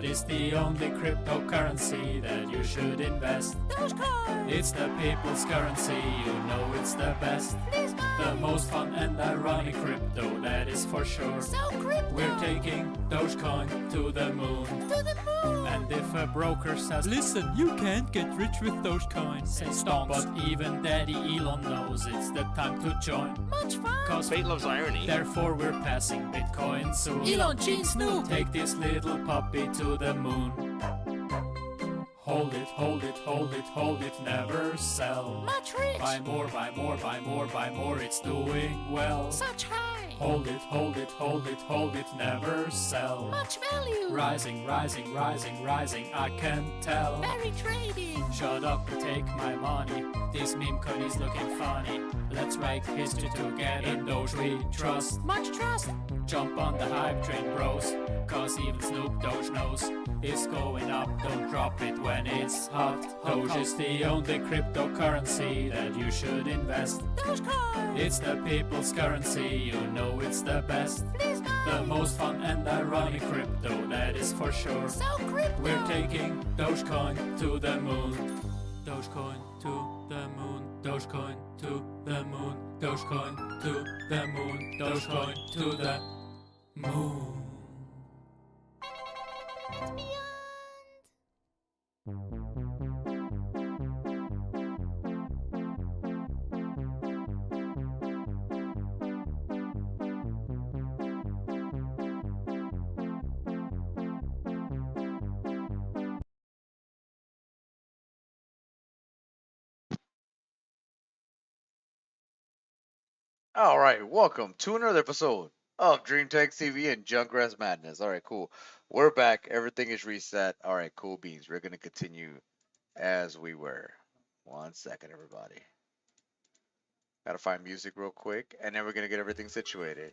What is the only cryptocurrency that you should invest? DogeCoin! It's the people's currency, you know it's the best. Please buy! The most fun and ironic crypto, that is for sure. So crypto! We're taking DogeCoin to the moon. to the moon! And if a broker says, listen, you can't get rich with Dogecoin, say stonks. But even Daddy Elon knows it's the time to join. Much fun! Cause Fate loves irony. therefore we're passing Bitcoin soon. Elon Gene Snoop! Take this little puppy to the moon. Hold it, hold it, hold it, hold it, never sell. Much rich! Buy more, buy more, buy more, buy more, it's doing well. Such high! Hold it, hold it, hold it, hold it, never sell. Much value! Rising, rising, rising, rising, I can tell. Very trading! Shut up and take my money. This meme coin is looking funny. Let's make history together. In Doge we trust. Much trust! Jump on the hype train, bros. Cause even Snoop Doge knows it's going up. Don't drop it when it's hot. Doge is the only cryptocurrency that you should invest. DogeCoin! It's the people's currency, you know it's the best. Please buy! The most fun and ironic crypto, that is for sure. So crypto! We're taking Dogecoin to the moon. Dogecoin to the moon. Dogecoin to the moon. Dogecoin to the moon. Dogecoin to the moon. And beyond! All right, welcome to another episode of Dream Tech TV and Junkgrass Madness. All right, cool. We're back. Everything is reset. All right, cool beans. We're gonna continue as we were. 1 second, everybody. Gotta find music real quick, and then we're gonna get everything situated.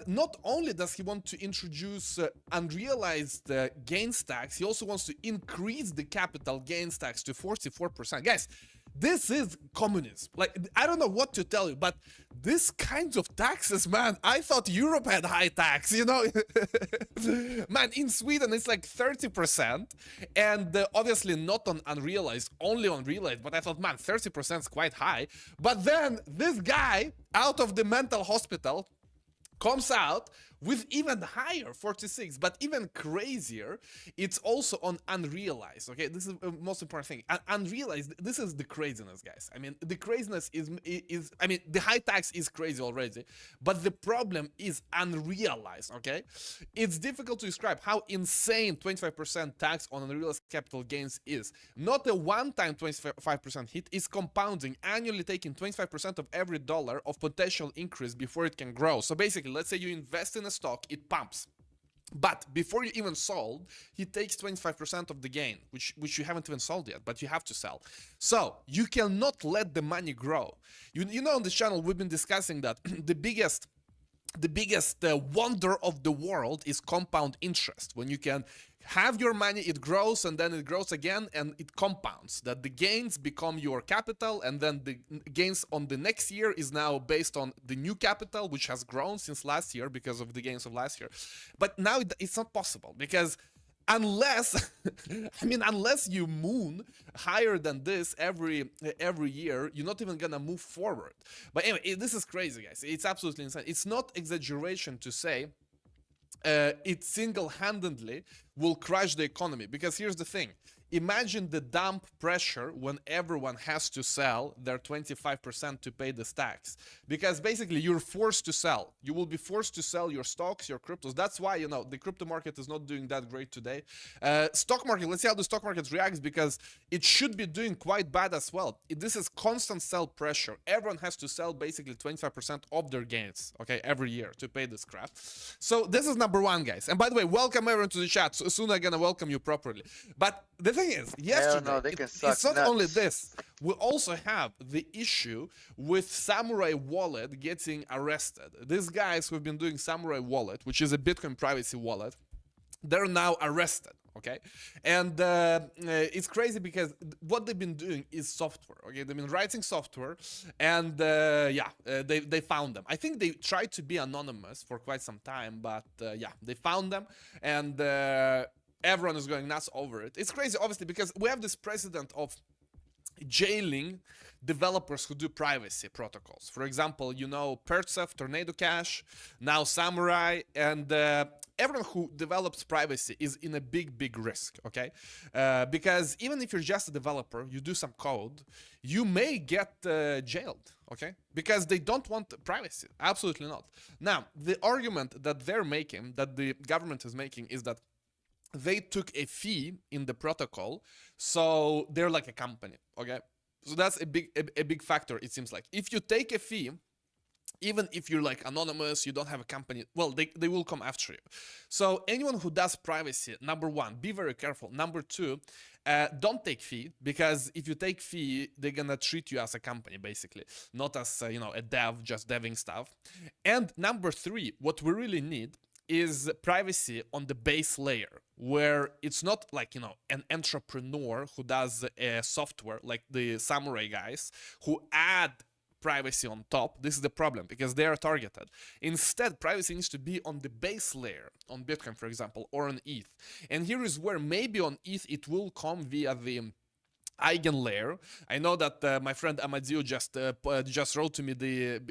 Not only does he want to introduce unrealized gains tax, he also wants to increase the capital gains tax to 44%. Guys, this is communism. Like, I don't know what to tell you, but this kinds of taxes, man, I thought Europe had high tax, you know? Man, in Sweden, it's like 30%, and obviously not on unrealized, only on realized, but I thought, man, 30% is quite high. But then this guy, out of the mental hospital, comes out with even higher 46, but even crazier, it's also on unrealized. Okay, this is the most important thing. Unrealized, this is the craziness, guys. I mean, the craziness is I mean, the high tax is crazy already, but the problem is unrealized. Okay, it's difficult to describe how insane 25% tax on unrealized capital gains is. Not a one-time 25% hit, is compounding, annually taking 25% of every dollar of potential increase before it can grow. So basically, let's say you invest in a stock, it pumps. But before you even sold, he takes 25% of the gain, which you haven't even sold yet, but you have to sell. So you cannot let the money grow. You know, on this channel, we've been discussing that the biggest wonder of the world is compound interest. When you can have your money, it grows, and then it grows again, and it compounds. That the gains become your capital, and then the gains on the next year is now based on the new capital, which has grown since last year because of the gains of last year. But now it's not possible, because unless unless you moon higher than this every year, you're not even gonna move forward. But anyway, this is crazy, guys. It's absolutely insane. It's not exaggeration to say it single-handedly will crush the economy, because here's the thing. Imagine the dump pressure when everyone has to sell their 25% to pay the tax. Because basically you're forced to sell. You will be forced to sell your stocks, your cryptos. That's why, you know, the crypto market is not doing that great today. Stock market, let's see how the stock market reacts, because it should be doing quite bad as well. This is constant sell pressure. Everyone has to sell basically 25% of their gains, okay, every year to pay this crap. So this is number one, guys. And by the way, welcome everyone to the chat. So soon I'm gonna welcome you properly. But the thing is, yesterday, it's not only this. We also have the issue with Samurai Wallet getting arrested. These guys who've been doing Samurai Wallet, which is a Bitcoin privacy wallet, they're now arrested. Okay, and it's crazy because what they've been doing is software. Okay, they've been writing software, and they found them. I think they tried to be anonymous for quite some time, but they found them, and everyone is going nuts over it. It's crazy, obviously, because we have this precedent of jailing developers who do privacy protocols. For example, you know, Pertsef, Tornado Cash, now Samurai, and everyone who develops privacy is in a big risk, okay? Because even if you're just a developer, you do some code, you may get jailed, okay? Because they don't want privacy, absolutely not. Now, the argument that they're making, that the government is making, is that they took a fee in the protocol, so they're like a company, okay? So that's a big factor, it seems like. If you take a fee, even if you're like anonymous, you don't have a company, well, they will come after you. So anyone who does privacy, number one, be very careful. Number two, don't take fee, because if you take fee, they're gonna treat you as a company, basically, not as you know, a dev just deving stuff. And number three, what we really need is privacy on the base layer, where it's not like, you know, an entrepreneur who does software like the Samurai guys who add privacy on top. This is the problem, because they are targeted. Instead, privacy needs to be on the base layer, on Bitcoin, for example, or on ETH. And here is where maybe on ETH it will come via the eigenlayer. I know that my friend Amadio just wrote to me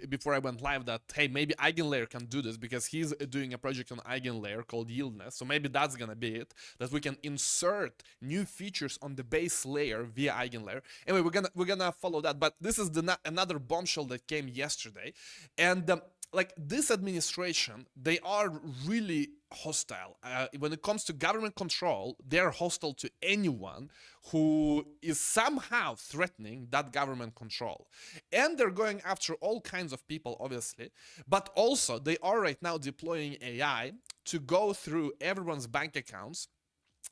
before I went live that, hey, maybe eigenlayer can do this, because he's doing a project on eigenlayer called Yieldness. So maybe that's gonna be it, that we can insert new features on the base layer via eigenlayer. Anyway, we're gonna follow that. But this is another bombshell that came yesterday, and like this administration, they are really hostile. When it comes to government control, they're hostile to anyone who is somehow threatening that government control. And they're going after all kinds of people, obviously, but also they are right now deploying AI to go through everyone's bank accounts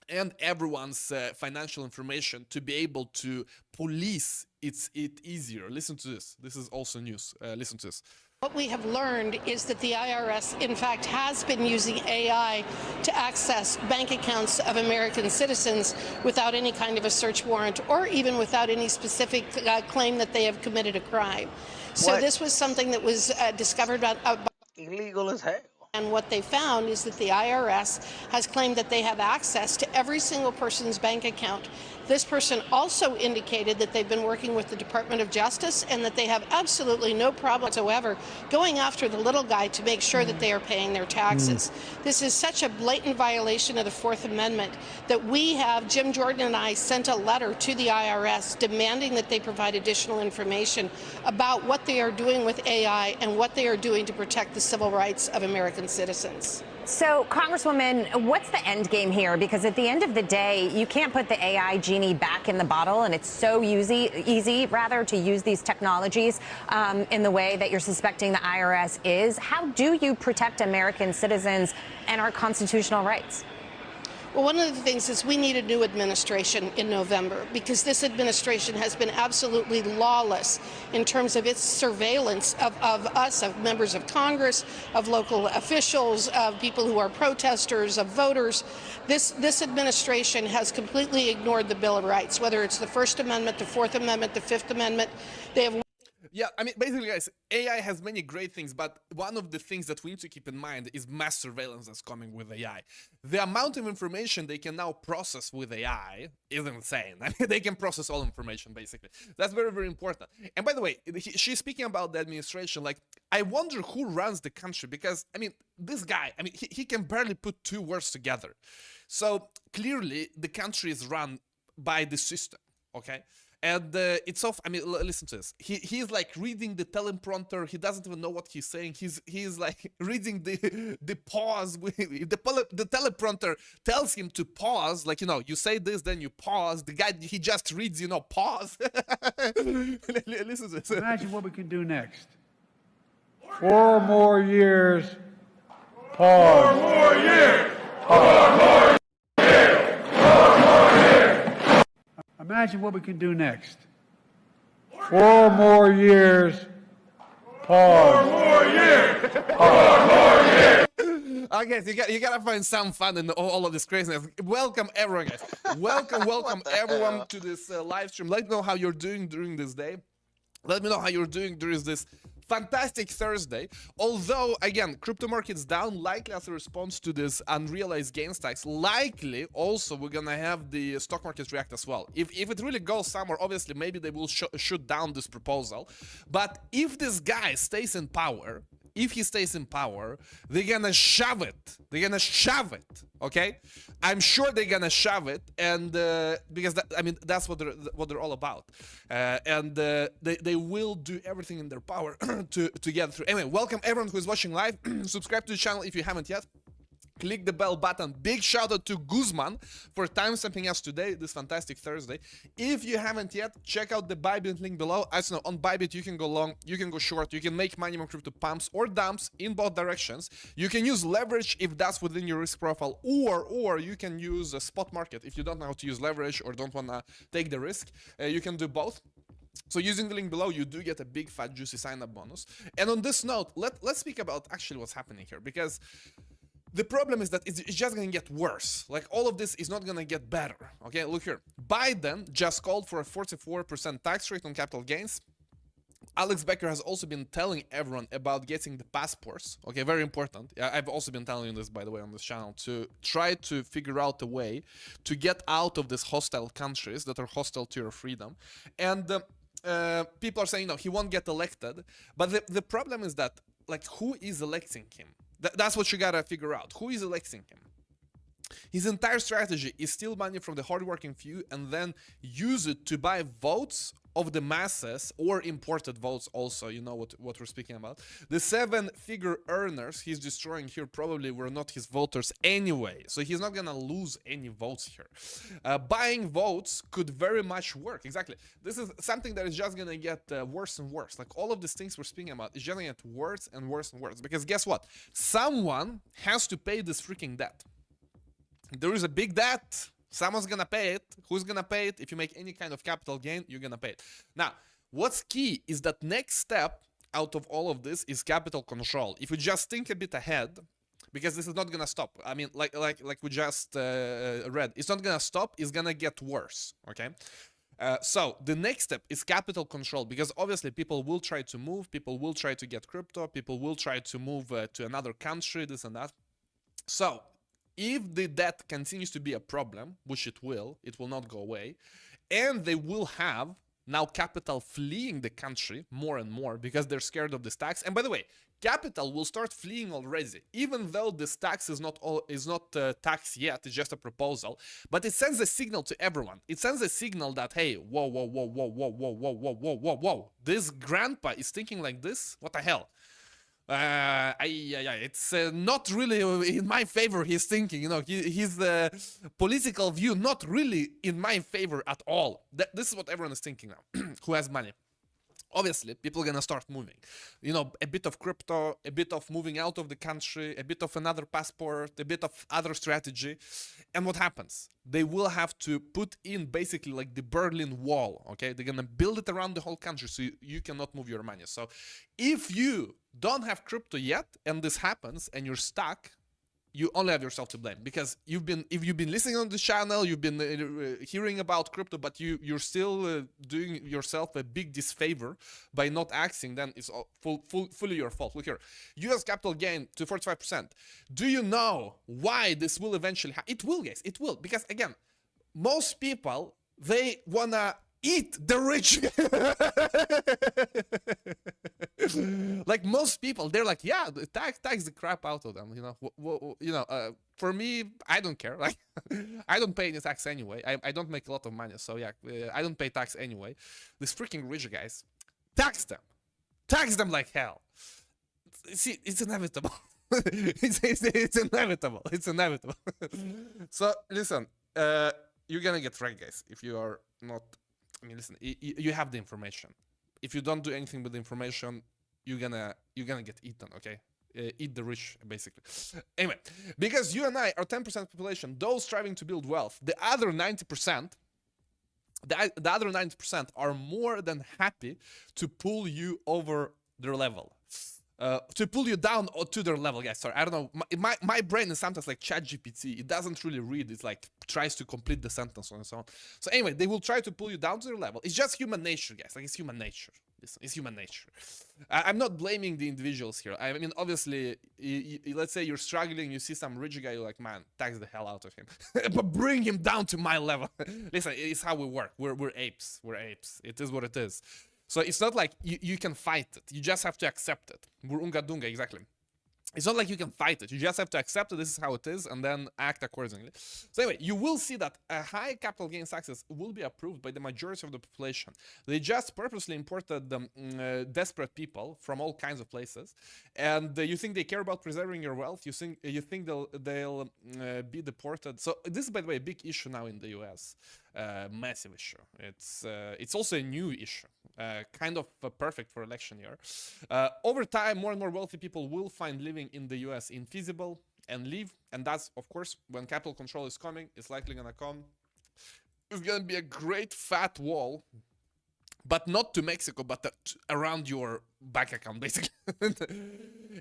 and everyone's financial information to be able to police it easier. Listen to this. This is also news. Listen to this. What we have learned is that the IRS, in fact, has been using AI to access bank accounts of American citizens without any kind of a search warrant, or even without any specific claim that they have committed a crime. So this was something that was discovered by illegal as hell. And what they found is that the IRS has claimed that they have access to every single person's bank account. This person also indicated that they've been working with the Department of Justice and that they have absolutely no problem whatsoever going after the little guy to make sure that they are paying their taxes. This is such a blatant violation of the Fourth Amendment that Jim Jordan and I sent a letter to the IRS demanding that they provide additional information about what they are doing with AI and what they are doing to protect the civil rights of American citizens. So, Congresswoman, what's the end game here? Because at the end of the day, you can't put the AI genie back in the bottle, and it's so easy to use these technologies in the way that you're suspecting the IRS is. How do you protect American citizens and our constitutional rights? Well, one of the things is we need a new administration in November because this administration has been absolutely lawless in terms of its surveillance of us, of members of Congress, of local officials, of people who are protesters, of voters. This administration has completely ignored the Bill of Rights, whether it's the First Amendment, the Fourth Amendment, the Fifth Amendment. They have Yeah, I mean, basically, guys, AI has many great things, but one of the things that we need to keep in mind is mass surveillance that's coming with AI. The amount of information they can now process with AI is insane. I mean, they can process all information, basically. That's very, very important. And by the way, she's speaking about the administration. Like, I wonder who runs the country because, I mean, this guy, I mean, he can barely put two words together. So clearly, the country is run by the system, okay? And it's off. I mean, listen to this. He's like reading the teleprompter. He doesn't even know what he's saying. He's like reading the pause. The teleprompter tells him to pause. Like, you know, you say this, then you pause. The guy, he just reads, you know, pause. Listen to this. Imagine what we can do next. 4 more years. Pause. 4 more years. 4 more. Imagine what we can do next. 4 more years. Pause. 4 more years. 4 more years. Okay, so you gotta find some fun in all of this craziness. Welcome everyone, guys. Welcome everyone to this live stream. Let me know how you're doing during this day. Let me know how you're doing during this fantastic Thursday. Although, again, crypto markets down, likely as a response to this unrealized gains tax. Likely, also, we're gonna have the stock markets react as well. If it really goes somewhere, obviously, maybe they will shoot down this proposal. But if this guy stays in power, if he stays in power, they're gonna shove it. They're gonna shove it. Okay, I'm sure they're gonna shove it, and because I mean that's what they're all about, and they will do everything in their power to get through. Anyway, welcome everyone who is watching live. Subscribe to the channel if you haven't yet. Click the bell button. Big shout out to Guzman for timestamping us today, this fantastic Thursday. If you haven't yet, check out the Bybit link below. As you know, on Bybit you can go long, you can go short, you can make money on crypto pumps or dumps in both directions. You can use leverage if that's within your risk profile, or you can use a spot market if you don't know how to use leverage or don't want to take the risk. You can do both. So using the link below, you do get a big fat juicy sign-up bonus. And on this note, let's speak about actually what's happening here, because the problem is that it's just gonna get worse. Like, all of this is not gonna get better. Okay, look here. Biden just called for a 44% tax rate on capital gains. Alex Becker has also been telling everyone about getting the passports. Okay, very important. I've also been telling you this, by the way, on this channel, to try to figure out a way to get out of these hostile countries that are hostile to your freedom. And people are saying, no, he won't get elected. But the problem is that, like, who is electing him? That's what you gotta figure out. Who is electing him? His entire strategy is steal money from the hardworking few and then use it to buy votes of the masses, or imported votes also. You know what we're speaking about. The 7-figure earners he's destroying here probably were not his voters anyway, so he's not gonna lose any votes here. Buying votes could very much work. Exactly. This is something that is just gonna get worse and worse. Like, all of these things we're speaking about is just gonna get worse and worse and worse, because guess what? Someone has to pay this freaking debt. There is a big debt. Someone's gonna pay it. Who's gonna pay it? If you make any kind of capital gain, you're gonna pay it. Now, what's key is that next step out of all of this is capital control. If you just think a bit ahead, because this is not gonna stop. I mean, like we just read, it's not gonna stop. It's gonna get worse. Okay. So the next step is capital control, because obviously people will try to move, people will try to get crypto, people will try to move to another country, this and that. So if the debt continues to be a problem, which it will not go away, and they will have now capital fleeing the country more and more because they're scared of this tax. And by the way, capital will start fleeing already, even though this tax is not tax yet, it's just a proposal. But it sends a signal to everyone. It sends a signal that, hey, whoa, this grandpa is thinking like this. What the hell? It's not really in my favor. He's thinking, you know, his political view not really in my favor at all. This is what everyone is thinking now, who has money. Obviously, people are gonna start moving. You know, a bit of crypto, a bit of moving out of the country, a bit of another passport, a bit of other strategy. And what happens? They will have to put in basically like the Berlin Wall, okay? They're gonna build it around the whole country so you cannot move your money. So if you don't have crypto yet and this happens and you're stuck, you only have yourself to blame, because if you've been listening on this channel, you've been hearing about crypto, but you're still doing yourself a big disfavor by not acting, then it's fully your fault. Look here, US capital gain to 45%. Do you know why this will eventually happen? It will, guys, it will, because again, most people, they wanna eat the rich. Like most people, they're like, yeah, tax the crap out of them, you know. For me, I don't care. Like, I don't pay any tax anyway. I don't make a lot of money, so yeah, I don't pay tax anyway. These freaking rich guys, tax them like hell. See, it's inevitable. it's inevitable. It's inevitable. So listen, you're gonna get wrecked, guys, if you are not. I mean, listen, you have the information. If you don't do anything with the information, you're gonna get eaten, okay? Eat the rich, basically. Anyway, because you and I are 10% population, those striving to build wealth, the other 90%, the other 90% are more than happy to pull you over their level. To pull you down to their level, guys. Sorry, I don't know. My brain is sometimes like ChatGPT. It doesn't really read. It's like tries to complete the sentence and so on. So anyway, they will try to pull you down to their level. It's just human nature, guys. Like, it's human nature. It's human nature. I'm not blaming the individuals here. I mean, obviously, let's say you're struggling, you see some rich guy, you're like, man, tax the hell out of him. But bring him down to my level. Listen, it's how we work. We're apes. We're apes. It is what it is. So it's not like you can fight it. You just have to accept it. Burunga dunga, exactly. It's not like you can fight it. You just have to accept it. This is how it is, and then act accordingly. So anyway, you will see that a high capital gains taxes will be approved by the majority of the population. They just purposely imported desperate people from all kinds of places, and you think they care about preserving your wealth? You think they'll be deported? So this is, by the way, a big issue now in the U.S. Massive issue. It's also a new issue, kind of perfect for election year. Over time, more and more wealthy people will find living in the US infeasible and leave, and that's, of course, when capital control is coming, it's likely gonna come. It's gonna be a great fat wall, but not to Mexico, but around your bank account, basically.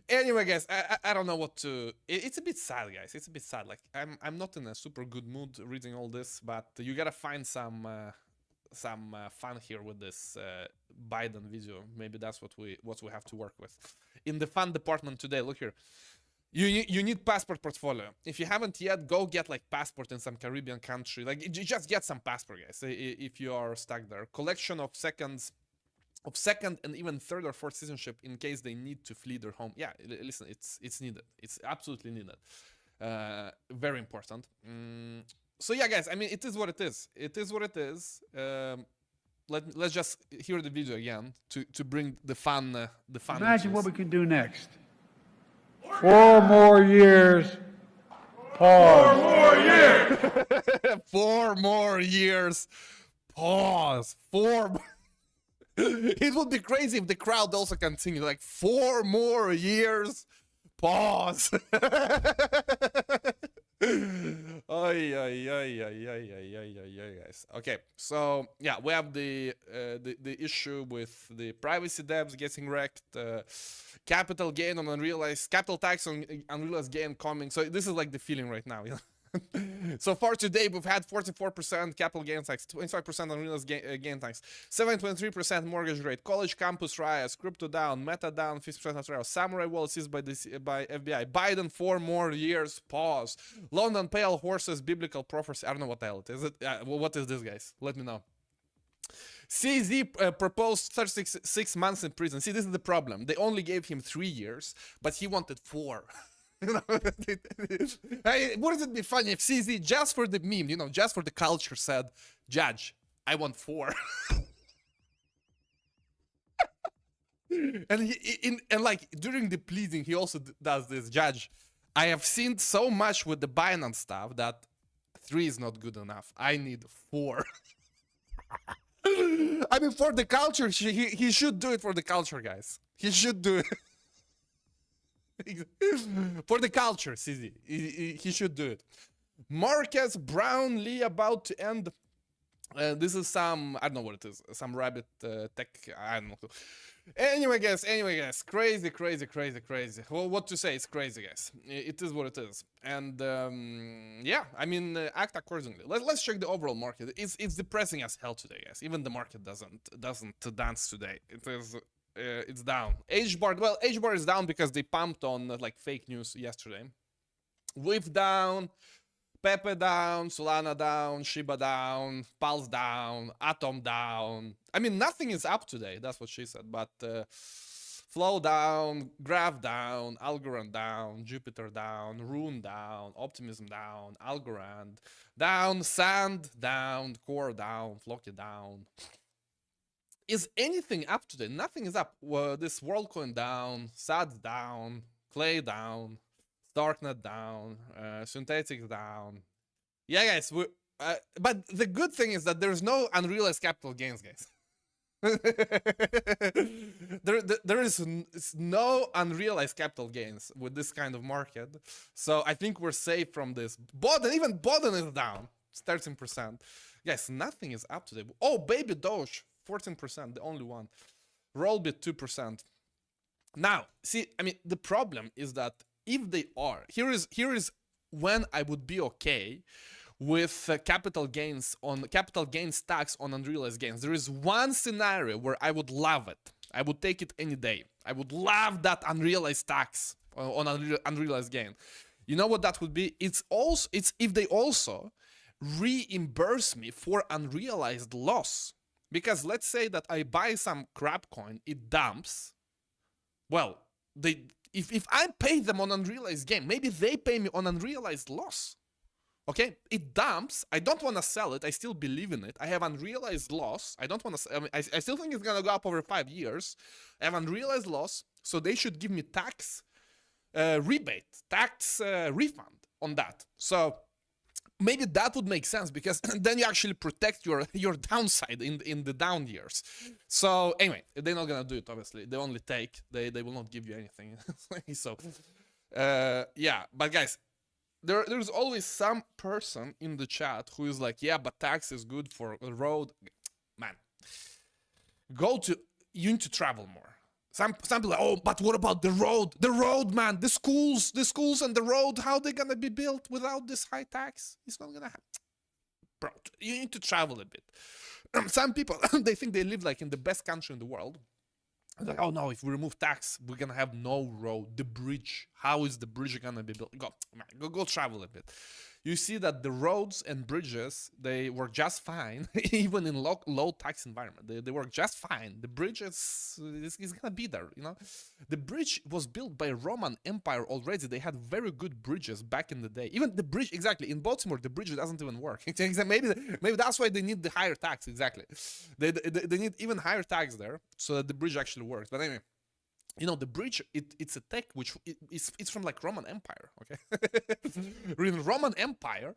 Anyway, guys, I don't know what to. It's a bit sad, guys. It's a bit sad. Like, I'm not in a super good mood reading all this, but you gotta find some fun here with this Biden video. Maybe that's what we have to work with. In the fun department today, look here. You need passport portfolio. If you haven't yet, go get like passport in some Caribbean country. Like, you just get some passport, guys, if you are stuck there. Collection of second and even third or fourth citizenship in case they need to flee their home. Yeah, listen, it's needed. It's absolutely needed. Very important. So yeah, guys, I mean, it is what it is. It is what it is. Let's just hear the video again to bring the fun. Imagine what we can do next. 4 more years. Pause. 4 more years. 4 more years. Pause. 4 more. It would be crazy if the crowd also continued, like, 4 more years. Pause. Guys. Okay, so yeah, we have the issue with the privacy devs getting wrecked, capital gain on unrealized capital tax on unrealized gain coming. So this is like the feeling right now, you know. So far today, we've had 44% capital gain tax, 25% unrealized gain tax, 7.3% mortgage rate, college campus riots, crypto down, meta down, 50% of trials, samurai wallet seized by FBI, Biden 4 more years, pause, London pale horses, biblical prophecy. I don't know what the hell it is. What is this, guys? Let me know. CZ proposed 36 months in prison. See, this is the problem. They only gave him 3 years, but he wanted 4. You know, wouldn't it be funny if CZ, just for the meme, you know, just for the culture, said, "Judge, I want 4." And and like during the pleading, he also does this. "Judge, I have seen so much with the Binance stuff that 3 is not good enough. I need 4." I mean, for the culture, he should do it for the culture, guys. He should do it. For the culture, CZ. He should do it. Marcus Brownlee about to end. This is some, I don't know what it is. Some rabbit tech, I don't know. Anyway, guys, crazy. Well, what to say, it's crazy, guys. It is what it is. And yeah, I mean, act accordingly. Let's check the overall market. It's depressing as hell today, guys. Even the market doesn't dance today. It's down. H-bar is down because they pumped on like fake news yesterday. WIF down, Pepe down, Solana down, Shiba down, Pulse down, Atom down. I mean, nothing is up today. That's what she said. But Flow down, Graph down, Algorand down, Jupiter down, Rune down, Optimism down, Algorand down, Sand down, Core down, Flocky down. Is anything up today? Nothing is up. This WorldCoin down, SAD down, Clay down, Starknet down, Synthetic down. Yeah, guys. But the good thing is that there's no unrealized capital gains, guys. there is no unrealized capital gains with this kind of market. So I think we're safe from this. Even Boden is down. It's 13%. Guys, nothing is up today. Oh, baby Doge. 14%, the only one. Rollbit 2%. Now, see, I mean, the problem is that if they are, here is when I would be okay with capital gains tax on unrealized gains. There is one scenario where I would love it. I would take it any day. I would love that unrealized tax on unrealized gain. You know what that would be? It's if they also reimburse me for unrealized loss. Because let's say that I buy some crap coin, it dumps. Well, if I pay them on unrealized gain, maybe they pay me on unrealized loss. Okay, it dumps. I don't want to sell it. I still believe in it. I have unrealized loss. I don't want to. I mean, I still think it's gonna go up over 5 years. I have unrealized loss, so they should give me tax rebate, tax refund on that. So maybe that would make sense because then you actually protect your downside in the down years. So anyway, they're not gonna do it. Obviously, they only take. They will not give you anything. So yeah, but guys. There's always some person in the chat who is like, yeah, but tax is good for the road. Man, you need to travel more. Some people are like, oh, but what about the road? The road, man, the schools and the road, how they gonna be built without this high tax? It's not gonna happen. Bro, you need to travel a bit. Some people, they think they live like in the best country in the world. Like, oh no, if we remove tax, we're gonna have no road. The bridge, how is the bridge gonna be built? Go travel a bit. You see that the roads and bridges, they work just fine, even in low tax environment. They work just fine. The bridge is gonna be there, you know. The bridge was built by Roman Empire already. They had very good bridges back in the day. Even the bridge, exactly, in Baltimore, the bridge doesn't even work. maybe that's why they need the higher tax, exactly. They need even higher tax there, so that the bridge actually works. But anyway, you know, the bridge, it's a tech which it's from like Roman Empire, okay? In Roman Empire,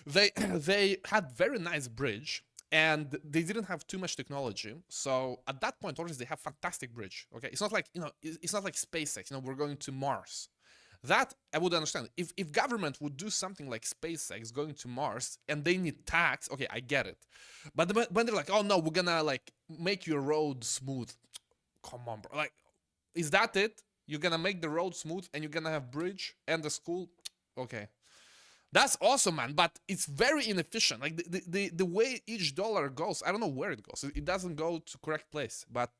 they had very nice bridge and they didn't have too much technology. So at that point, already they have fantastic bridge, okay? It's not like, you know, it's not like SpaceX, you know, we're going to Mars. That I would understand. If government would do something like SpaceX going to Mars and they need tax, okay, I get it. But when they're like, oh no, we're gonna like make your road smooth. Come on, bro. Like, is that it? You're gonna make the road smooth and you're gonna have bridge and the school? Okay. That's awesome, man, but it's very inefficient. Like the way each dollar goes, I don't know where it goes. It doesn't go to correct place, but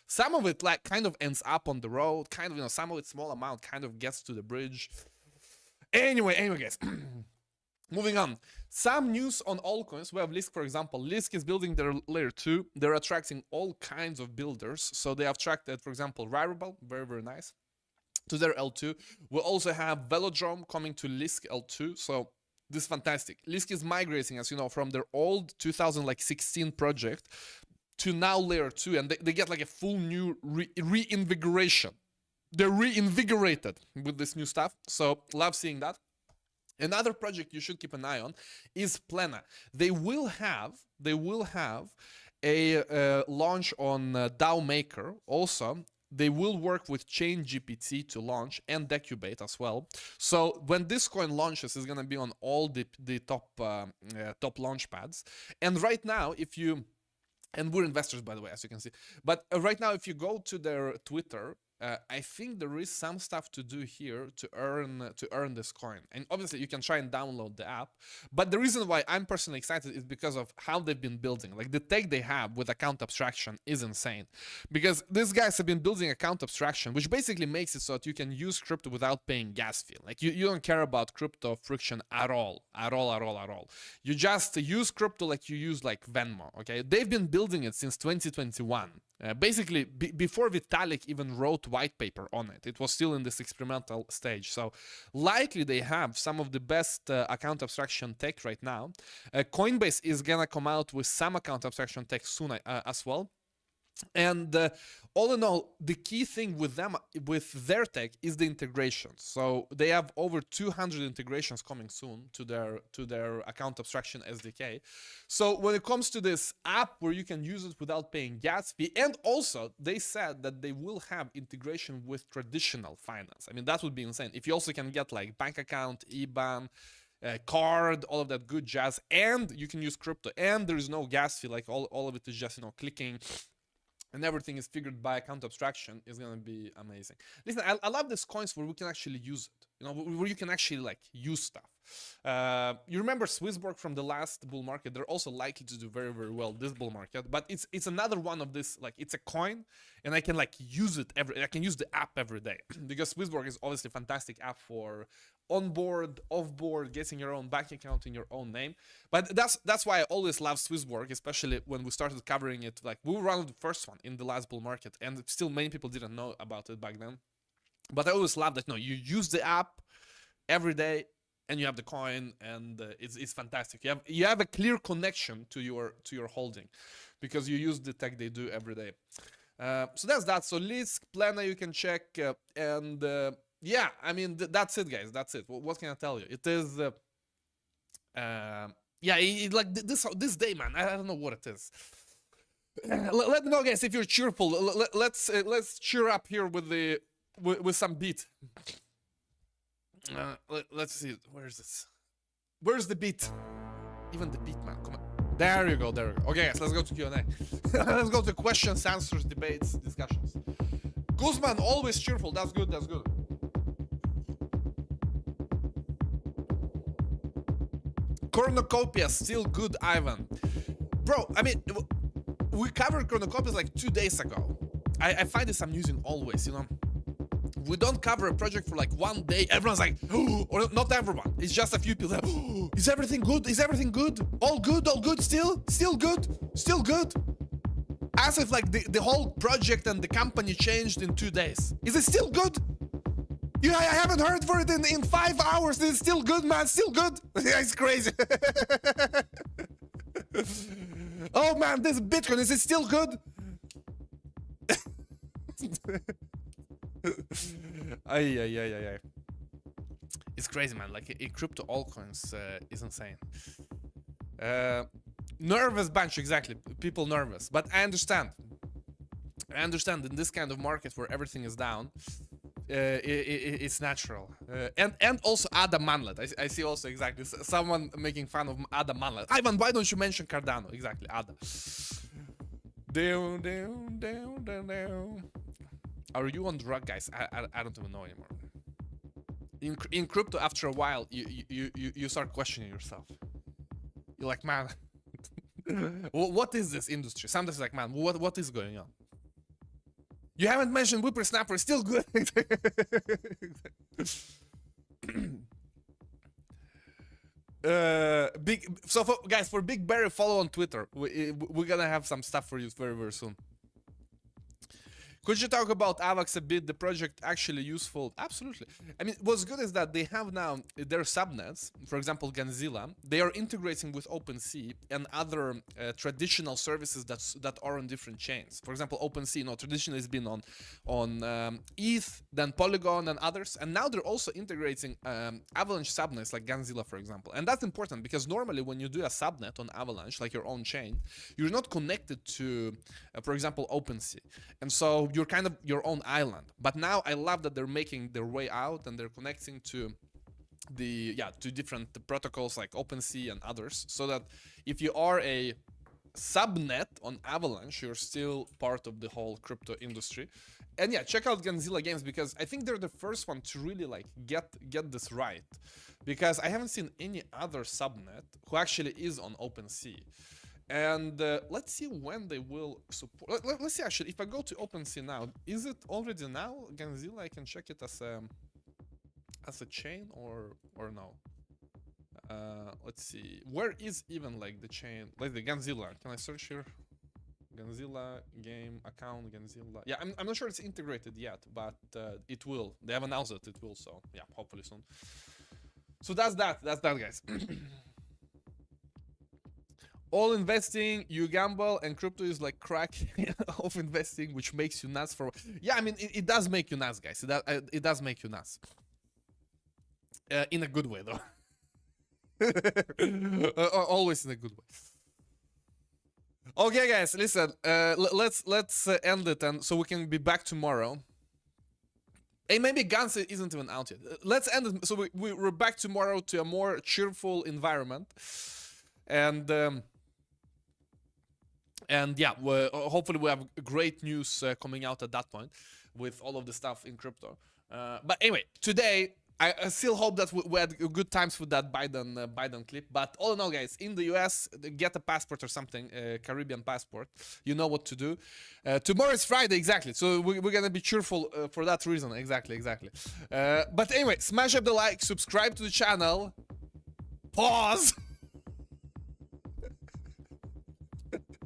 some of it like kind of ends up on the road. Kind of, you know, some of it small amount kind of gets to the bridge. Anyway, guys. Moving on, some news on altcoins. We have Lisk, for example. Lisk is building their layer 2. They're attracting all kinds of builders. So they have attracted, for example, Rarible, very, very nice, to their L2. We also have Velodrome coming to Lisk L2. So this is fantastic. Lisk is migrating, as you know, from their old 2016 project to now layer 2. And they get like a full new reinvigoration. They're reinvigorated with this new stuff. So love seeing that. Another project you should keep an eye on is Plena. They will have a launch on DAO Maker. Also, they will work with Chain GPT to launch and Decubate as well. So when this coin launches, it's gonna be on all the top launch pads. And right now, and we're investors, by the way, as you can see. But right now, if you go to their Twitter, I think there is some stuff to do here to earn this coin. And obviously, you can try and download the app. But the reason why I'm personally excited is because of how they've been building. Like the tech they have with account abstraction is insane. Because these guys have been building account abstraction, which basically makes it so that you can use crypto without paying gas fee. Like you don't care about crypto friction at all. You just use crypto like you use like Venmo. Okay, they've been building it since 2021. Basically, before Vitalik even wrote white paper on it, it was still in this experimental stage. So likely they have some of the best account abstraction tech right now. Coinbase is gonna come out with some account abstraction tech soon as well. And all in all, the key thing with them, with their tech, is the integration. So they have over 200 integrations coming soon to their account abstraction SDK. So when it comes to this app where you can use it without paying gas fee, and also they said that they will have integration with traditional finance. I mean, that would be insane. If you also can get like bank account, IBAN, card, all of that good jazz, and you can use crypto, and there is no gas fee. Like all of it is just, you know, clicking, and everything is figured by account abstraction, is gonna be amazing. Listen, I love these coins where we can actually use it, you know, where you can actually like use stuff. You remember Swissborg from the last bull market? They're also likely to do very, very well this bull market, but it's another one of this, like it's a coin, and I can like use it I can use the app every day because Swissborg is obviously a fantastic app for onboard, offboard, getting your own bank account in your own name. But that's why I always love Swissborg, especially when we started covering it. Like we were one of the first one in the last bull market, and still many people didn't know about it back then. But I always love that, no, you use the app every day and you have the coin, and it's fantastic. You have a clear connection to your holding because you use the tech they do every day. So that's that. So Lisk, Plena, you can check, and yeah, I mean that's it, guys. That's it. What can I tell you? It is yeah, like this day, man. I don't know what it is. Let me know, guys, if you're cheerful. Let's cheer up here with some beat. Let's see. Where's this? Where's the beat? Even the beat, man. Come on. There you go. There we go. Okay, guys, let's go to Q&A. Let's go to questions, answers, debates, discussions. Guzman, always cheerful. That's good. That's good. Cornucopia, still good, Ivan. Bro, I mean, we covered Cornucopias like 2 days ago. I find this amusing always, you know. We don't cover a project for like 1 day. Everyone's like, oh, or not everyone. It's just a few people that, oh, is everything good? Is everything good? All good? All good still? Still good? Still good? As if like the whole project and the company changed in 2 days. Is it still good? Yeah, I haven't heard for it in 5 hours. It's still good, man. Still good. Yeah, it's crazy. Oh man, this Bitcoin, is it still good? Ay. It's crazy, man. Like crypto altcoins is insane. Nervous bunch, exactly. People nervous, but I understand. In this kind of market where everything is down, it's natural. And also Ada Manlet. I see also exactly someone making fun of Ada Manlet. Ivan, why don't you mention Cardano? Exactly, Ada. Down. Are you on drug, guys? I don't even know anymore. in crypto, after a while, you start questioning yourself. You're like, man, what is this industry? Sometimes like, man, what is going on? You haven't mentioned Whippersnapper, still good. Guys, for Big Barry, follow on Twitter. We're gonna have some stuff for you very, very soon. Could you talk about AVAX a bit? The project actually useful? Absolutely. I mean, what's good is that they have now their subnets, for example, Ganzilla. They are integrating with OpenSea and other traditional services that are on different chains. For example, OpenSea, traditionally has been on ETH, then Polygon and others, and now they're also integrating Avalanche subnets like Ganzilla, for example. And that's important because normally when you do a subnet on Avalanche, like your own chain, you're not connected to, for example, OpenSea, and so you're kind of your own island. But now I love that they're making their way out and they're connecting to to different protocols like OpenSea and others, so that if you are a subnet on Avalanche, you're still part of the whole crypto industry. And yeah, check out Ganzilla Games, because I think they're the first one to really like get this right, because I haven't seen any other subnet who actually is on OpenSea. And let's see when they will support. Let's see, actually, if I go to OpenSea now, is it already now Ganzilla? I can check it as a chain or no. Let's see, where is even like the chain, like the Ganzilla? Can I search here? Ganzilla game account, Ganzilla. Yeah, I'm not sure it's integrated yet, but it will. They have announced it will, so yeah, hopefully soon. So that's that guys. All investing, you gamble, and crypto is like crack of investing, which makes you nuts for. Yeah, I mean, it does make you nuts, guys. It does make you nuts. In a good way, though. Always in a good way. Okay, guys, listen. Let's end it, and so we can be back tomorrow. Hey, maybe Guns isn't even out yet. Let's end it. So we're back tomorrow to a more cheerful environment, and yeah, hopefully we have great news coming out at that point with all of the stuff in crypto. But anyway, today I still hope that we had good times with that Biden clip. But all in all, guys, in the US, get a passport or something, Caribbean passport. You know what to do. Tomorrow is Friday, exactly. So we're gonna be cheerful for that reason. Exactly. But anyway, smash up the like, subscribe to the channel. Pause.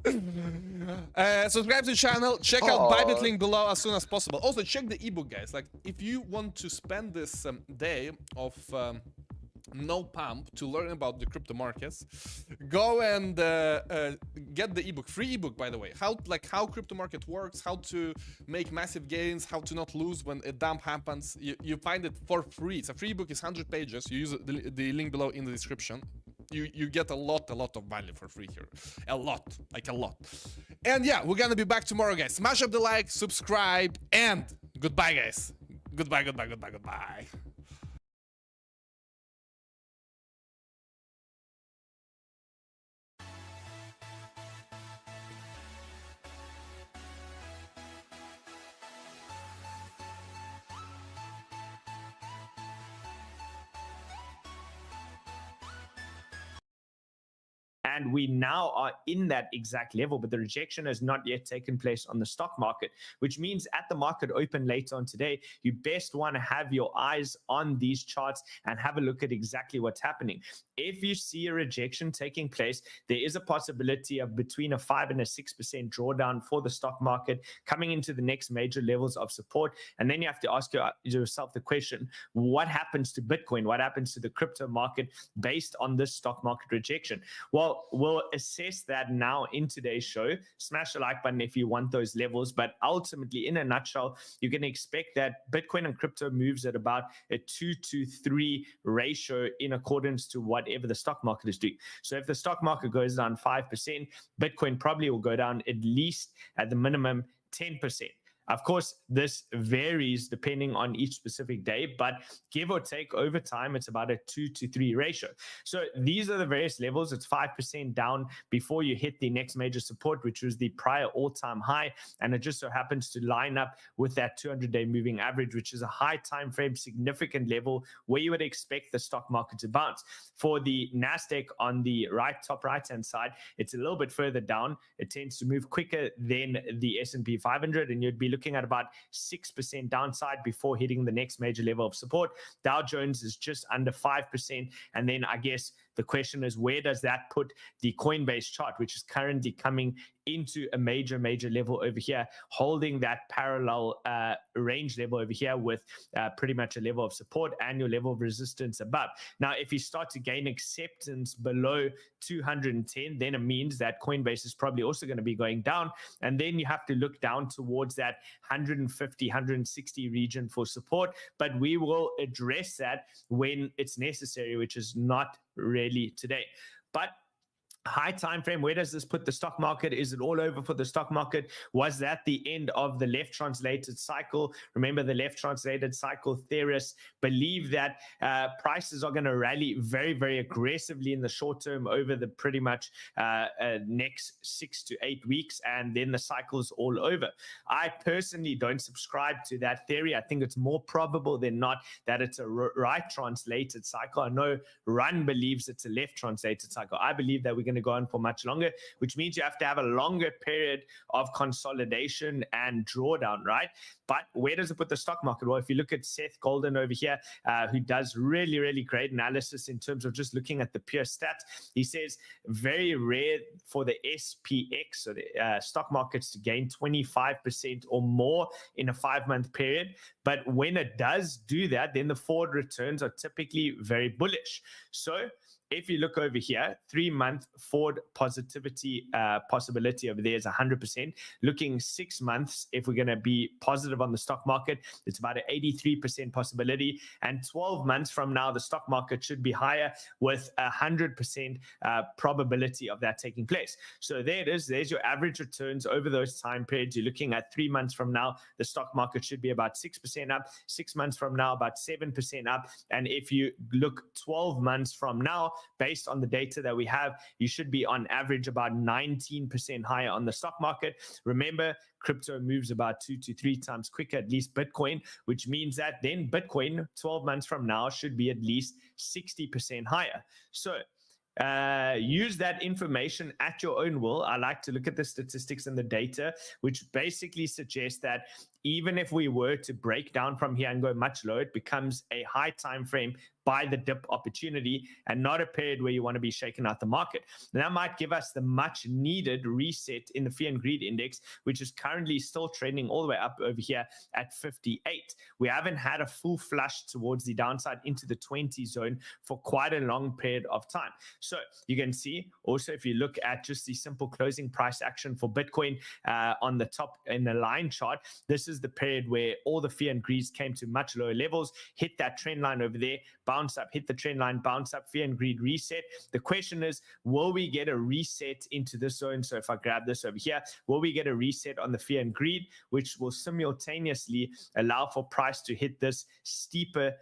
Subscribe to the channel, check out Bybit link below as soon as possible. Also check the ebook, guys. Like, if you want to spend this day of no pump to learn about the crypto markets, go and get the ebook, free ebook, by the way, how crypto market works, how to make massive gains, how to not lose when a dump happens. You find it for free. It's a free ebook. It's 100 pages. You use the link below in the description. You get a lot of value for free here. A lot. And yeah, we're gonna be back tomorrow, guys. Smash up the like, subscribe, and goodbye, guys. Goodbye. And we now are in that exact level, but the rejection has not yet taken place on the stock market, which means at the market open later on today, you best want to have your eyes on these charts and have a look at exactly what's happening. If you see a rejection taking place, there is a possibility of between a 5 and a 6% drawdown for the stock market coming into the next major levels of support. And then you have to ask yourself the question, what happens to Bitcoin? What happens to the crypto market based on this stock market rejection? Well, we'll assess that now in today's show. Smash the like button if you want those levels. But ultimately, in a nutshell, you're going to expect that Bitcoin and crypto moves at about a 2-to-3 ratio in accordance to whatever the stock market is doing. So if the stock market goes down 5%, Bitcoin probably will go down at least at the minimum 10%. Of course, this varies depending on each specific day, but give or take over time, it's about a 2 to 3 ratio. So these are the various levels. It's 5% down before you hit the next major support, which was the prior all-time high. And it just so happens to line up with that 200-day moving average, which is a high time frame, significant level where you would expect the stock market to bounce. For the NASDAQ on the top right-hand side, it's a little bit further down. It tends to move quicker than the S&P 500, and you'd be looking at about 6% downside before hitting the next major level of support. Dow Jones is just under 5. And then I guess the question is, where does that put the Coinbase chart, which is currently coming into a major level over here, holding that parallel range level over here with pretty much a level of support and your level of resistance above. Now, if you start to gain acceptance below 210, then it means that Coinbase is probably also going to be going down. And then you have to look down towards that 150, 160 region for support. But we will address that when it's necessary, which is not really today. But high time frame, where does this put the stock market? Is it all over for the stock market? Was that the end of the left translated cycle? Remember, the left translated cycle theorists believe that prices are going to rally very aggressively in the short term over the pretty much next 6 to 8 weeks, and then the cycle's all over. I personally don't subscribe to that theory. I think it's more probable than not that it's a right translated cycle. I know Run believes it's a left translated cycle. I believe that we're going to go on for much longer, which means you have to have a longer period of consolidation and drawdown, right? But where does it put the stock market? Well, if you look at Seth Golden over here, who does really great analysis in terms of just looking at the pure stats, he says very rare for the SPX, so the stock markets, to gain 25% or more in a 5-month period. But when it does do that, then the forward returns are typically very bullish. So if you look over here, 3-month forward positivity possibility over there is 100%. Looking 6 months, if we're going to be positive on the stock market, it's about an 83% possibility. And 12 months from now, the stock market should be higher with 100% probability of that taking place. So there it is. There's your average returns over those time periods. You're looking at 3 months from now, the stock market should be about 6% up. 6 months from now, about 7% up. And if you look 12 months from now, based on the data that we have, you should be on average about 19% higher on the stock market. Remember, crypto moves about 2 to 3 times quicker, at least Bitcoin, which means that then Bitcoin 12 months from now should be at least 60% higher. So use that information at your own will. I like to look at the statistics and the data, which basically suggests that even if we were to break down from here and go much lower, it becomes a high time frame buy the dip opportunity and not a period where you want to be shaking out the market. And that might give us the much needed reset in the fear and greed index, which is currently still trending all the way up over here at 58. We haven't had a full flush towards the downside into the 20 zone for quite a long period of time. So you can see also, if you look at just the simple closing price action for Bitcoin on the top in the line chart, this is the period where all the fear and greed came to much lower levels, hit that trend line over there, bounce up, hit the trend line, bounce up, fear and greed reset. The question is, will we get a reset into this zone? So if I grab this over here, will we get a reset on the fear and greed, which will simultaneously allow for price to hit this steeper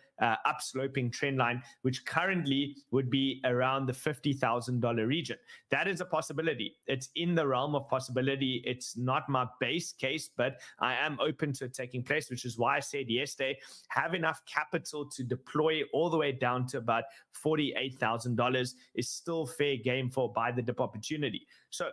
upsloping trend line, which currently would be around the $50,000 region. That is a possibility. It's in the realm of possibility. It's not my base case, but I am open to it taking place, which is why I said yesterday, have enough capital to deploy all the way down to about $48,000 is still fair game for buy the dip opportunity. So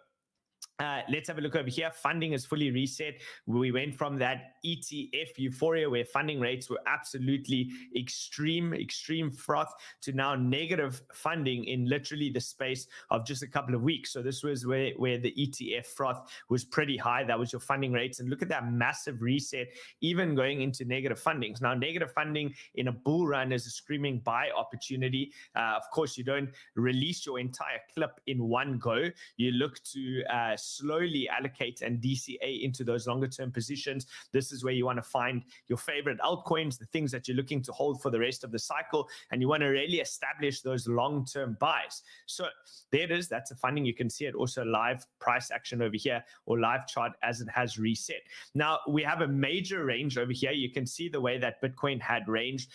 let's have a look over here. Funding is fully reset. We went from that ETF euphoria where funding rates were absolutely extreme froth to now negative funding in literally the space of just a couple of weeks. So this was where the ETF froth was pretty high. That was your funding rates. And look at that massive reset, even going into negative fundings. Now, negative funding in a bull run is a screaming buy opportunity. Of course, you don't release your entire clip in one go. You look to slowly allocate and DCA into those longer term positions. This is where you want to find your favorite altcoins, the things that you're looking to hold for the rest of the cycle, and you want to really establish those long-term buys. So there it is. That's a funding. You can see it also live price action over here, or live chart as it has reset. Now we have a major range over here. You can see the way that Bitcoin had ranged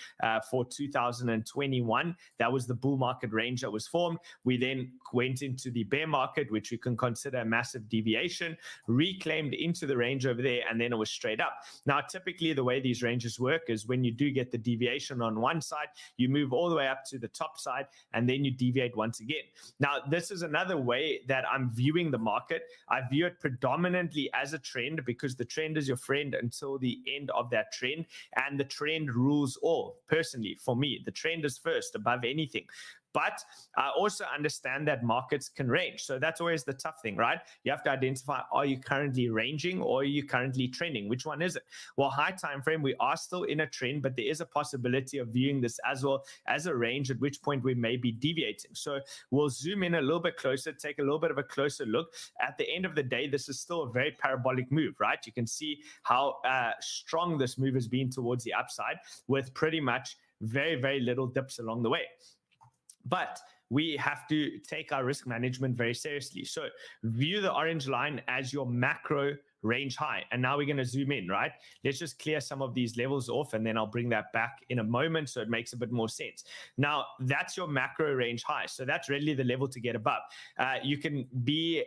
for 2021. That was the bull market range that was formed. We then went into the bear market, which we can consider a massive deviation, reclaimed into the range over there, and then it was straight up. Now, typically the way these ranges work is when you do get the deviation on one side, you move all the way up to the top side, and then you deviate once again. Now, this is another way that I'm viewing the market. I view it predominantly as a trend, because the trend is your friend until the end of that trend, and the trend rules all. Personally, for me, the trend is first above anything. But I also understand that markets can range. So that's always the tough thing, right? You have to identify, are you currently ranging or are you currently trending? Which one is it? Well, high time frame, we are still in a trend, but there is a possibility of viewing this as well as a range, at which point we may be deviating. So we'll zoom in a little bit closer, take a little bit of a closer look. At the end of the day, this is still a very parabolic move, right? You can see how strong this move has been towards the upside, with pretty much very, very little dips along the way. But we have to take our risk management very seriously. So view the orange line as your macro range high. And now we're going to zoom in, right? Let's just clear some of these levels off, and then I'll bring that back in a moment so it makes a bit more sense. Now, that's your macro range high. So that's really the level to get above. You can be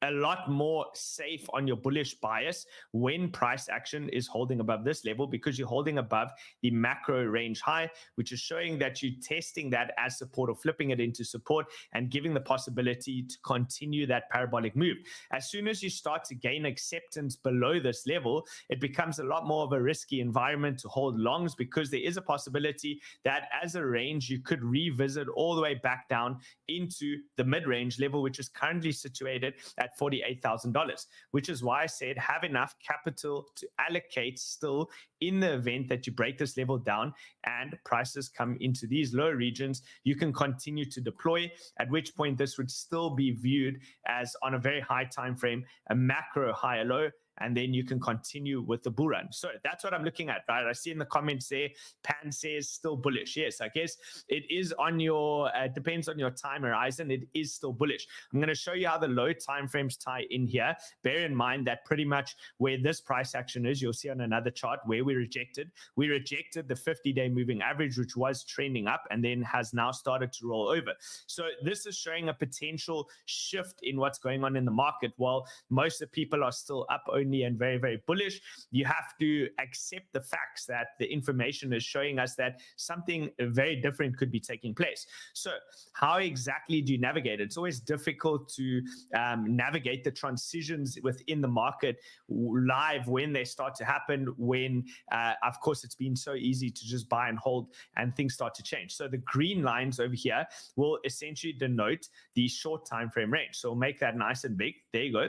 a lot more safe on your bullish bias when price action is holding above this level, because you're holding above the macro range high, which is showing that you're testing that as support or flipping it into support and giving the possibility to continue that parabolic move. As soon as you start to gain acceptance below this level, it becomes a lot more of a risky environment to hold longs, because there is a possibility that as a range you could revisit all the way back down into the mid-range level, which is currently situated at $48,000, which is why I said have enough capital to allocate still in the event that you break this level down and prices come into these low regions. You can continue to deploy, at which point this would still be viewed as, on a very high time frame, a macro high or low, and then you can continue with the bull run. So that's what I'm looking at, right? I see in the comments there, Pan says still bullish. Yes, I guess it is on your, depends on your time horizon, it is still bullish. I'm going to show you how the low time frames tie in here. Bear in mind that pretty much where this price action is, you'll see on another chart where we rejected the 50-day moving average, which was trending up and then has now started to roll over. So this is showing a potential shift in what's going on in the market. While most of the people are still up only and very, very bullish, you have to accept the facts that the information is showing us that something very different could be taking place. So how exactly do you navigate it? It's always difficult to navigate the transitions within the market live when they start to happen, when of course it's been so easy to just buy and hold and things start to change. So the green lines over here will essentially denote the short time frame range. So we'll make that nice and big. There you go.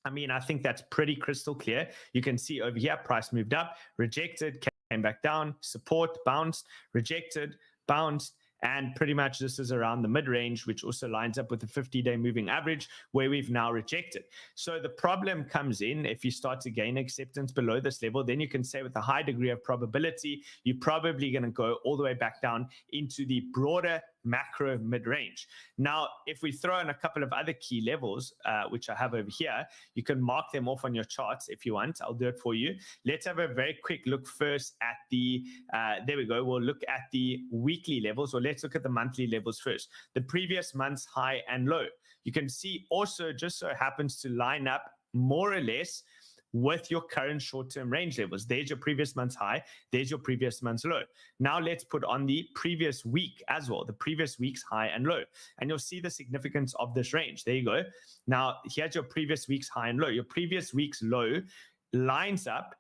I mean, I think that's pretty crystal clear. You can see over here, price moved up, rejected, came back down, support, bounced, rejected, bounced, and pretty much this is around the mid-range, which also lines up with the 50-day moving average, where we've now rejected. So the problem comes in if you start to gain acceptance below this level, then you can say with a high degree of probability, you're probably going to go all the way back down into the broader macro mid-range. Now, if we throw in a couple of other key levels, which I have over here, you can mark them off on your charts if you want. I'll do it for you. Let's have a very quick look first at the, there we go. We'll look at the weekly levels, or let's look at the monthly levels first. The previous month's high and low. You can see also just so happens to line up more or less with your current short-term range levels. There's your previous month's high, there's your previous month's low. Now let's put on the previous week as well, the previous week's high and low, and you'll see the significance of this range. There you go. Now here's your previous week's high and low. Your previous week's low lines up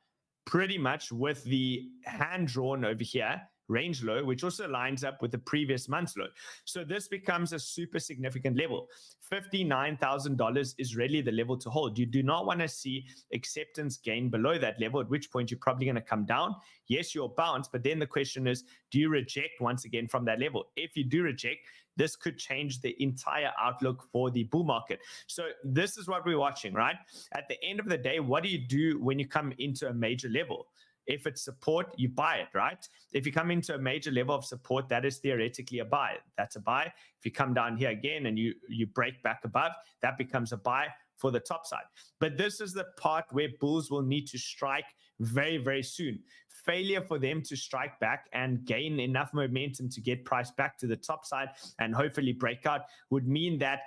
pretty much with the hand drawn over here range low, which also lines up with the previous month's low. So this becomes a super significant level. $59,000 is really the level to hold. You do not want to see acceptance gain below that level, at which point you're probably going to come down. Yes, you'll bounce, but then the question is, do you reject once again from that level? If you do reject, this could change the entire outlook for the bull market. So this is what we're watching, right? At the end of the day, what do you do when you come into a major level? If it's support, you buy it, right? If you come into a major level of support, that is theoretically a buy. That's a buy. If you come down here again and you break back above, that becomes a buy for the top side. But this is the part where bulls will need to strike very, very soon. Failure for them to strike back and gain enough momentum to get price back to the top side and hopefully break out would mean that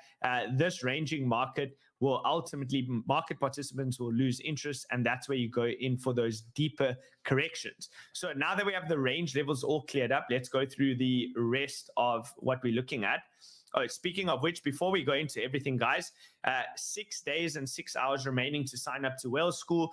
this ranging market will ultimately, market participants will lose interest, and that's where you go in for those deeper corrections. So now that we have the range levels all cleared up, let's go through the rest of what we're looking at. Oh, speaking of which, before we go into everything, guys, 6 days and 6 hours remaining to sign up to Whale School.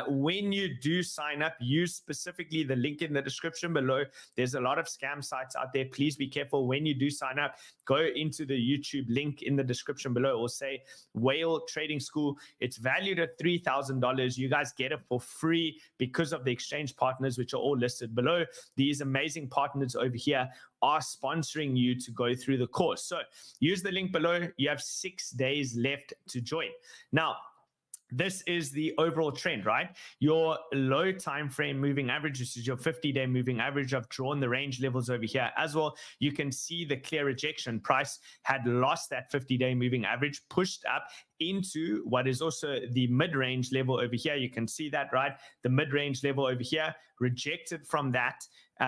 When you do sign up, use specifically the link in the description below. There's a lot of scam sites out there. Please be careful when you do sign up. Go into the YouTube link in the description below or say Whale Trading School. It's valued at $3,000. You guys get it for free because of the exchange partners, which are all listed below. These amazing partners over here are sponsoring you to go through the course. So use the link below. You have 6 days left to join. Now, this is the overall trend, right? Your low time frame moving average, which is your 50-day moving average. I've drawn the range levels over here as well. You can see the clear rejection. Price had lost that 50-day moving average, pushed up into what is also the mid-range level over here. You can see that, right? The mid-range level over here, rejected from that,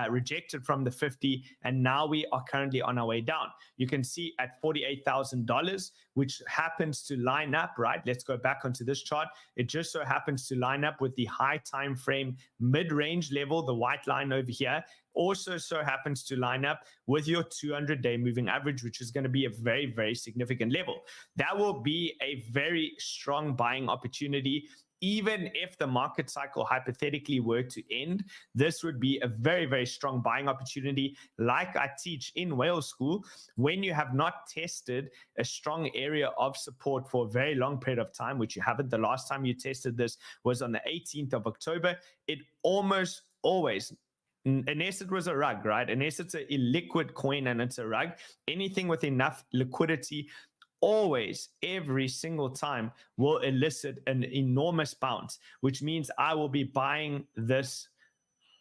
rejected from the 50, and now we are currently on our way down. You can see at $48,000, which happens to line up, right? Let's go back onto this chart. It just so happens to line up with the high time frame mid-range level, the white line over here. Also so happens to line up with your 200-day moving average, which is going to be a very, very significant level. That will be a very strong buying opportunity. Even if the market cycle hypothetically were to end, this would be a very, very strong buying opportunity. Like I teach in Whale School, when you have not tested a strong area of support for a very long period of time, which you haven't, the last time you tested this was on the 18th of October, it almost always, unless it was a rug, right? Unless it's a illiquid coin and it's a rug, anything with enough liquidity always, every single time, will elicit an enormous bounce, which means I will be buying this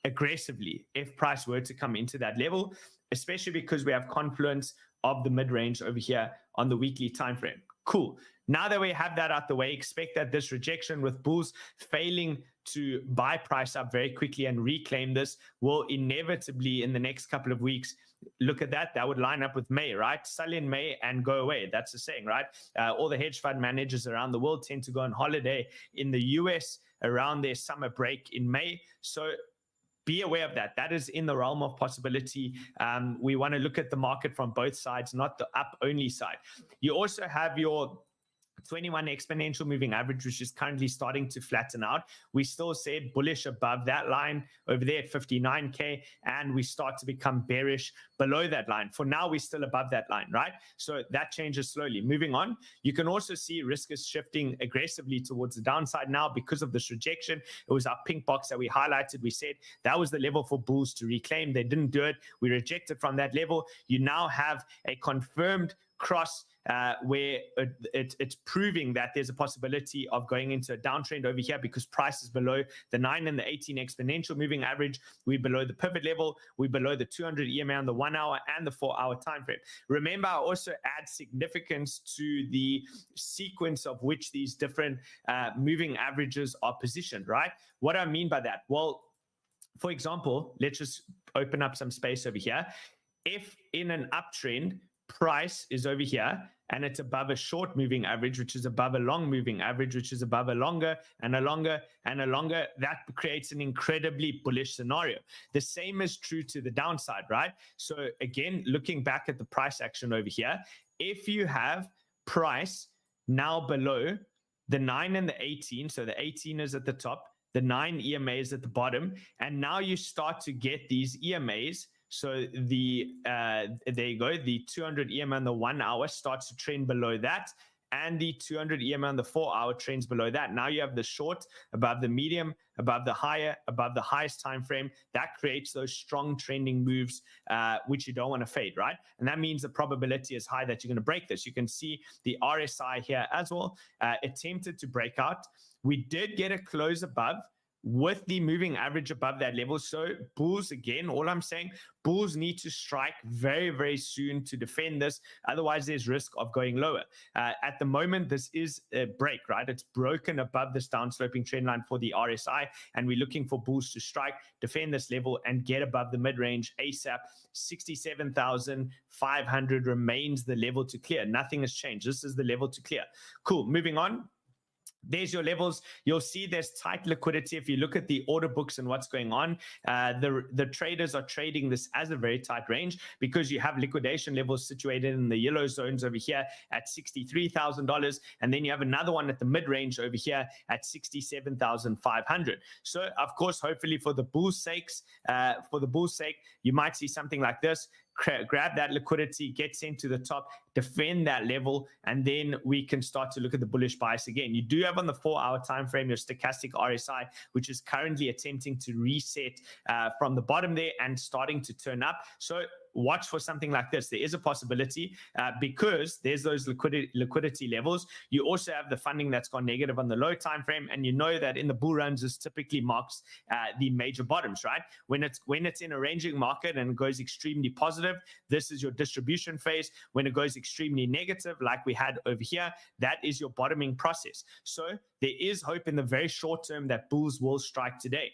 aggressively if price were to come into that level, especially because we have confluence of the mid-range over here on the weekly time frame. Cool. Now that we have that out the way, expect that this rejection with bulls failing to buy price up very quickly and reclaim this will inevitably in the next couple of weeks. Look at that. That would line up with May, right? Sell in May and go away. That's the saying, right? All the hedge fund managers around the world tend to go on holiday in the US around their summer break in May. So be aware of that. That is in the realm of possibility. We want to look at the market from both sides, not the up only side. You also have your 21 exponential moving average, which is currently starting to flatten out. We still said bullish above that line over there at 59K, and we start to become bearish below that line. For now, we're still above that line, right? So that changes slowly. Moving on, you can also see risk is shifting aggressively towards the downside now because of this rejection. It was our pink box that we highlighted. We said that was the level for bulls to reclaim. They didn't do it. We rejected from that level. You now have a confirmed cross where it's proving that there's a possibility of going into a downtrend over here because price is below the 9 and the 18 exponential moving average. We're below the pivot level. We're below the 200 EMA on the 1 hour and the 4 hour time frame. Remember, I also add significance to the sequence of which these different moving averages are positioned, right? What do I mean by that? Well, for example, let's just open up some space over here. If in an uptrend, price is over here and it's above a short moving average, which is above a long moving average, which is above a longer and a longer and a longer, that creates an incredibly bullish scenario. The same is true to the downside, right? So again, looking back at the price action over here, if you have price now below the 9 and the 18, so the 18 is at the top, the 9 EMA is at the bottom, and now you start to get these EMAs. So there you go, the 200 EMA and the 1 hour starts to trend below that. and the 200 EMA on the 4-hour trends below that. Now you have the short above the medium, above the higher, above the highest time frame. That creates those strong trending moves, which you don't want to fade, right? And that means the probability is high that you're going to break this. You can see the RSI here as well. Attempted to break out. We did get a close above with the moving average above that level. So bulls, again, all I'm saying, bulls need to strike very, very soon to defend this. Otherwise, there's risk of going lower. At the moment, this is a break, right? It's broken above this downsloping trend line for the RSI, and we're looking for bulls to strike, defend this level, and get above the mid-range ASAP. 67,500 remains the level to clear. Nothing has changed. This is the level to clear. Cool. Moving on. There's your levels. You'll see there's tight liquidity. If you look at the order books and what's going on, the traders are trading this as a very tight range because you have liquidation levels situated in the yellow zones over here at $63,000. And then you have another one at the mid-range over here at 67,500. So, of course, hopefully for the bull's sake, you might see something like this. Grab that liquidity, get sent to the top, defend that level, and then we can start to look at the bullish bias again. You do have on the 4-hour time frame your stochastic RSI, which is currently attempting to reset from the bottom there and starting to turn up. So watch for something like this. There is a possibility because there's those liquidity levels. You also have the funding that's gone negative on the low time frame, and you know that in the bull runs, this typically marks the major bottoms, right? When it's in a ranging market and it goes extremely positive, this is your distribution phase. When it goes extremely negative, like we had over here, that is your bottoming process. So there is hope in the very short term that bulls will strike today.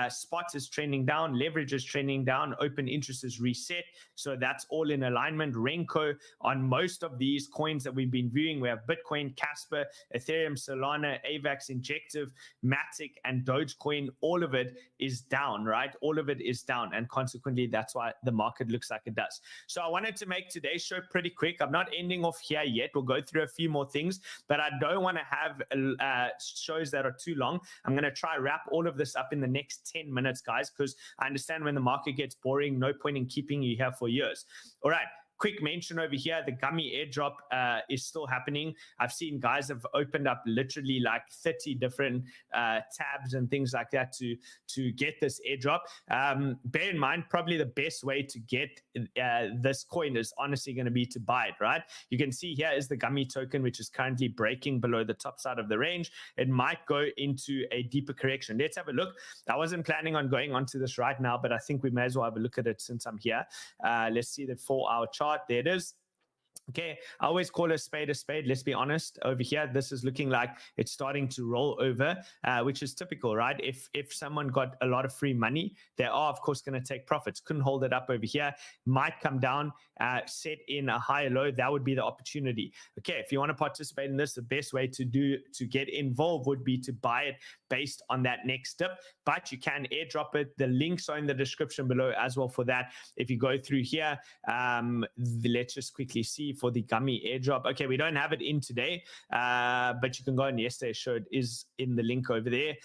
Spot is trending down, leverage is trending down, open interest is reset. So that's all in alignment. Renko on most of these coins that we've been viewing, we have Bitcoin, Casper, Ethereum, Solana, AVAX, Injective, Matic, and DogeCoin. All of it is down, right? All of it is down. And consequently, that's why the market looks like it does. So I wanted to make today's show pretty quick. I'm not ending off here yet. We'll go through a few more things, but I don't want to have shows that are too long. I'm going to try wrap all of this up in the next 10 minutes, guys, because I understand when the market gets boring, no point in keeping you here for years. All right. Quick mention over here, the gummy airdrop is still happening. I've seen guys have opened up literally like 30 different tabs and things like that to get this airdrop. Bear in mind, probably the best way to get this coin is honestly going to be to buy it, right? You can see here is the gummy token, which is currently breaking below the top side of the range. It might go into a deeper correction. Let's have a look. I wasn't planning on going onto this right now, but I think we may as well have a look at it since I'm here. Let's see the 4-hour chart. There it is. Okay, I always call a spade a spade. Let's be honest. Over here, this is looking like it's starting to roll over, which is typical, right? If someone got a lot of free money, they are, of course, going to take profits. Couldn't hold it up over here. Might come down, set in a higher low. That would be the opportunity. Okay, if you want to participate in this, the best way to get involved would be to buy it based on that next dip. But you can airdrop it. The links are in the description below as well for that. If you go through here, let's just quickly see for the gummy airdrop. Okay, we don't have it in today, but you can go on yesterday's show. It is in the link over there.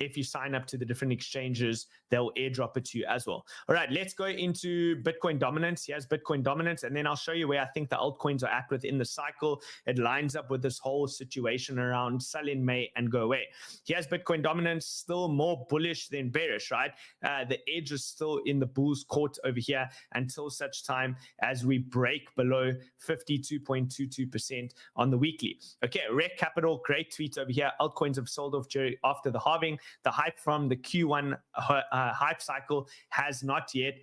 If you sign up to the different exchanges, they'll airdrop it to you as well. All right, let's go into Bitcoin dominance. Here's Bitcoin dominance, and then I'll show you where I think the altcoins are at within the cycle. It lines up with this whole situation around sell in May and go away. Here's Bitcoin dominance, still more bullish than bearish, right? The edge is still in the bull's court over here until such time as we break below 52.22% on the weekly. Okay, Rec Capital, great tweet over here. Altcoins have sold off after the halving. The hype from the Q1 hype cycle has not yet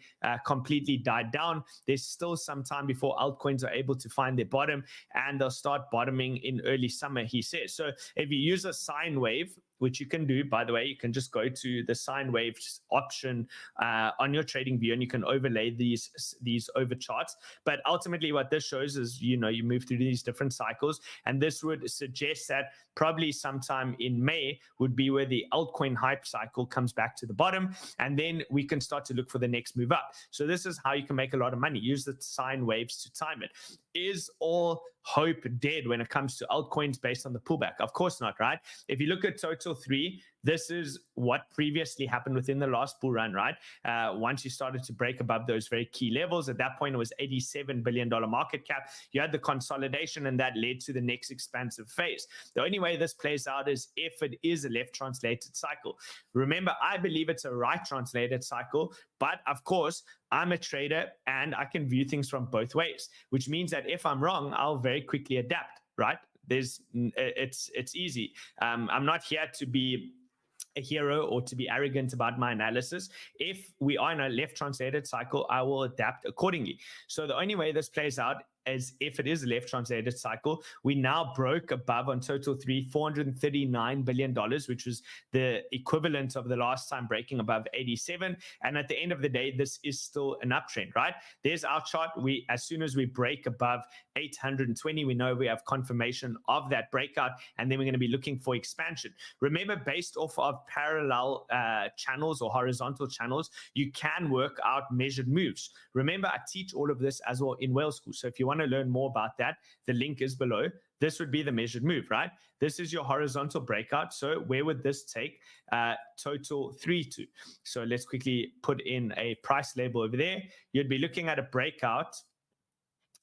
completely died down. There's still some time before altcoins are able to find their bottom, and they'll start bottoming in early summer, he says. So if you use a sine wave, which you can do, by the way, you can just go to the sine waves option on your trading view, and you can overlay these over charts. But ultimately what this shows is, you move through these different cycles, and this would suggest that probably sometime in May would be where the altcoin hype cycle comes back to the bottom, and then we can start to look for the next move up. So this is how you can make a lot of money. Use the sine waves to time it. Is all hope dead when it comes to altcoins based on the pullback? Of course not, right? If you look at Total 3, This is what previously happened within the last bull run, right? Once you started to break above those very key levels, at that point it was $87 billion market cap. You had the consolidation, and that led to the next expansive phase. The only way this plays out is if it is a left translated cycle. Remember, I believe it's a right translated cycle, but of course, I'm a trader and I can view things from both ways, which means that if I'm wrong, I'll very quickly adapt, right? It's easy. I'm not here to be a hero or to be arrogant about my analysis. If we are in a left translated cycle, I will adapt accordingly. So the only way this plays out is if it is a left translated cycle. We now broke above on total $439 billion, which was the equivalent of the last time breaking above 87. And at the end of the day, this is still an uptrend, right? There's our chart. As soon as we break above 820, we know we have confirmation of that breakout, and then we're going to be looking for expansion. Remember, based off of parallel channels or horizontal channels, you can work out measured moves. Remember, I teach all of this as well in Whale School. So if you want to learn more about that, the link is below. This would be the measured move, right? This is your horizontal breakout. So where would this take total 3 to? So let's quickly put in a price label over there. You'd be looking at a breakout.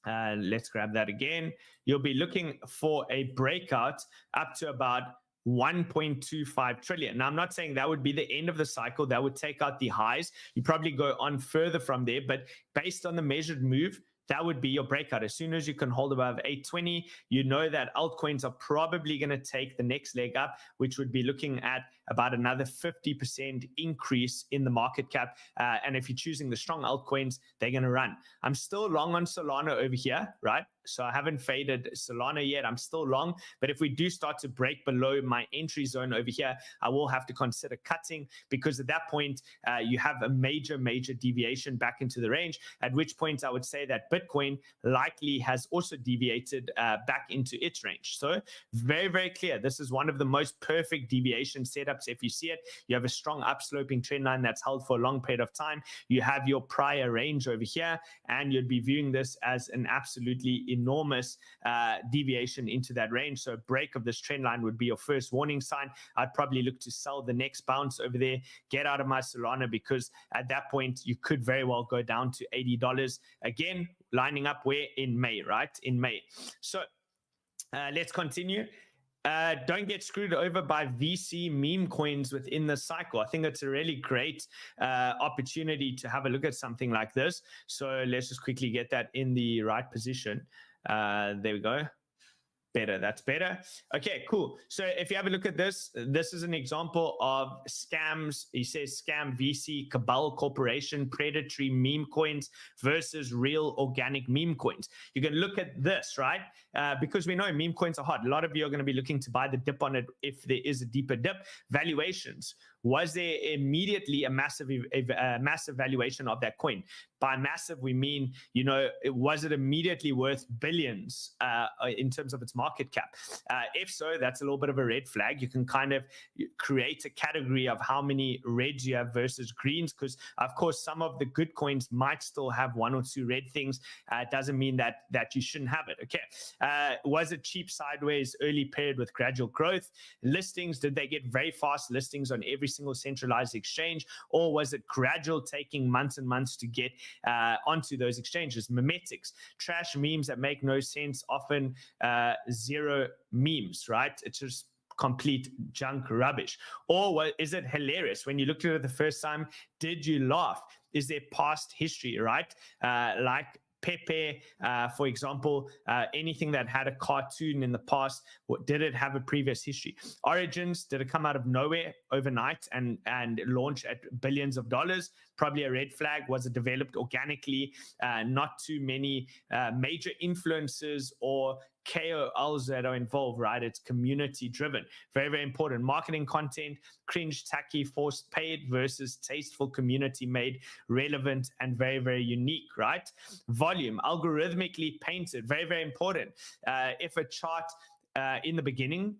Let's grab that again. You'll be looking for a breakout up to about 1.25 trillion. Now, I'm not saying that would be the end of the cycle. That would take out the highs. You probably go on further from there, but based on the measured move, that would be your breakout. As soon as you can hold above 820, you know that altcoins are probably going to take the next leg up, which would be looking at about another 50% increase in the market cap. And if you're choosing the strong altcoins, they're going to run. I'm still long on Solana over here, right? So I haven't faded Solana yet. I'm still long. But if we do start to break below my entry zone over here, I will have to consider cutting, because at that point, you have a major deviation back into the range, at which point I would say that Bitcoin likely has also deviated back into its range. So very clear. This is one of the most perfect deviation setups. If you see it, you have a strong upsloping trend line that's held for a long period of time. You have your prior range over here, and you'd be viewing this as an absolutely enormous deviation into that range. So a break of this trend line would be your first warning sign. I'd probably look to sell the next bounce over there, get out of my Solana, because at that point you could very well go down to $80 again, lining up where in May, right? In May. So let's continue. Don't get screwed over by VC meme coins within the cycle. I think it's a really great opportunity to have a look at something like this. So let's just quickly get that in the right position. There we go. Better. That's better. Okay, cool. So if you have a look at this, this is an example of scams. He says scam VC, Cabal Corporation, predatory meme coins versus real organic meme coins. You can look at this, right? Because we know meme coins are hot. A lot of you are going to be looking to buy the dip on it if there is a deeper dip. Valuations. Was there immediately a massive valuation of that coin? By massive, we mean, was it immediately worth billions in terms of its market cap? If so, that's a little bit of a red flag. You can kind of create a category of how many reds you have versus greens, because, of course, some of the good coins might still have one or two red things. It doesn't mean that you shouldn't have it. Okay. Was it cheap sideways, early period with gradual growth? Listings, did they get very fast listings on every single centralized exchange, or was it gradual, taking months and months to get onto those exchanges? Memetics, trash memes that make no sense, often zero memes, right? It's just complete junk rubbish. Or is it hilarious? When you looked at it the first time, did you laugh? Is there past history, right? Like Pepe, for example, anything that had a cartoon in the past, did it have a previous history? Origins, did it come out of nowhere overnight and launch at billions of dollars? Probably a red flag. Was it developed organically? Not too many major influencers or KOLs that are involved, right? It's community driven. Very important. Marketing content, cringe, tacky, forced paid versus tasteful, community made, relevant, and very unique, right? Volume, algorithmically painted. Very important. If a chart in the beginning,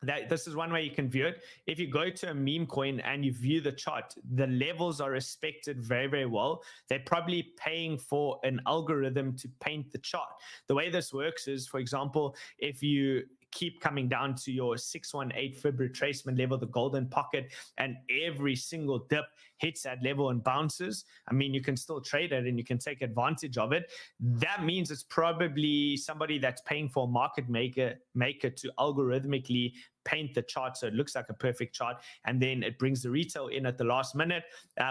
this is one way you can view it. If you go to a meme coin and you view the chart, the levels are respected very well. They're probably paying for an algorithm to paint the chart. The way this works is, for example, if you keep coming down to your 618 fib retracement level, the golden pocket, and every single dip hits that level and bounces, I mean, you can still trade it and you can take advantage of it. That means it's probably somebody that's paying for a market maker to algorithmically paint the chart so it looks like a perfect chart, and then it brings the retail in at the last minute,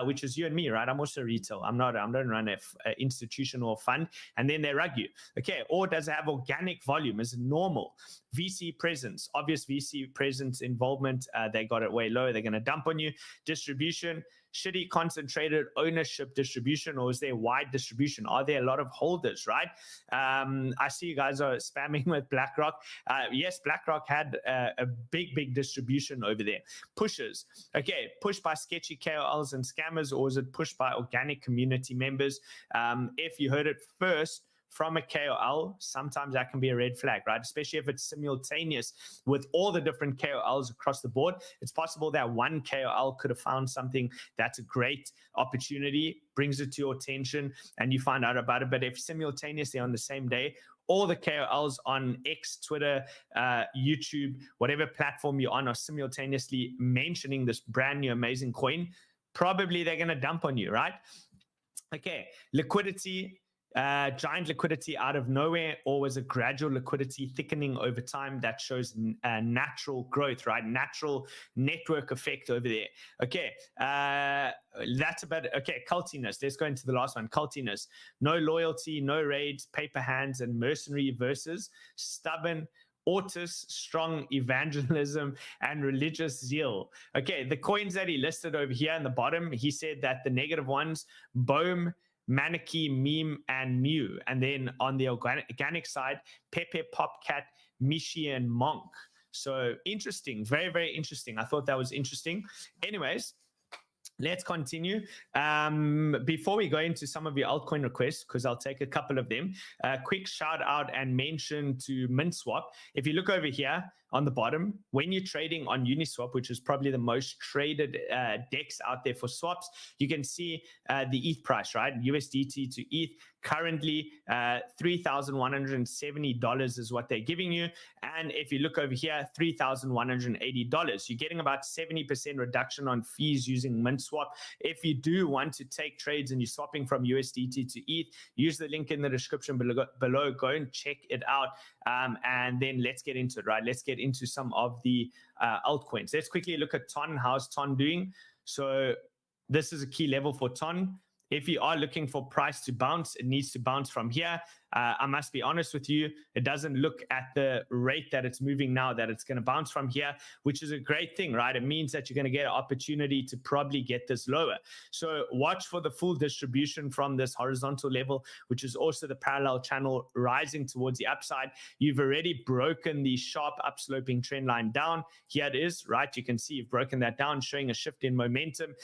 which is you and me, right? I'm also retail. I don't run an institution or fund, and then they rug you. Okay, or does it have organic volume? Is it normal? VC presence, obvious VC presence involvement, they got it way low. They're going to dump on you. Distribution, shitty concentrated ownership distribution, or is there wide distribution? Are there a lot of holders, right? I see you guys are spamming with BlackRock. Yes, BlackRock had a big distribution over there. Pushes, okay, pushed by sketchy KOLs and scammers, or is it pushed by organic community members? If you heard it first from a KOL, sometimes that can be a red flag, right? Especially if it's simultaneous with all the different KOLs across the board. It's possible that one KOL could have found something that's a great opportunity, brings it to your attention, and you find out about it. But if simultaneously on the same day, all the KOLs on X, Twitter, YouTube, whatever platform you're on are simultaneously mentioning this brand new amazing coin, probably they're going to dump on you, right? Okay, liquidity. Giant liquidity out of nowhere, or was a gradual liquidity thickening over time that shows natural growth, right? Natural network effect over there. Okay, that's about it. Okay, cultiness. Let's go into the last one. Cultiness. No loyalty, no raids, paper hands, and mercenary versus stubborn autist, strong evangelism, and religious zeal. Okay, the coins that he listed over here in the bottom, he said that the negative ones, Bohm, Maniki, Meme, and Mew. And then on the organic side, Pepe, Popcat, Mishi, and Monk. So interesting. Very, very interesting. I thought that was interesting. Anyways, let's continue. Before we go into some of your altcoin requests, because I'll take a couple of them, quick shout out and mention to MintSwap. If you look over here on the bottom, when you're trading on Uniswap, which is probably the most traded DEX out there for swaps, you can see the ETH price, right? USDT to ETH. Currently, $3,170 is what they're giving you. And if you look over here, $3,180. You're getting about 70% reduction on fees using MintSwap. If you do want to take trades and you're swapping from USDT to ETH, use the link in the description below. Go and check it out. And then let's get into it, right? Let's get into some of the altcoins. Let's quickly look at TON. How's TON doing? So this is a key level for TON. If you are looking for price to bounce, it needs to bounce from here. I must be honest with you, it doesn't look at the rate that it's moving now that it's going to bounce from here, which is a great thing, right? It means that you're going to get an opportunity to probably get this lower. So watch for the full distribution from this horizontal level, which is also the parallel channel rising towards the upside. You've already broken the sharp upsloping trend line down. Here it is, right? You can see you've broken that down, showing a shift in momentum.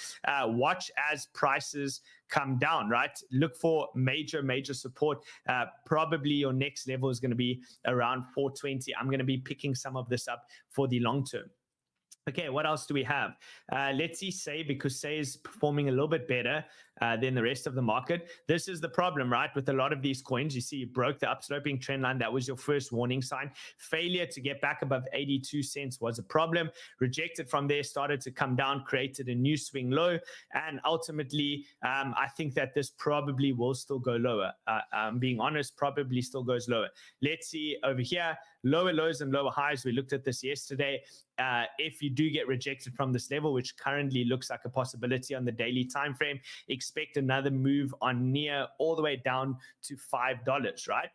Watch as prices come down, right? Look for major support. Probably your next level is going to be around 420. I'm going to be picking some of this up for the long term. Okay, what else do we have? Let's see Say, because Say is performing a little bit better than the rest of the market. This is the problem, right? With a lot of these coins, you see you broke the upsloping trend line. That was your first warning sign. Failure to get back above 82 cents was a problem. Rejected from there, started to come down, created a new swing low. And ultimately, I think that this probably will still go lower. Being honest, probably still goes lower. Let's see over here, lower lows and lower highs. We looked at this yesterday. If you do get rejected from this level, which currently looks like a possibility on the daily time frame, expect another move on near all the way down to $5, right?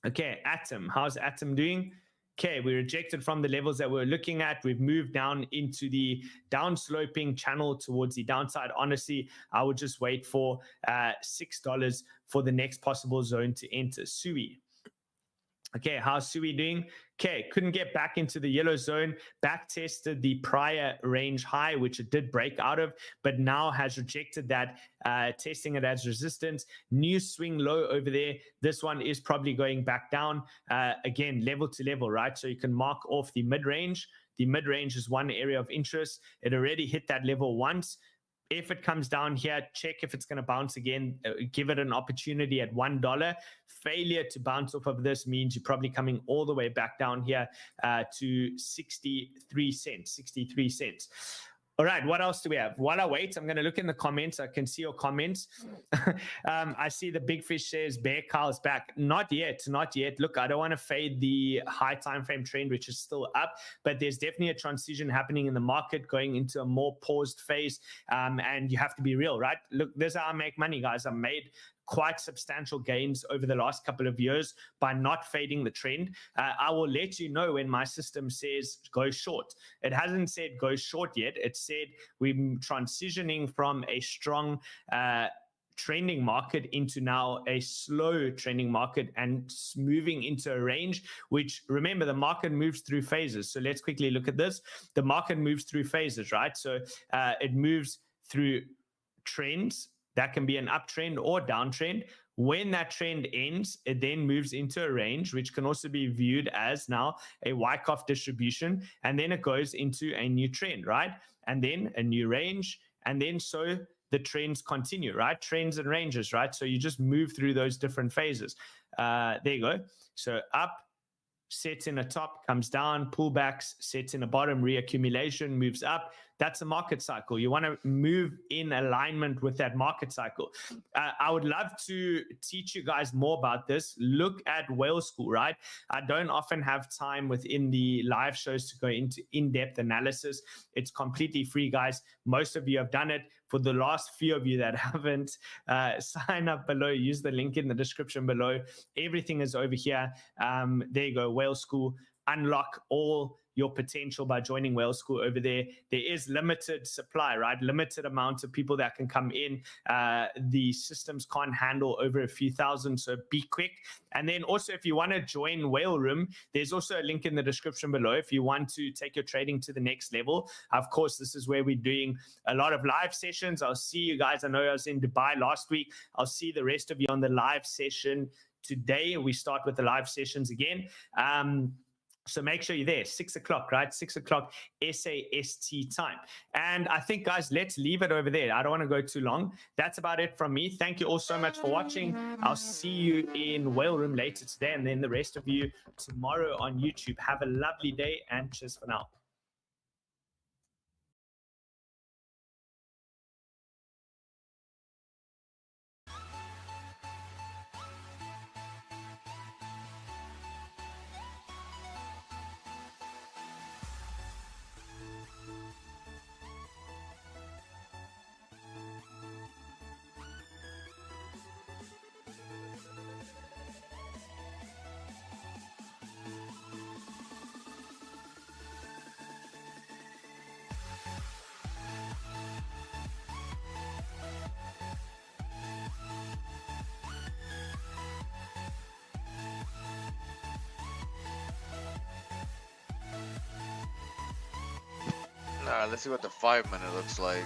Okay, Atom. How's Atom doing? Okay, we rejected from the levels that we're looking at. We've moved down into the downsloping channel towards the downside. Honestly, I would just wait for $6 for the next possible zone to enter. Sui. Okay, how's Sui doing? Okay, couldn't get back into the yellow zone, back tested the prior range high, which it did break out of, but now has rejected that, testing it as resistance. New swing low over there. This one is probably going back down. Again, level to level, right? So you can mark off the mid-range. The mid-range is one area of interest. It already hit that level once. If it comes down here, check if it's going to bounce again. Give it an opportunity at $1. Failure to bounce off of this means you're probably coming all the way back down here to 63 cents. 63 cents. All right, what else do we have? While I wait, I'm going to look in the comments. I can see your comments. I see the Big Fish says Bear Carl's back. Not yet, not yet. Look, I don't want to fade the high time frame trend, which is still up, but there's definitely a transition happening in the market going into a more paused phase, and you have to be real, right? Look, this is how I make money, guys. I made quite substantial gains over the last couple of years by not fading the trend. I will let you know when my system says go short. It hasn't said go short yet. It said we're transitioning from a strong trending market into now a slow trending market and moving into a range, which, remember, the market moves through phases. So let's quickly look at this. The market moves through phases, right? So it moves through trends. That can be an uptrend or downtrend. When that trend ends, it then moves into a range, which can also be viewed as now a Wyckoff distribution. And then it goes into a new trend, right? And then a new range. And then so the trends continue, right? Trends and ranges, right? So you just move through those different phases. There you go. So up, sets in a top, comes down, pullbacks, sets in a bottom, reaccumulation, moves up. That's a market cycle. You want to move in alignment with that market cycle. I would love to teach you guys more about this. Look at Whale School, right? I don't often have time within the live shows to go into in-depth analysis. It's completely free, guys. Most of you have done it. For the last few of you that haven't, sign up below. Use the link in the description below. Everything is over here. There you go, Whale School. Unlock all your potential by joining Whale School over there. There is limited supply, right? Limited amount of people that can come in. The systems can't handle over a few thousand, so be quick. And then also, if you want to join Whale Room, there's also a link in the description below if you want to take your trading to the next level. Of course, this is where we're doing a lot of live sessions. I'll see you guys. I know I was in Dubai last week. I'll see the rest of you on the live session today. We start with the live sessions again. So make sure you're there, 6 o'clock, right? 6 o'clock SAST time. And I think, guys, let's leave it over there. I don't want to go too long. That's about it from me. Thank you all so much for watching. I'll see you in Whale Room later today, and then the rest of you tomorrow on YouTube. Have a lovely day, and cheers for now. Alright, let's see what the 5 minute looks like.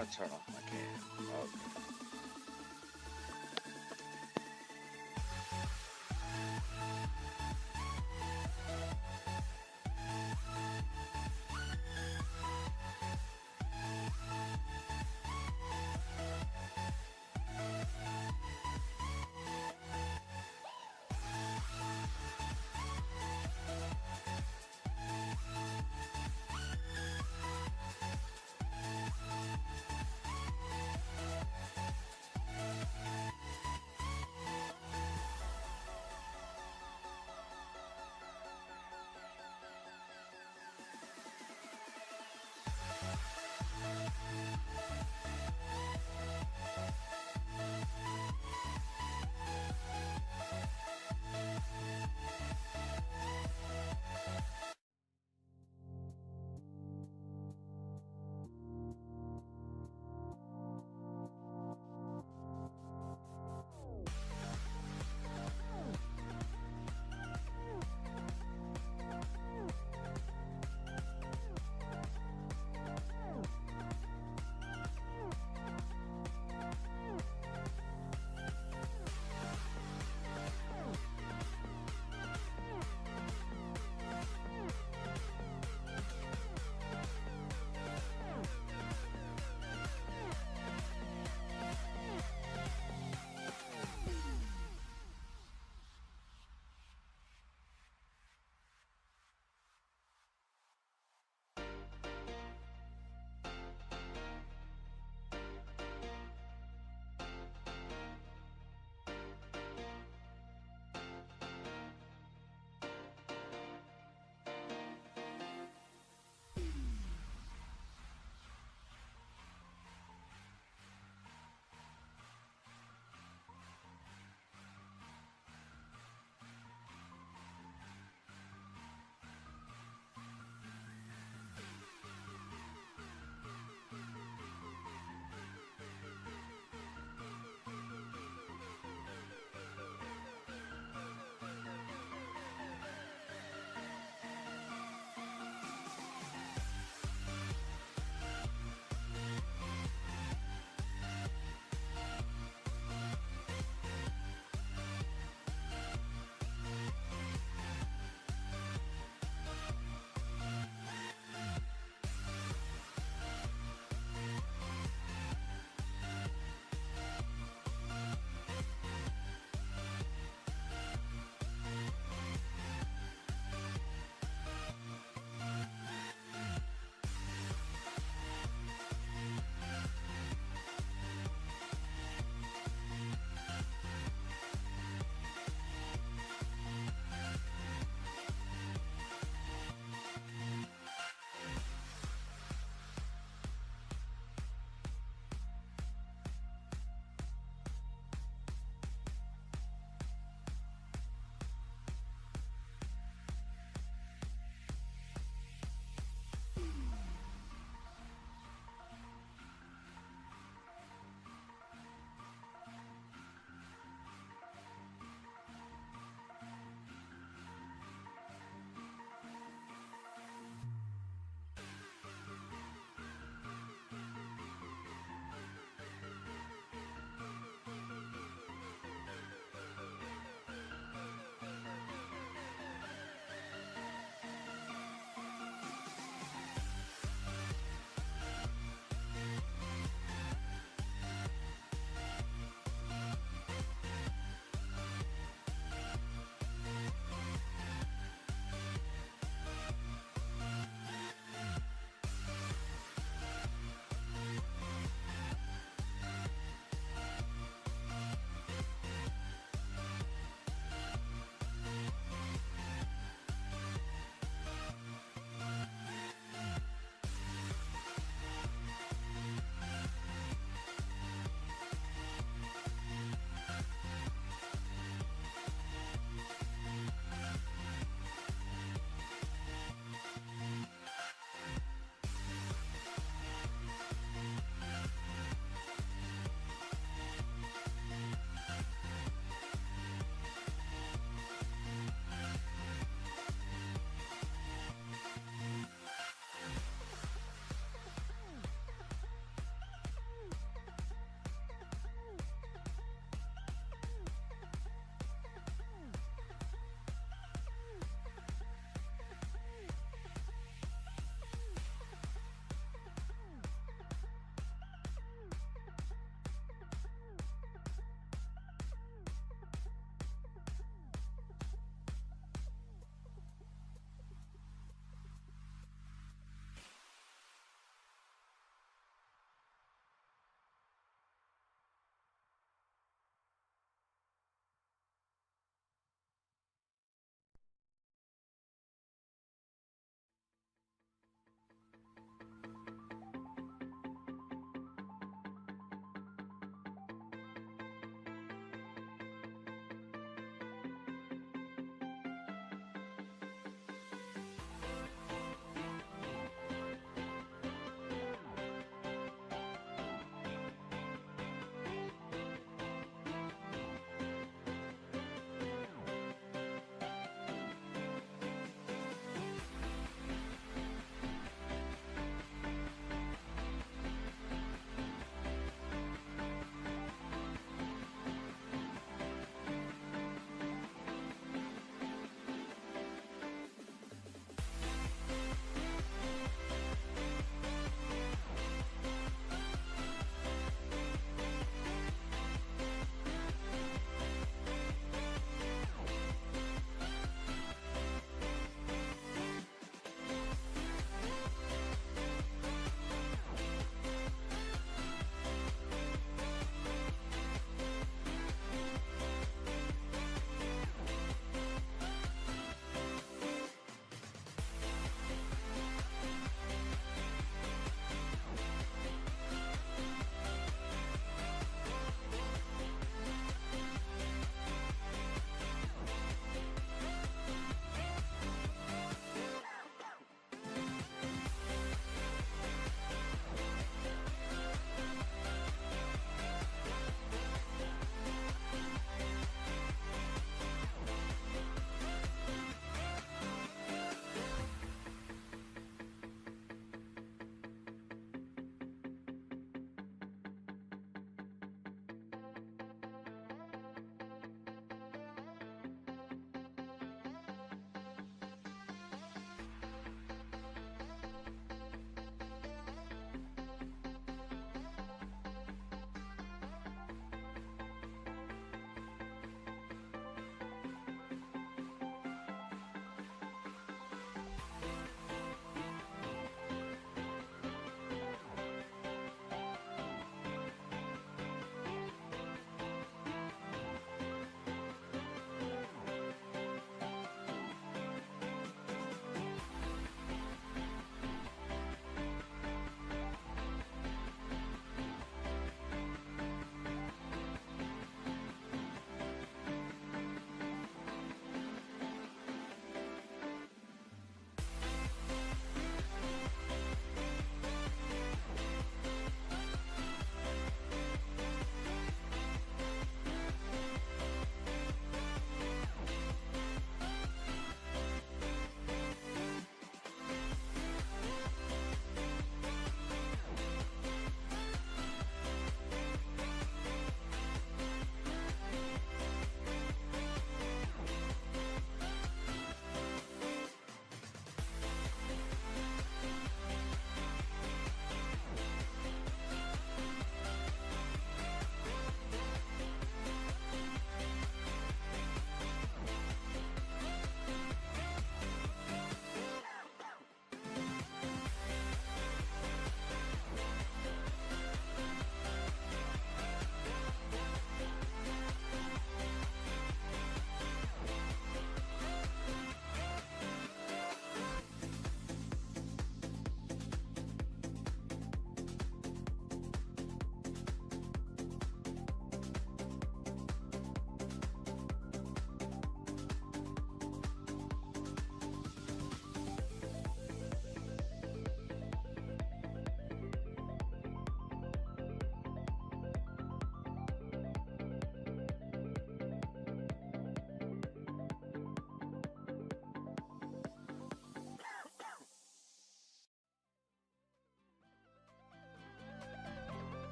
gonna turn off my cam. Okay.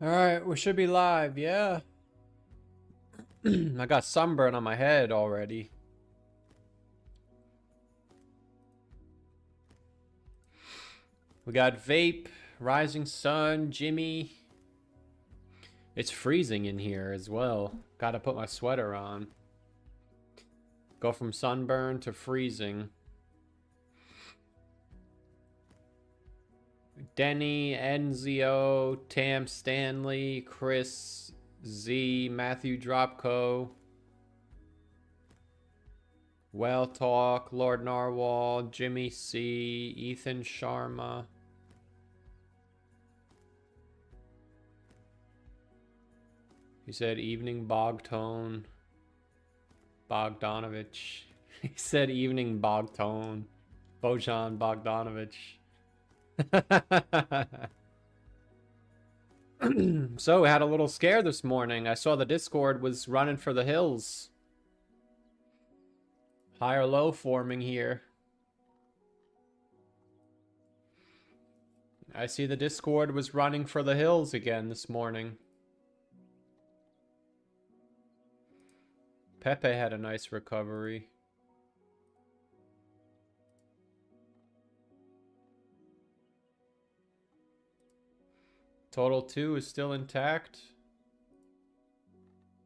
All right, we should be live, yeah. I got sunburn on my head already. We got Vape, Rising Sun, Jimmy. It's freezing in here as well. Gotta put my sweater on. Go from sunburn to freezing. Denny, Enzio, Tam Stanley, Chris, Z, Matthew Dropco, Well Talk, Lord Narwhal, Jimmy C, Ethan Sharma. He said evening Bogtone. Bogdanovich. He said evening Bogtone. Bojan Bogdanovich. So we had a little scare this morning. I saw the Discord was running for the hills. High or low forming here. I see the Discord was running for the hills again this morning. Pepe had a nice recovery. Total 2 is still intact.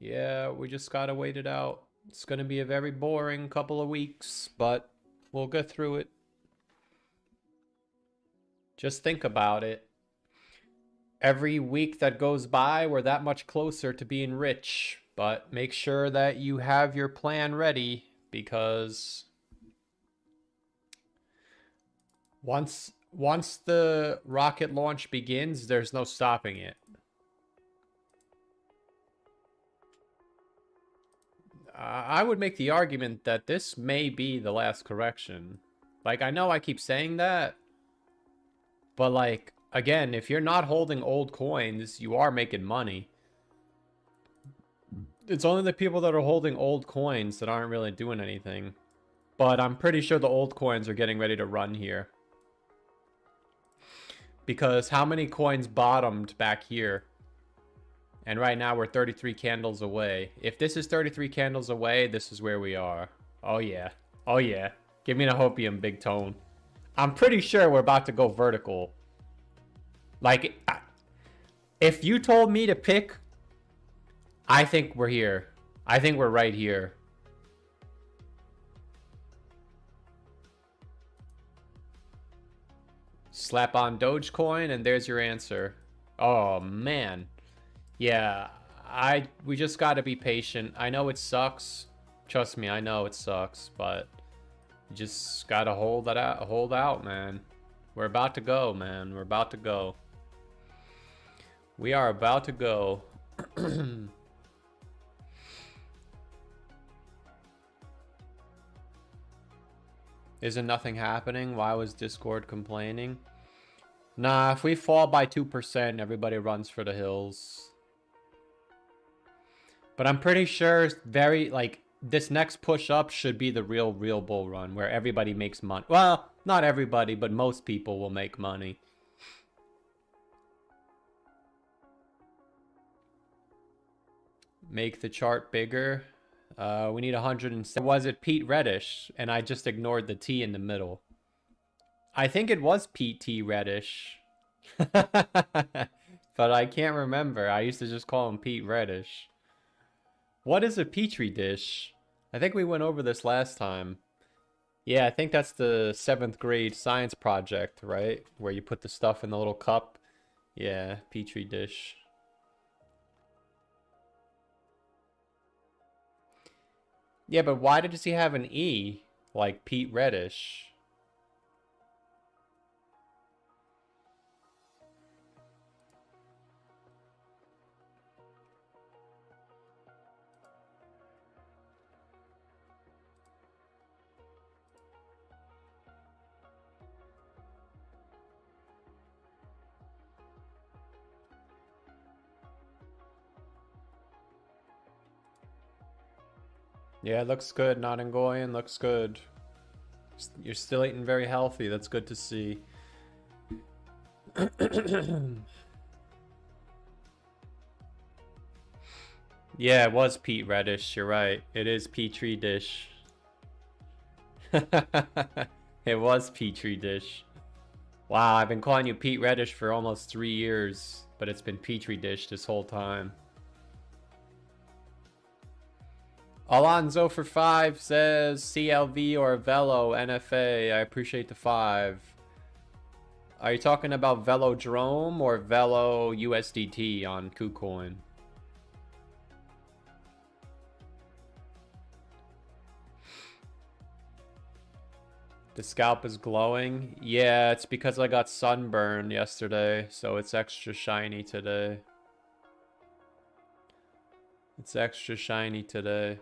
Yeah, we just gotta wait it out. It's gonna be a very boring couple of weeks, but we'll get through it. Just think about it. Every week that goes by, we're that much closer to being rich. But make sure that you have your plan ready, because once the rocket launch begins, there's no stopping it. I would make the argument that this may be the last correction. Like, I know I keep saying that, but like, again, if you're not holding old coins, you are making money. It's only the people that are holding old coins that aren't really doing anything. But I'm pretty sure the old coins are getting ready to run here. Because how many coins bottomed back here? And right now we're 33 candles away. If this is 33 candles away, this is where we are. Oh yeah. Oh yeah. Give me the hopium, Big Tone. I'm pretty sure we're about to go vertical. Like, if you told me to pick, I think we're here. I think we're right here. Slap on DogeCoin and there's your answer. Oh man. Yeah, we just got to be patient. I know it sucks. Trust me, I know it sucks, but you just got to hold out, man. We're about to go, man. We're about to go. We are about to go. Isn't nothing happening? Why was Discord complaining? Nah, if we fall by 2%, everybody runs for the hills. But I'm pretty sure this next push up should be the real bull run where everybody makes money. Well, not everybody, but most people will make money. Make the chart bigger. We need 107. Was it Pete Reddish? And I just ignored the T in the middle. I think it was Pete T Reddish. But I can't remember. I used to just call him Pete Reddish. What is a petri dish? I think we went over this last time. Yeah, I think that's the 7th grade science project, right? Where you put the stuff in the little cup. Yeah, petri dish. Yeah, but why does he have an E? Like Pete Reddish? Yeah, looks good. Nadengoyan looks good. You're still eating very healthy. That's good to see. Yeah, it was Pete Reddish. You're right. It is Petri dish. It was Petri dish. Wow, I've been calling you Pete Reddish for almost 3 years, but it's been Petri dish this whole time. Alonzo for 5 says CLV or Velo NFA. I appreciate the 5. Are you talking about Velodrome or Velo USDT on KuCoin? The scalp is glowing. Yeah, it's because I got sunburned yesterday, so it's extra shiny today. It's extra shiny today.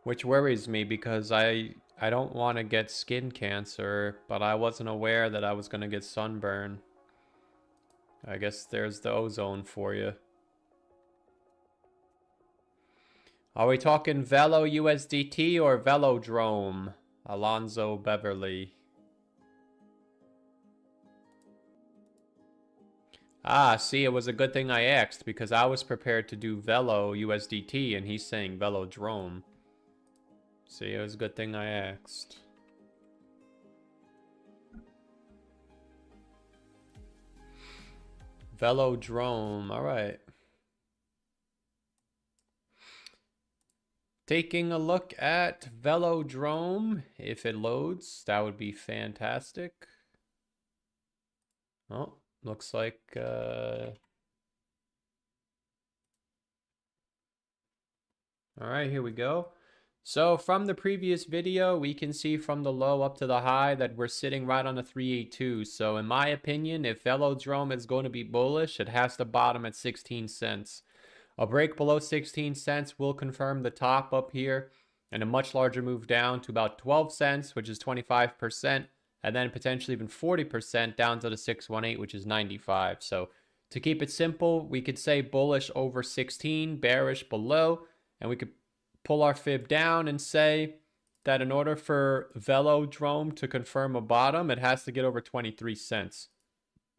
Which worries me because I don't want to get skin cancer, but I wasn't aware that I was going to get sunburn. I guess there's the ozone for you. Are we talking Velo USDT or Velodrome? Alonzo Beverly. Ah, see, it was a good thing I asked because I was prepared to do Velo USDT and he's saying Velodrome. See, it was a good thing I asked. Velodrome, alright. Taking a look at Velodrome, if it loads, that would be fantastic. Oh, looks like... Alright, here we go. So from the previous video, we can see from the low up to the high that we're sitting right on a 382. So in my opinion, if Velodrome is going to be bullish, it has to bottom at 16 cents. A break below 16 cents will confirm the top up here and a much larger move down to about 12 cents, which is 25%, and then potentially even 40% down to the 618, which is 95. So to keep it simple, we could say bullish over 16, bearish below, and we could pull our fib down and say that in order for Velodrome to confirm a bottom, it has to get over 23 cents.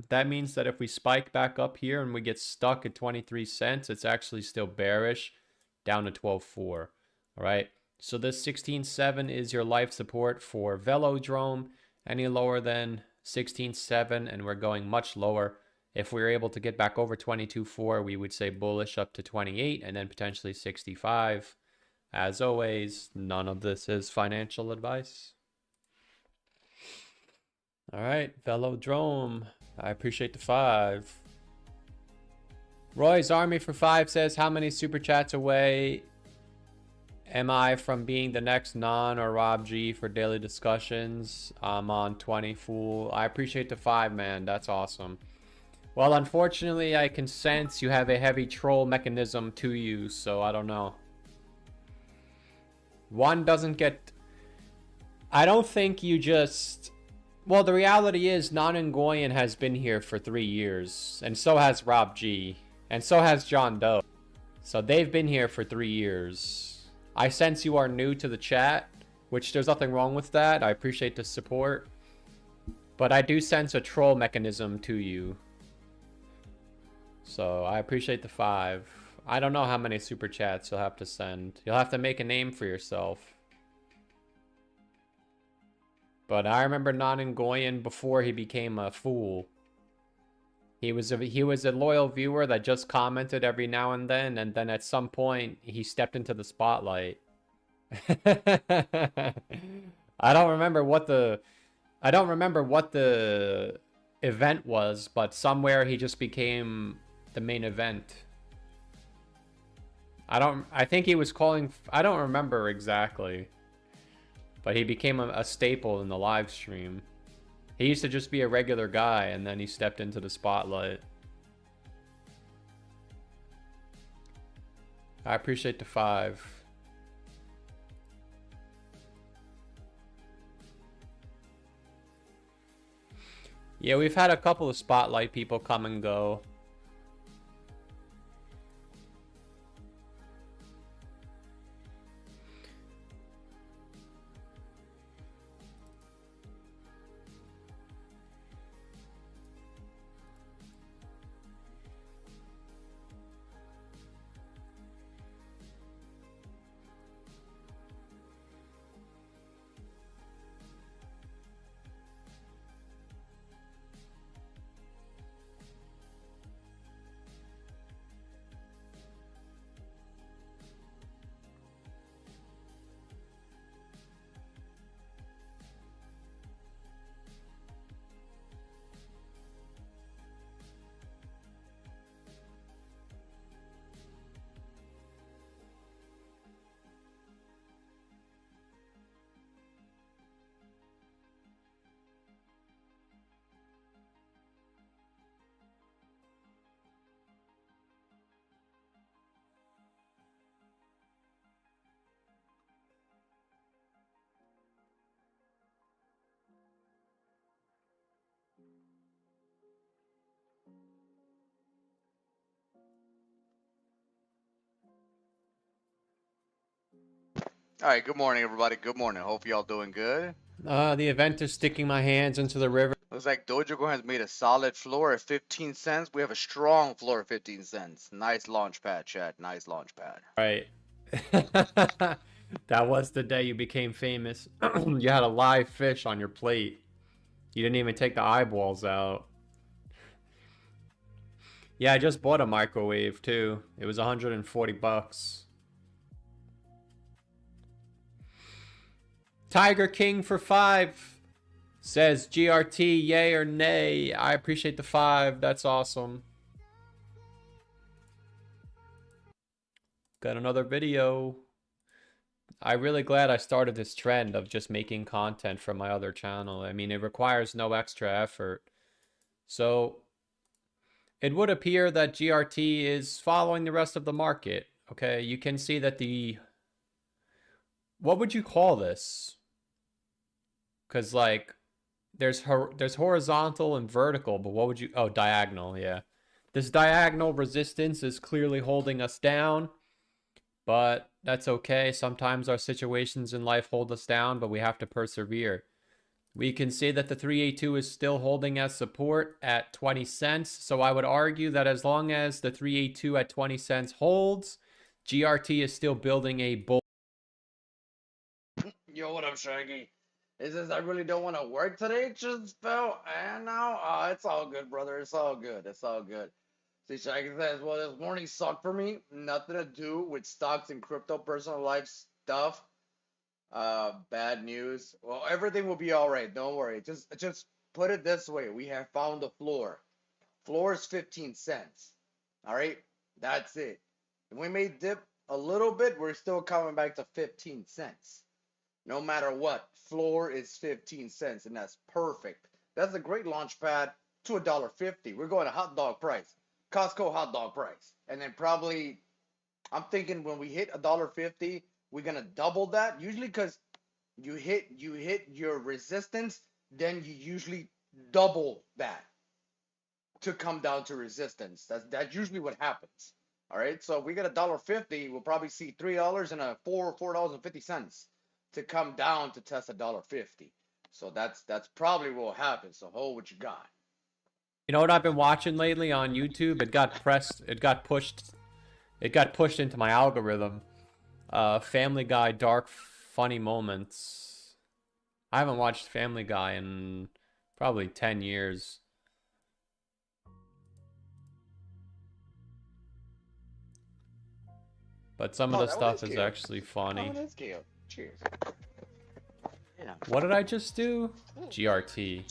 That means that if we spike back up here and we get stuck at 23 cents, it's actually still bearish down to 12.4. All right. So this 16.7 is your life support for Velodrome. Any lower than 16.7, and we're going much lower. If we were able to get back over 22.4, we would say bullish up to 28 and then potentially 65. As always, none of this is financial advice. All right, Velodrome. I appreciate the 5. Roy's Army for 5 says, how many super chats away am I from being the next Non or Rob G for daily discussions? I'm on 20, fool. I appreciate the 5, man. That's awesome. Well, unfortunately, I can sense you have a heavy troll mechanism to you, so I don't know. One doesn't get... I don't think you just... Well, the reality is Non Ngoyen has been here for 3 years, and so has Rob G, and so has John Doe. So they've been here for 3 years. I sense you are new to the chat, which there's nothing wrong with that. I appreciate the support. But I do sense a troll mechanism to you. So I appreciate the 5. I don't know how many super chats you'll have to send. You'll have to make a name for yourself. But I remember Non Ngoyen before he became a fool. He was a loyal viewer that just commented every now and then at some point he stepped into the spotlight. I don't remember what the event was, but somewhere he just became the main event. I think he was calling, I don't remember exactly. But he became a staple in the live stream. He used to just be a regular guy, and then he stepped into the spotlight. I appreciate the 5. Yeah, we've had a couple of spotlight people come and go. All right, good morning, everybody. Good morning. Hope y'all doing good. The event is sticking my hands into the river. Looks like DogeCoin has made a solid floor at 15 cents. We have a strong floor at 15 cents. Nice launch pad, chat. Nice launch pad. Right. That was the day you became famous. You had a live fish on your plate. You didn't even take the eyeballs out. Yeah, I just bought a microwave too. It was 140 bucks. Tiger King for 5 says GRT, yay or nay. I appreciate the 5. That's awesome. Got another video. I'm really glad I started this trend of just making content from my other channel. I mean, it requires no extra effort. So it would appear that GRT is following the rest of the market. Okay, you can see that what would you call this? Because like there's horizontal and vertical, but what would you, oh, diagonal, yeah. This diagonal resistance is clearly holding us down, but that's okay. Sometimes our situations in life hold us down, but we have to persevere. We can see that the 382 is still holding as support at 20 cents. So I would argue that as long as the 382 at 20 cents holds, GRT is still building a bull. Yo, what up, Shaggy? It says I really don't want to work today. Just fell, and now it's all good, brother. It's all good. It's all good. See, Shaggy says, well, this morning sucked for me. Nothing to do with stocks and crypto, personal life stuff. Bad news. Well, everything will be all right. Don't worry. Just put it this way: we have found the floor. Floor is 15 cents. All right, that's it. We may dip a little bit. We're still coming back to 15 cents. No matter what, floor is 15 cents, and that's perfect. That's a great launch pad to $1.50. We're going to hot dog price, Costco hot dog price, and then probably I'm thinking when we hit $1.50, we're gonna double that. Usually, because you hit your resistance, then you usually double that to come down to resistance. That's usually what happens. All right, so if we get $1.50, we'll probably see $3 and a $4.50 to come down to test $1.50. So that's probably what will happen. So hold what you got. You know what I've been watching lately on YouTube? It got pushed into my algorithm. Family Guy Dark Funny Moments. I haven't watched Family Guy in probably 10 years. But some of the stuff is actually funny. Cheers. Yeah. What did I just do? GRT.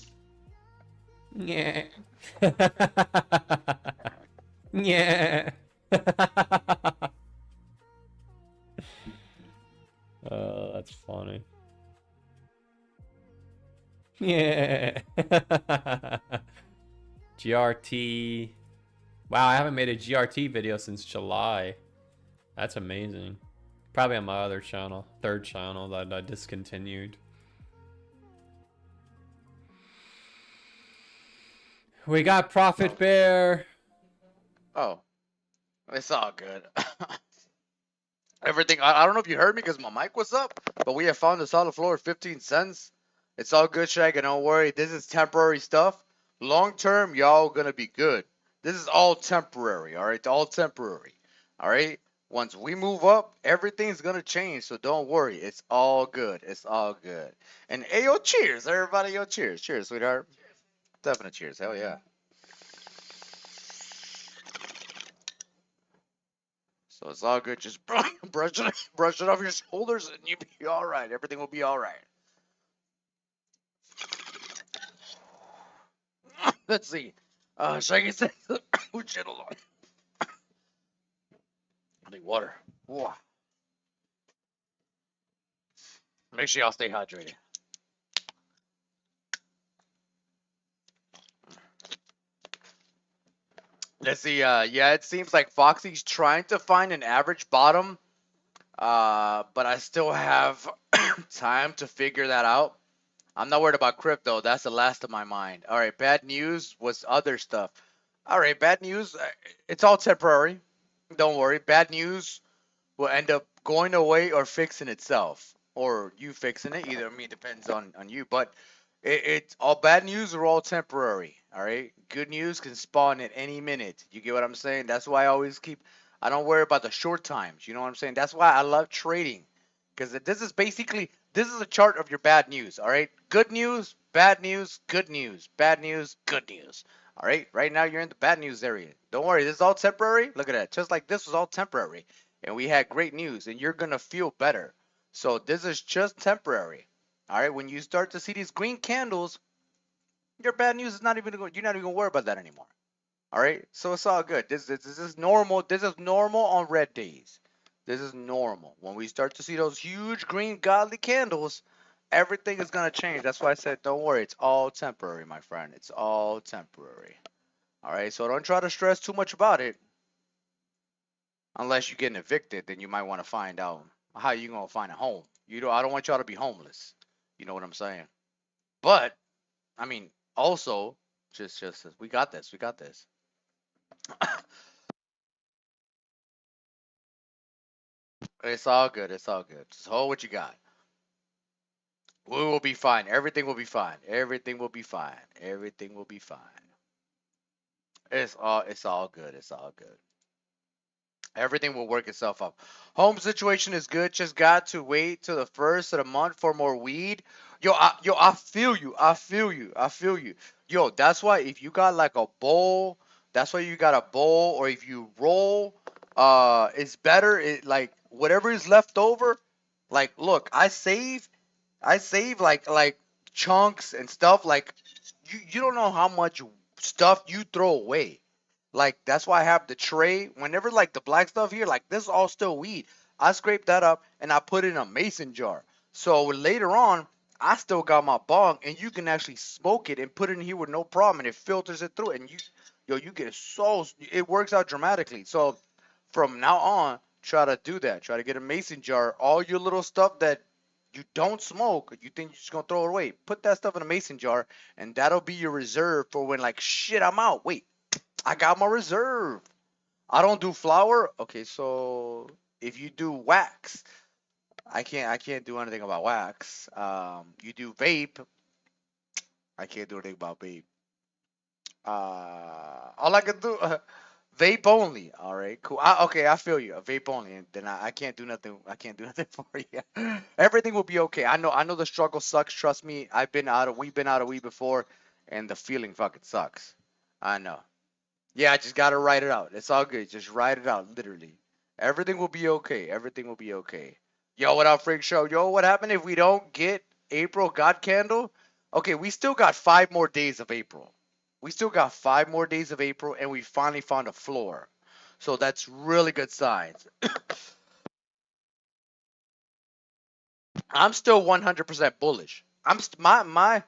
Yeah. Yeah. Oh, that's funny. Yeah. GRT. Wow, I haven't made a GRT video since July. That's amazing. Probably on my other channel, third channel that I discontinued. We got Profit Bear. Oh, it's all good. Everything. I don't know if you heard me because my mic was up, but we have found a solid floor at 15 cents. It's all good, Shag, and don't worry. This is temporary stuff. Long term, y'all gonna be good. This is all temporary. All right, all temporary. All right. Once we move up, everything's gonna change. So don't worry. It's all good. It's all good. And hey, yo, cheers, everybody. Yo, cheers, cheers, sweetheart. Definite cheers. Hell yeah. So it's all good. Just brush it off your shoulders, and you'll be all right. Everything will be all right. Let's see. Shaggy says, "Oh shit, hold on. I need water. Whoa. Make sure y'all stay hydrated." Let's see. Yeah, it seems like Foxy's trying to find an average bottom. But I still have time to figure that out. I'm not worried about crypto. That's the last of my mind. All right, bad news was other stuff. All right, bad news. It's all temporary. Don't worry. Bad news will end up going away or fixing itself, or you fixing it. Either I mean, depends on you. But it's all bad news are all temporary. All right. Good news can spawn at any minute. You get what I'm saying? That's why I always keep. I don't worry about the short times. You know what I'm saying? That's why I love trading, because this is basically this is a chart of your bad news. All right. Good news, bad news, good news, bad news, good news. All right. Right now you're in the bad news area. Don't worry. This is all temporary. Look at that. Just like this was all temporary, and we had great news, and you're gonna feel better. So this is just temporary. All right. When you start to see these green candles, your bad news is not even going. You're not even gonna worry about that anymore. All right. So it's all good. This is normal. This is normal on red days. This is normal. When we start to see those huge green godly candles, everything is gonna change. That's why I said, don't worry. It's all temporary, my friend. It's all temporary. All right. So don't try to stress too much about it. Unless you're getting evicted, then you might want to find out how you gonna find a home. You know, I don't want y'all to be homeless. You know what I'm saying? But I mean, also, just we got this. We got this. It's all good. It's all good. Just hold what you got. We will be fine. Everything will be fine. Everything will be fine. Everything will be fine. It's all good. It's all good. Everything will work itself up. Home situation is good. Just got to wait till the first of the month for more weed. I feel you. I feel you. I feel you. Yo, that's why if you got like a bowl, that's why you got a bowl, or if you roll, it's better. It like whatever is left over. Like, look, I save like chunks and stuff. Like, you don't know how much stuff you throw away. Like that's why I have the tray. Whenever like the black stuff here, like this is all still weed. I scrape that up and I put it in a mason jar. So later on, I still got my bong, and you can actually smoke it and put it in here with no problem, and it filters it through, and you get so it works out dramatically. So from now on, try to do that. Try to get a mason jar. All your little stuff that you don't smoke, you think you're just gonna throw it away. Put that stuff in a mason jar, and that'll be your reserve for when like shit, I'm out. Wait, I got my reserve. I don't do flour. Okay, so if you do wax, I can't do anything about wax. You do vape. I can't do anything about vape. All I can do vape only. All right, cool. Okay, I feel you. A vape only, and then I can't do nothing. I can't do nothing for you. Everything will be okay. I know the struggle sucks. Trust me. We've been out of weed before, and the feeling fucking sucks. I know. Yeah, I just gotta write it out. It's all good. Just write it out, literally. Everything will be okay. Everything will be okay. Yo, what up, Freak Show? Yo, what happened if we don't get April God Candle? Okay, we still got 5 more days of April. We still got 5 more days of April, and we finally found a floor. So that's really good signs. I'm still 100% bullish. My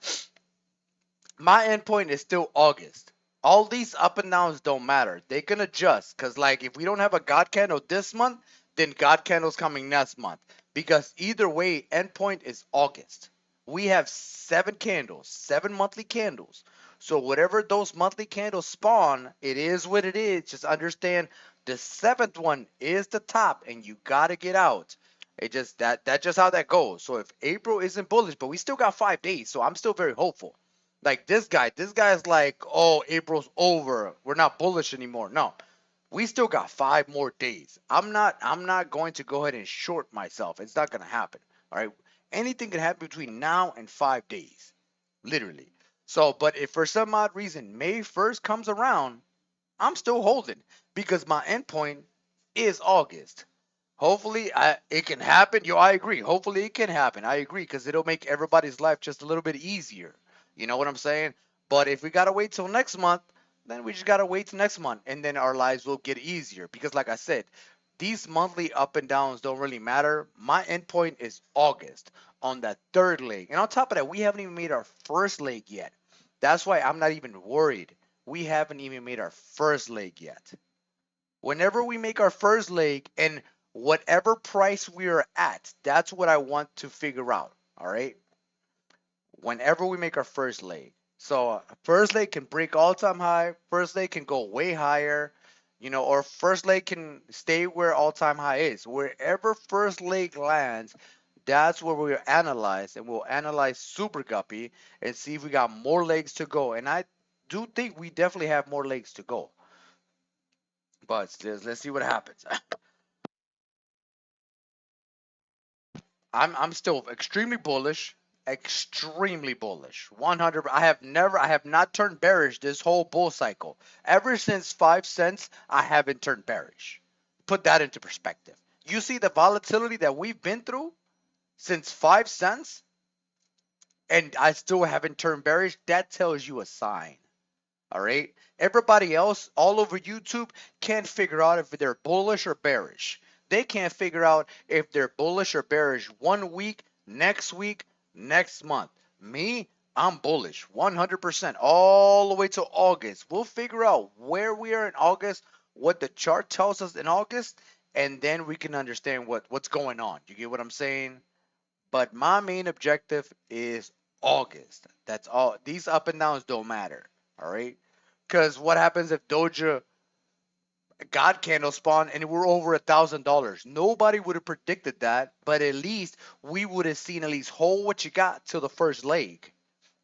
endpoint is still August. All these up and downs don't matter. They can adjust. Cause like if we don't have a God candle this month, then God candle's coming next month. Because either way, endpoint is August. We have 7 candles, 7 monthly candles. So whatever those monthly candles spawn, it is what it is. Just understand the seventh one is the top, and you gotta get out. It just that's just how that goes. So if April isn't bullish, but we still got 5 days, so I'm still very hopeful. Like this guy's like, oh, April's over. We're not bullish anymore. No, we still got 5 more days. I'm not going to go ahead and short myself. It's not gonna happen. All right. Anything can happen between now and 5 days. Literally. So, but if for some odd reason May 1st comes around, I'm still holding because my endpoint is August. Hopefully, it can happen. Yo, I agree. Hopefully, it can happen. I agree because it'll make everybody's life just a little bit easier. You know what I'm saying? But if we gotta wait till next month, then we just gotta wait till next month, and then our lives will get easier. Because, like I said, these monthly up and downs don't really matter. My endpoint is August on that third leg, and on top of that, we haven't even made our first leg yet. That's why I'm not even worried. We haven't even made our first leg yet. Whenever we make our first leg and whatever price we are at, that's what I want to figure out. All right. Whenever we make our first leg. So first leg can break all time high. First leg can go way higher, or first leg can stay where all time high is. Wherever first leg lands, that's where we'll analyze, and we'll analyze Super Guppy and see if we got more legs to go. And I do think we definitely have more legs to go. But let's see what happens. I'm still extremely bullish. Extremely bullish. 100. I have not turned bearish this whole bull cycle. Ever since 5 cents, I haven't turned bearish. Put that into perspective. You see the volatility that we've been through since 5 cents, and I still haven't turned bearish. That tells you a sign. All right. Everybody else all over YouTube can't figure out if they're bullish or bearish. They can't figure out if they're bullish or bearish one week, next month. Me, I'm bullish 100% all the way to August. We'll figure out where we are in August, what the chart tells us in August, and then we can understand what's going on. You get what I'm saying? But my main objective is August. That's all. These up and downs don't matter. All right. Because what happens if Doja God candle spawn and we're over $1,000? Nobody would have predicted that, but at least we would have seen at least hold what you got till the first leg.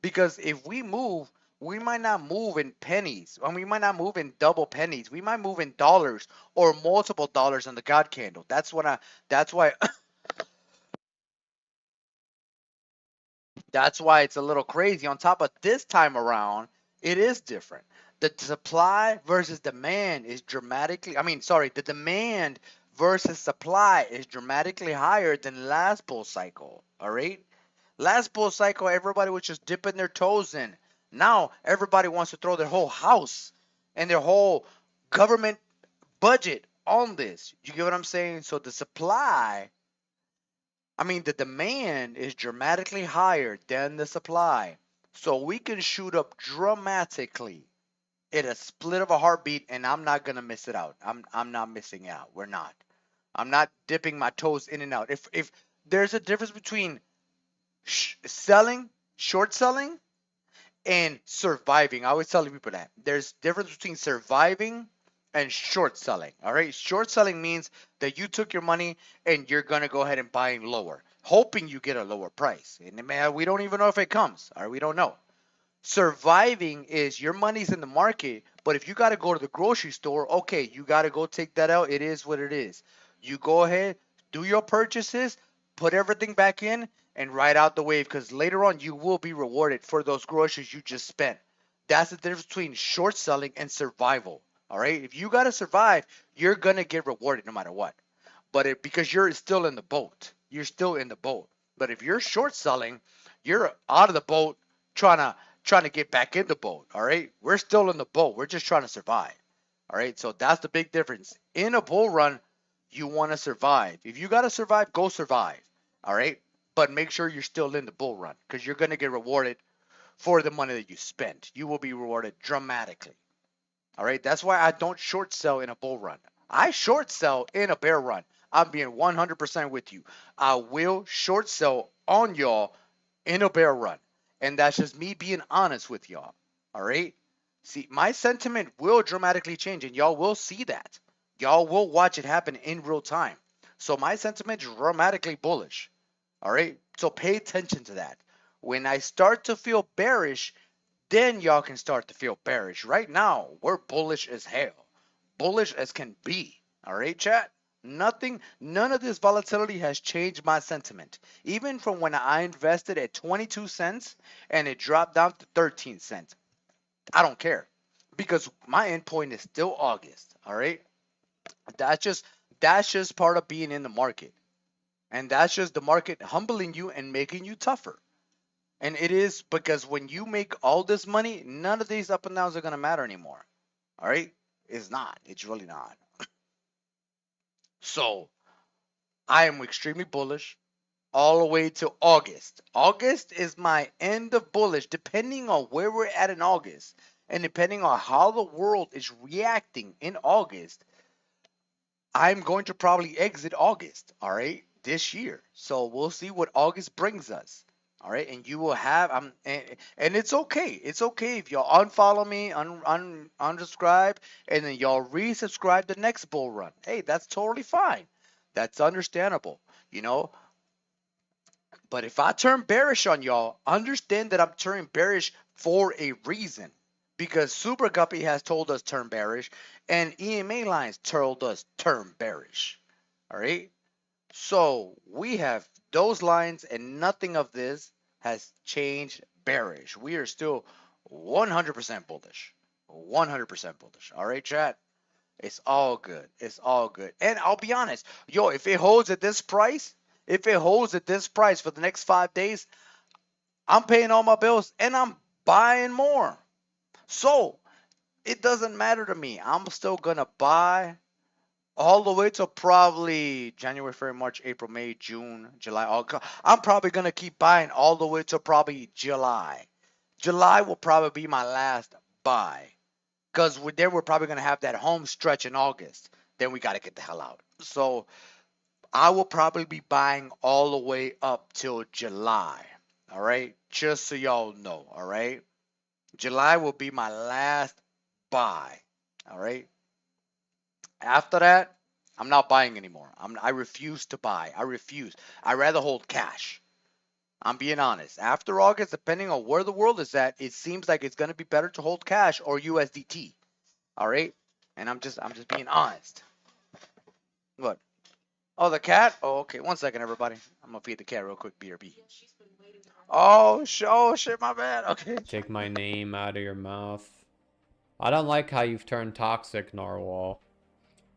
Because if we move, we might not move in pennies, and we might not move in double pennies. We might move in dollars or multiple dollars on the God candle. That's why that's why it's a little crazy. On top of this time around, it is different. The supply versus demand is dramatically, the demand versus supply is dramatically higher than last bull cycle. All right. Last bull cycle, everybody was just dipping their toes in. Now everybody wants to throw their whole house and their whole government budget on this. You get what I'm saying? So the supply, I mean, the demand is dramatically higher than the supply. So we can shoot up dramatically in a split of a heartbeat, and I'm not gonna miss it out. I'm not missing out. We're not. I'm not dipping my toes in and out. If there's a difference between selling, short selling, and surviving. I always tell people that there's difference between surviving and short selling. All right, short selling means that you took your money and you're gonna go ahead and buying lower, hoping you get a lower price. And man, we don't even know if it comes. All right, we don't know. Surviving is your money's in the market, but if you got to go to the grocery store, okay, you got to go take that out. It is what it is. You go ahead, do your purchases, put everything back in, and ride out the wave because later on you will be rewarded for those groceries you just spent. That's the difference between short selling and survival. All right, if you got to survive, you're going to get rewarded no matter what. But because you're still in the boat, you're still in the boat. But if you're short selling, you're out of the boat trying to get back in the boat. All right, we're still in the boat. We're just trying to survive. All right, so that's the big difference. In a bull run, you want to survive. If you got to survive, go survive. All right, but make sure you're still in the bull run because you're going to get rewarded for the money that you spent. You will be rewarded dramatically. All right, that's why I don't short sell in a bull run. I short sell in a bear run. I'm being 100% with you. I will short sell on y'all in a bear run. And that's just me being honest with y'all. All right? See, my sentiment will dramatically change, and y'all will see that. Y'all will watch it happen in real time. So my sentiment is dramatically bullish. All right? So pay attention to that. When I start to feel bearish, then y'all can start to feel bearish. Right now, we're bullish as hell. Bullish as can be. All right, chat? None of this volatility has changed my sentiment. Even from when I invested at 22 cents and it dropped down to 13 cents. I don't care because my endpoint is still August. All right. That's just part of being in the market. And that's just the market humbling you and making you tougher. And it is because when you make all this money, none of these up and downs are going to matter anymore. All right. It's not. It's really not. So I am extremely bullish all the way to August. August is my end of bullish, depending on where we're at in August and depending on how the world is reacting in August. I'm going to probably exit August, all right, this year. So we'll see what August brings us. All right, and you will have and it's okay. It's okay if y'all unfollow me, unsubscribe, and then y'all resubscribe the next bull run. Hey, that's totally fine. That's understandable, you know. But if I turn bearish on y'all, understand that I'm turning bearish for a reason. Because Super Guppy has told us turn bearish, and EMA Lines told us turn bearish. All right. So we have those lines, and nothing of this has changed bearish. We are still 100% bullish. 100% bullish. All right, chat? It's all good. It's all good. And I'll be honest, yo, if it holds at this price, for the next 5 days, I'm paying all my bills and I'm buying more. So it doesn't matter to me. I'm still going to buy all the way to probably January, February, March, April, May, June, July, August. I'm probably going to keep buying all the way to probably July. July will probably be my last buy. Because then we're probably going to have that home stretch in August. Then we got to get the hell out. So I will probably be buying all the way up till July. All right. Just so y'all know. All right. July will be my last buy. All right. After that, I'm not buying anymore. I refuse to buy. I refuse. I rather hold cash. I'm being honest. After August, depending on where the world is at, it seems like it's going to be better to hold cash or USDT. All right? And I'm just being honest. What? Oh, the cat? Oh, okay. 1 second, everybody. I'm going to feed the cat real quick, BRB. Oh, shit, my bad. Okay. Take my name out of your mouth. I don't like how you've turned toxic, Narwhal.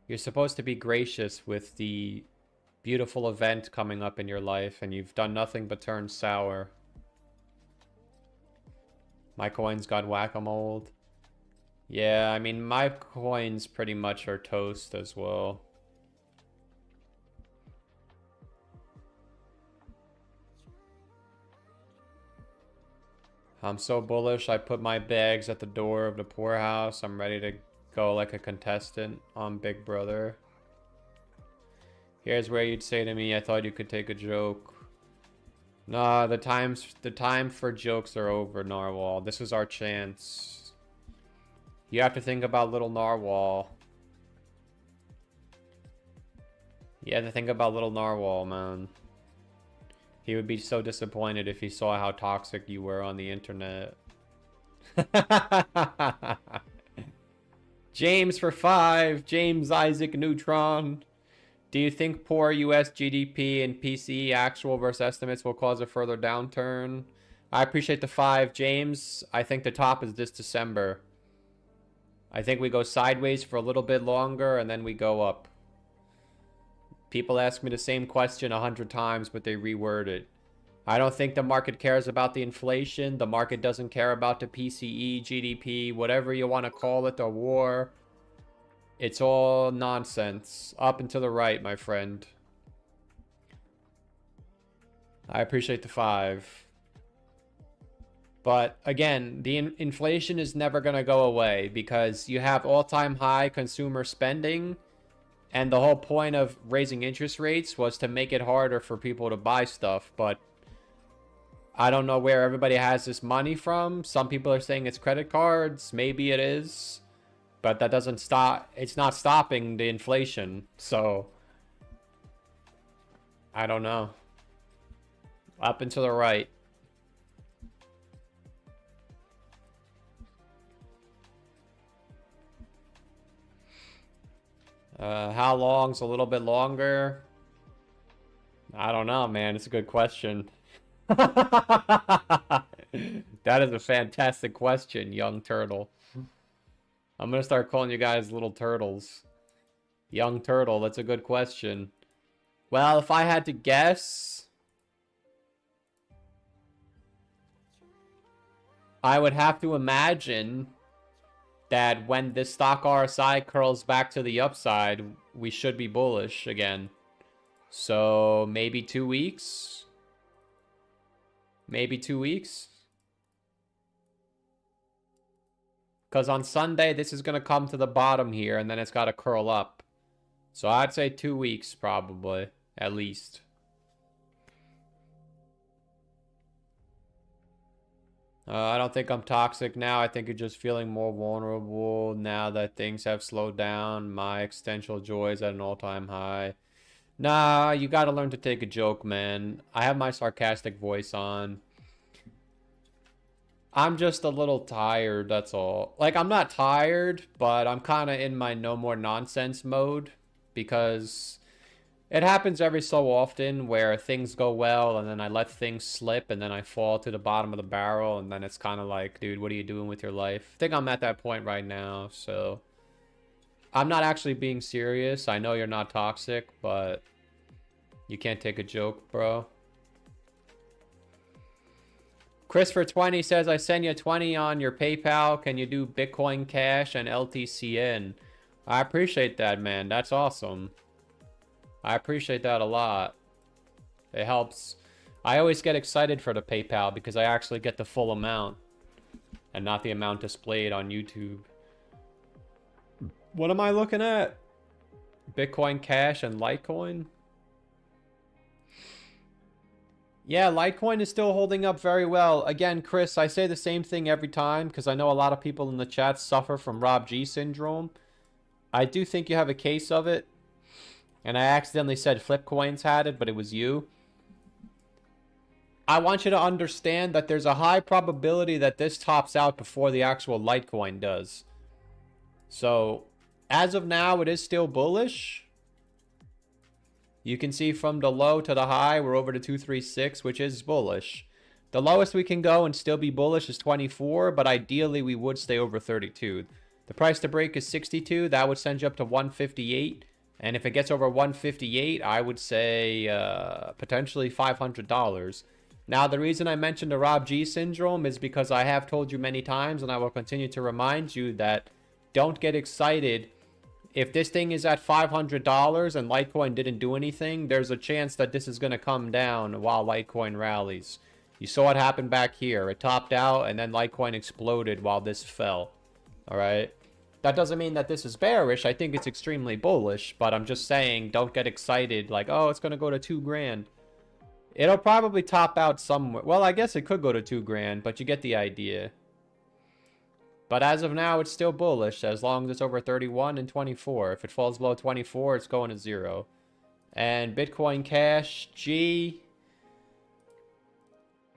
You're supposed to be gracious with the beautiful event coming up in your life, and you've done nothing but turn sour. My coins got whack-a-moled. Yeah, I mean, my coins pretty much are toast as well. I'm so bullish, I put my bags at the door of the poorhouse. I'm ready to go like a contestant on Big Brother. Here's where you'd say to me, I thought you could take a joke. Nah, the time for jokes are over, Narwhal. This is our chance. You have to think about little Narwhal. You have to think about little Narwhal, man. He would be so disappointed if he saw how toxic you were on the internet. James for 5. James Isaac Neutron. Do you think poor US GDP and PCE actual versus estimates will cause a further downturn? I appreciate the 5, James. I think the top is this December. I think we go sideways for a little bit longer and then we go up. People ask me the same question 100 times, but they reword it. I don't think the market cares about the inflation. The market doesn't care about the PCE, GDP, whatever you want to call it, the war. It's all nonsense. Up and to the right, my friend. I appreciate the 5. But again, the inflation is never going to go away because you have all-time high consumer spending. And the whole point of raising interest rates was to make it harder for people to buy stuff. But I don't know where everybody has this money from. Some people are saying it's credit cards. Maybe it is. But that doesn't stop. It's not stopping the inflation. So I don't know. Up and to the right. How long's a little bit longer? I don't know, man. It's a good question. That is a fantastic question, young turtle. I'm gonna start calling you guys little turtles. Young turtle, that's a good question. Well, if I had to guess, I would have to imagine that when this stock RSI curls back to the upside, we should be bullish again. So maybe 2 weeks? Maybe 2 weeks? Because on Sunday, this is going to come to the bottom here, and then it's got to curl up. So I'd say 2 weeks, probably, at least. I don't think I'm toxic now. I think you're just feeling more vulnerable now that things have slowed down. My existential joy is at an all-time high. Nah, you got to learn to take a joke, man. I have my sarcastic voice on. I'm just a little tired, that's all. Like, I'm not tired, but I'm kind of in my no more nonsense mode because it happens every so often where things go well and then I let things slip and then I fall to the bottom of the barrel and then it's kind of like, dude, what are you doing with your life? I think I'm at that point right now, so I'm not actually being serious. I know you're not toxic, but you can't take a joke, bro. Chris for 20 says, I send you 20 on your PayPal. Can you do Bitcoin Cash and LTCN? I appreciate that, man. That's awesome. I appreciate that a lot. It helps. I always get excited for the PayPal because I actually get the full amount and not the amount displayed on YouTube. What am I looking at? Bitcoin Cash and Litecoin? Yeah, Litecoin is still holding up very well. Again, Chris, I say the same thing every time because I know a lot of people in the chat suffer from Rob G syndrome. I do think you have a case of it. And I accidentally said Flipcoins had it, but it was you. I want you to understand that there's a high probability that this tops out before the actual Litecoin does. So, as of now, it is still bullish. You can see from the low to the high, we're over to 236, which is bullish. The lowest we can go and still be bullish is 24, but ideally we would stay over 32. The price to break is 62. That would send you up to 158. And if it gets over 158, I would say potentially $500. Now, the reason I mentioned the Rob G syndrome is because I have told you many times, and I will continue to remind you that don't get excited. If this thing is at $500 and Litecoin didn't do anything, there's a chance that this is going to come down while Litecoin rallies. You saw it happen back here. It topped out and then Litecoin exploded while this fell. All right. That doesn't mean that this is bearish. I think it's extremely bullish, but I'm just saying don't get excited like, oh, it's going to go to 2 grand. It'll probably top out somewhere. Well, I guess it could go to 2 grand, but you get the idea. But as of now, it's still bullish as long as it's over 31 and 24. If it falls below 24, it's going to 0. And Bitcoin Cash, G.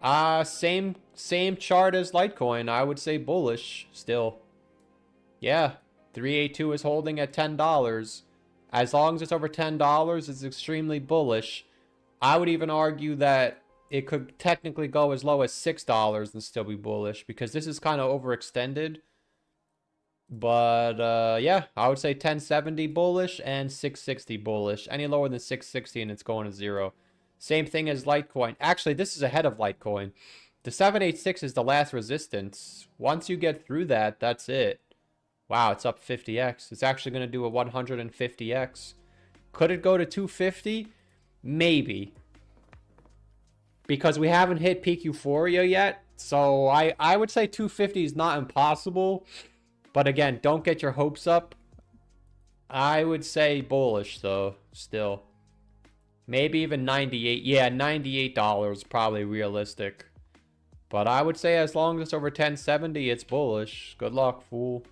Same chart as Litecoin. I would say bullish still. Yeah, 382 is holding at $10. As long as it's over $10, it's extremely bullish. I would even argue that it could technically go as low as $6 and still be bullish because this is kind of overextended. But yeah, I would say 1070 bullish and 660 bullish. Any lower than 660 and it's going to 0. Same thing as Litecoin. Actually, this is ahead of Litecoin. The 786 is the last resistance. Once you get through that, that's it. Wow, it's up 50x. It's actually going to do a 150x. Could it go to 250? Maybe. Because we haven't hit peak euphoria yet. So I would say 250 is not impossible. But again, don't get your hopes up. I would say bullish though, still. Maybe even 98. Yeah, $98 probably realistic. But I would say as long as it's over 1070, it's bullish. Good luck, fool.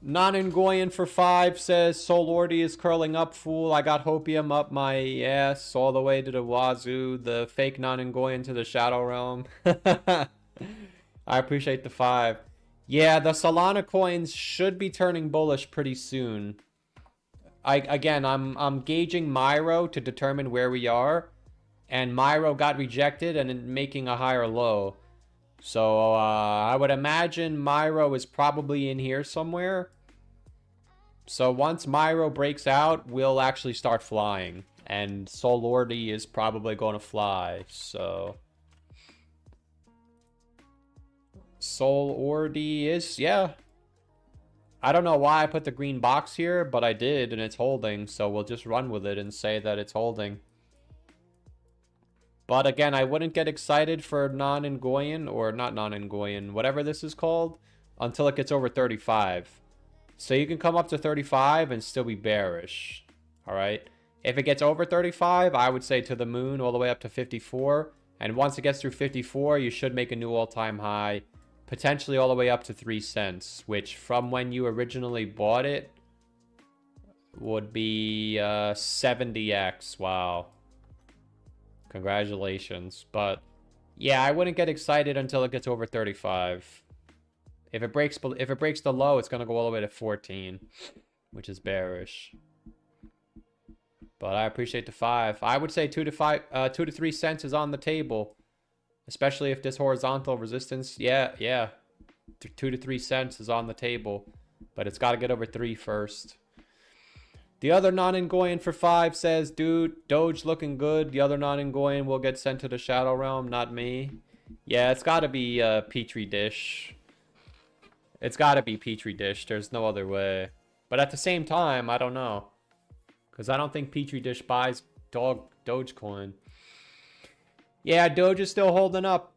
Non-Ngoyan for 5 says, Solordi is curling up, fool. I got hopium up my ass all the way to the wazoo. The fake non-Ngoyan to the shadow realm. I appreciate the 5. Yeah, the Solana coins should be turning bullish pretty soon. I'm gauging Myro to determine where we are. And Myro got rejected and making a higher low. So I would imagine Myro is probably in here somewhere. So once Myro breaks out, we'll actually start flying. And Solordi is probably going to fly. So Solordi is, yeah. I don't know why I put the green box here, but I did and it's holding. So we'll just run with it and say that it's holding. But again, I wouldn't get excited for non-Ngoyan, or not non-Ngoyan, whatever this is called, until it gets over 35. So you can come up to 35 and still be bearish. Alright? If it gets over 35, I would say to the moon all the way up to 54. And once it gets through 54, you should make a new all-time high. Potentially all the way up to 3 cents, which from when you originally bought it would be 70x. Wow. Congratulations. But yeah, I wouldn't get excited until it gets over 35. If it breaks the low, it's going to go all the way to 14, which is bearish. But I appreciate the 5. I would say 2 to 3 cents is on the table, especially if this horizontal resistance, yeah, 2 to 3 cents is on the table, but it's got to get over 3 first. The other non-Ngoyan for 5 says, dude, Doge looking good. The other non-Ngoyan will get sent to the shadow realm, not me. Yeah, it's got to be Petri dish. It's got to be Petri dish. There's no other way. But at the same time, I don't know. Because I don't think Petri dish buys DogeCoin. Yeah, Doge is still holding up.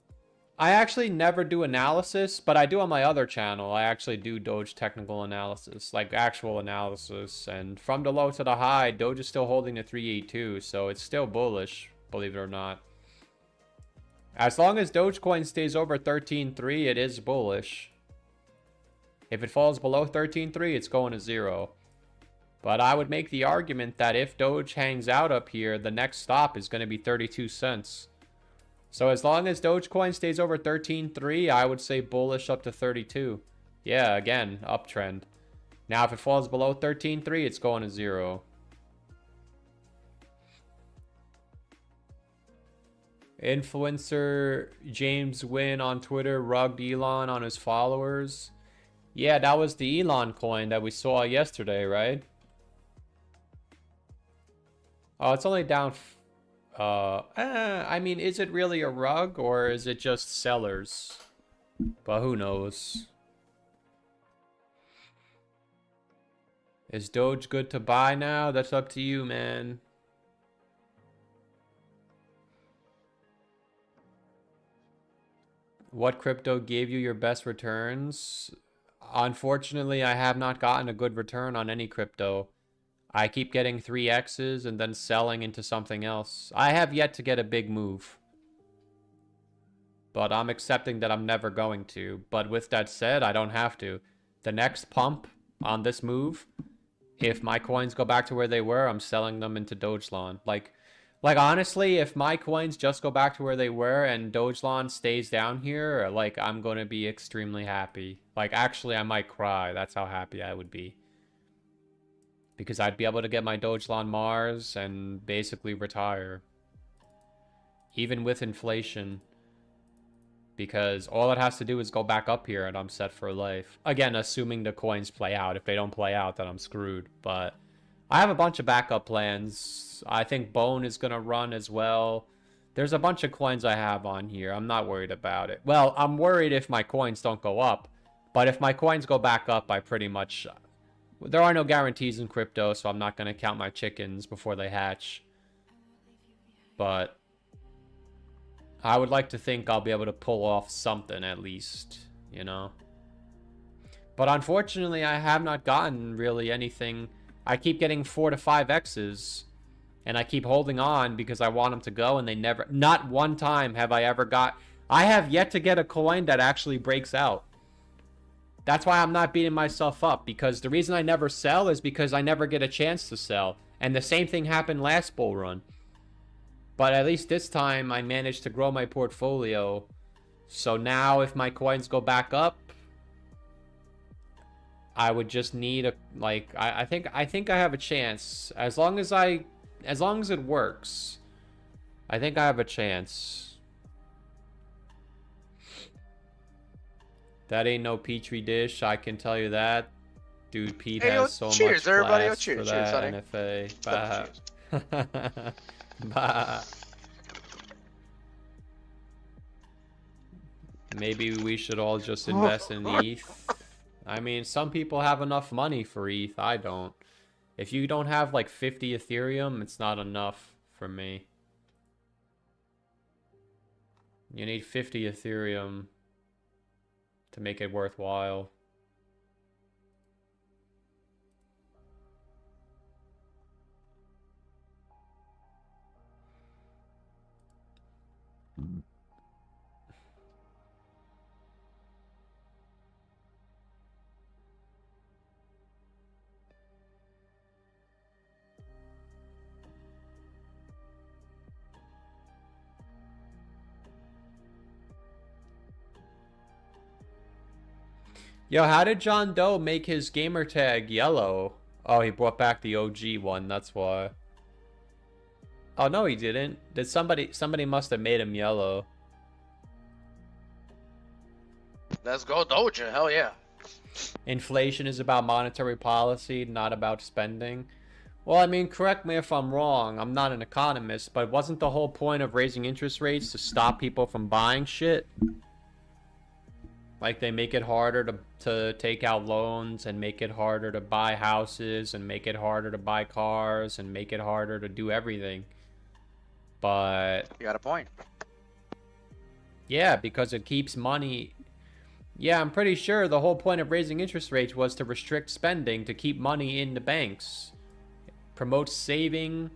I actually never do analysis, but I do on my other channel. I actually do Doge technical analysis, like actual analysis. And from the low to the high, Doge is still holding the 382, so it's still bullish, believe it or not. As long as Dogecoin stays over 13.3, it is bullish. If it falls below 13.3, it's going to 0. But I would make the argument that if Doge hangs out up here, the next stop is going to be 32 cents. So as long as Dogecoin stays over 13.3, I would say bullish up to 32. Yeah, again, uptrend. Now, if it falls below 13.3, it's going to 0. Influencer James Wynn on Twitter rugged Elon on his followers. Yeah, that was the Elon coin that we saw yesterday, right? Oh, it's only down... I mean, is it really a rug or is it just sellers? But who knows? Is Doge good to buy now? That's up to you, man. What crypto gave you your best returns? Unfortunately, I have not gotten a good return on any crypto. I keep getting 3x's and then selling into something else. I have yet to get a big move. But I'm accepting that I'm never going to. But with that said, I don't have to. The next pump on this move, if my coins go back to where they were, I'm selling them into Dogelon. Like honestly, if my coins just go back to where they were and Dogelon stays down here, like, I'm going to be extremely happy. Like, actually, I might cry. That's how happy I would be. Because I'd be able to get my Dogelon Mars and basically retire. Even with inflation. Because all it has to do is go back up here and I'm set for life. Again, assuming the coins play out. If they don't play out, then I'm screwed. But I have a bunch of backup plans. I think Bone is going to run as well. There's a bunch of coins I have on here. I'm not worried about it. Well, I'm worried if my coins don't go up. But if my coins go back up, I pretty much... There are no guarantees in crypto, so I'm not going to count my chickens before they hatch. But I would like to think I'll be able to pull off something at least, you know? But unfortunately, I have not gotten really anything. I keep getting 4 to 5 X's, and I keep holding on because I want them to go, and they never... Not one time have I ever got... I have yet to get a coin that actually breaks out. That's why I'm not beating myself up, because the reason I never sell is because I never get a chance to sell. And the same thing happened last bull run. But at least this time, I managed to grow my portfolio. So now, if my coins go back up, I would just need a... Like, I think I have a chance. As long as it works, I think I have a chance. That ain't no petri dish, I can tell you that. Dude, Pete Hey, has so cheers, much everybody. class Cheers, for cheers, that honey. NFA. Bah. Bah. Maybe we should all just invest in ETH. I mean, some people have enough money for ETH. I don't. If you don't have like 50 Ethereum, it's not enough for me. You need 50 Ethereum to make it worthwhile. Yo, how did John Doe make his gamer tag yellow? Oh, he brought back the OG one, that's why. Oh, no, he didn't. Did somebody must have made him yellow. Let's go Doja, hell yeah. Inflation is about monetary policy, not about spending. Well, I mean, correct me if I'm wrong. I'm not an economist, but wasn't the whole point of raising interest rates to stop people from buying shit? Like, they make it harder to take out loans and make it harder to buy houses and make it harder to buy cars and make it harder to do everything. But You got a point. yeah, because it keeps money. Yeah, I'm pretty sure the whole point of raising interest rates was to restrict spending to keep money in the banks. Promotes saving,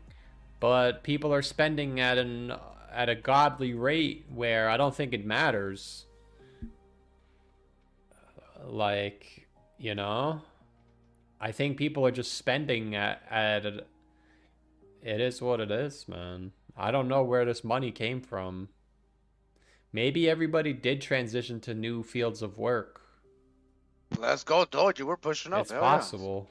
but people are spending at a godly rate where I don't think it matters. Like, you know, I think people are just spending at it is what it is, man. I don't know where this money came from. Maybe everybody did transition to new fields of work. Let's go Doja, we're pushing up. It's hell possible.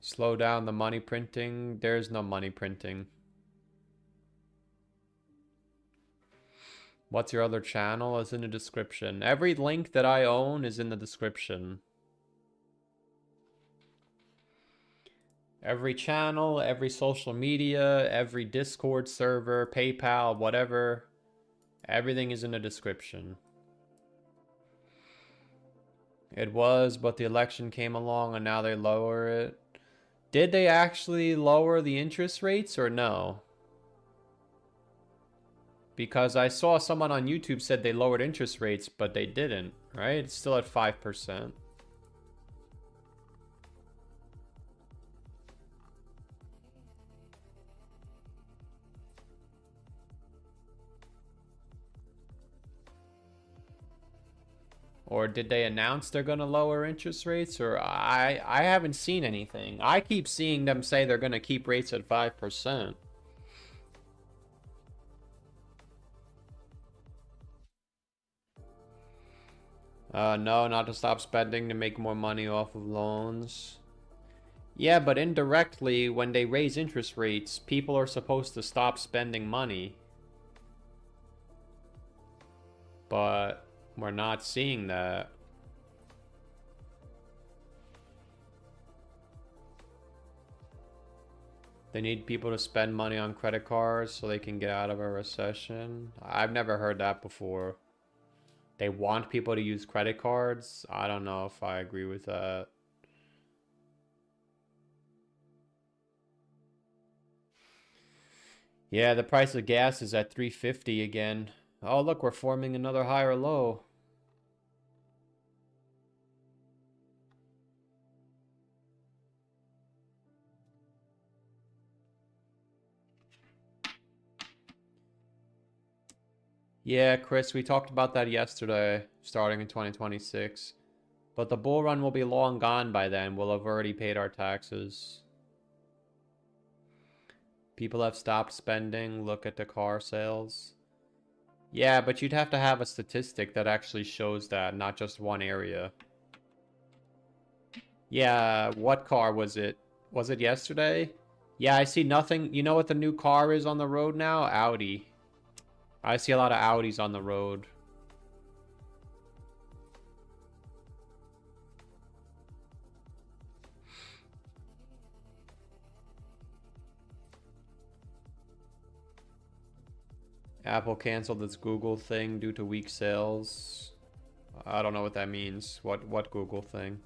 Slow down the money printing. There's no money printing. What's your other channel? It's in the description. Every link that I own is in the description. Every channel, every social media, every Discord server, PayPal, whatever. Everything is in the description. It was, but the election came along and now they lower it. Did they actually lower the interest rates or no? Because I saw someone on YouTube said they lowered interest rates, but they didn't, right? It's still at 5%. Or did they announce they're going to lower interest rates? Or I haven't seen anything. I keep seeing them say they're going to keep rates at 5%. No, not to stop spending, to make more money off of loans. Yeah, but indirectly, when they raise interest rates, people are supposed to stop spending money. But we're not seeing that. They need people to spend money on credit cards so they can get out of a recession. I've never heard that before. They want people to use credit cards. I don't know if I agree with that. Yeah, the price of gas is at $3.50 again. Oh, look, we're forming another higher low. Yeah, Chris, we talked about that yesterday, starting in 2026. But the bull run will be long gone by then. We'll have already paid our taxes. People have stopped spending. Look at the car sales. Yeah, but you'd have to have a statistic that actually shows that, not just one area. Yeah, what car was it? Was it yesterday? Yeah, I see nothing. You know what the new car is on the road now? Audi. I see a lot of Audis on the road. Apple canceled its Google thing due to weak sales. I don't know what that means. What Google thing?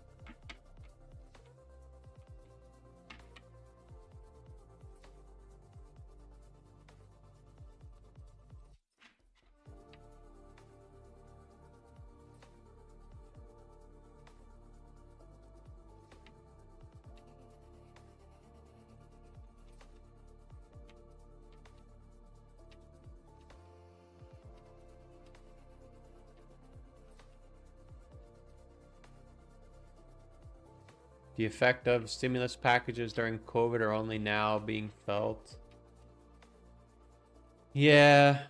The effect of stimulus packages during COVID are only now being felt. Yeah,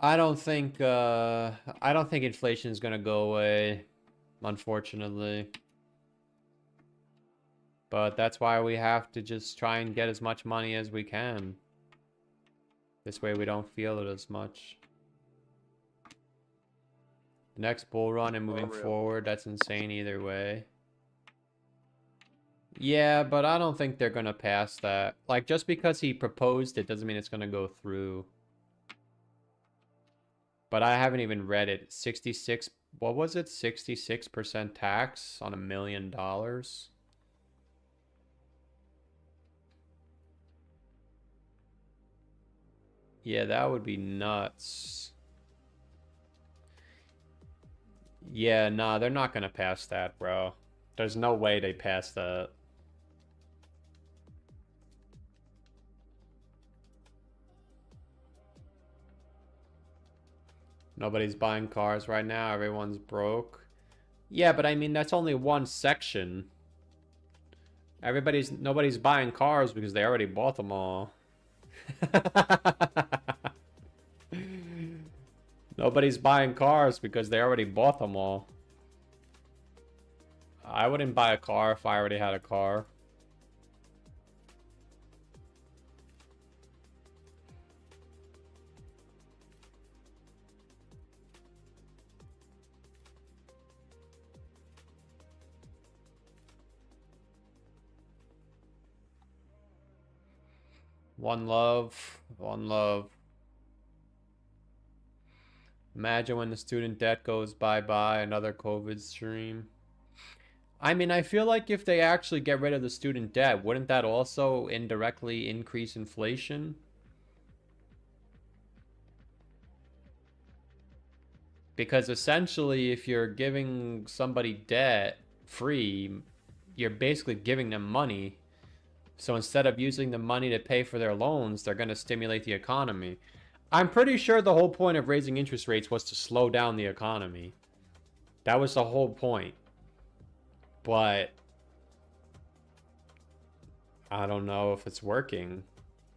I don't think inflation is gonna go away, unfortunately. But that's why we have to just try and get as much money as we can. This way we don't feel it as much. The next bull run and moving forward, that's insane either way. Yeah, but I don't think they're gonna pass that. Like, just because he proposed it doesn't mean it's gonna go through. But I haven't even read it. 66, what was it? 66% tax on $1 million? Yeah, that would be nuts. Yeah, nah, they're not gonna pass that, bro. There's no way they pass that. Nobody's buying cars right now. Everyone's broke. Yeah, but I mean, that's only one section. Nobody's buying cars because they already bought them all. Nobody's buying cars because they already bought them all. I wouldn't buy a car if I already had a car. One love. One love. Imagine when the student debt goes bye-bye, another COVID stream. I mean, I feel like if they actually get rid of the student debt, wouldn't that also indirectly increase inflation? Because essentially, if you're giving somebody debt free, you're basically giving them money. So instead of using the money to pay for their loans, they're going to stimulate the economy. I'm pretty sure the whole point of raising interest rates was to slow down the economy. That was the whole point. But I don't know if it's working.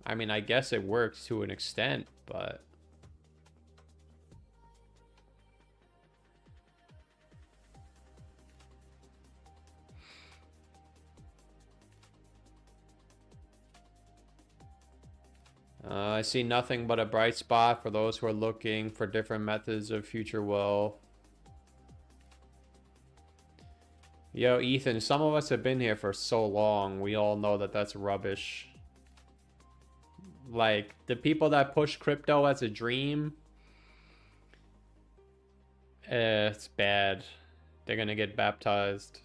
I mean, I guess it works to an extent, but I see nothing but a bright spot for those who are looking for different methods of future wealth. Yo, Ethan, some of us have been here for so long. We all know that that's rubbish. Like, the people that push crypto as a dream, it's bad. They're gonna get baptized.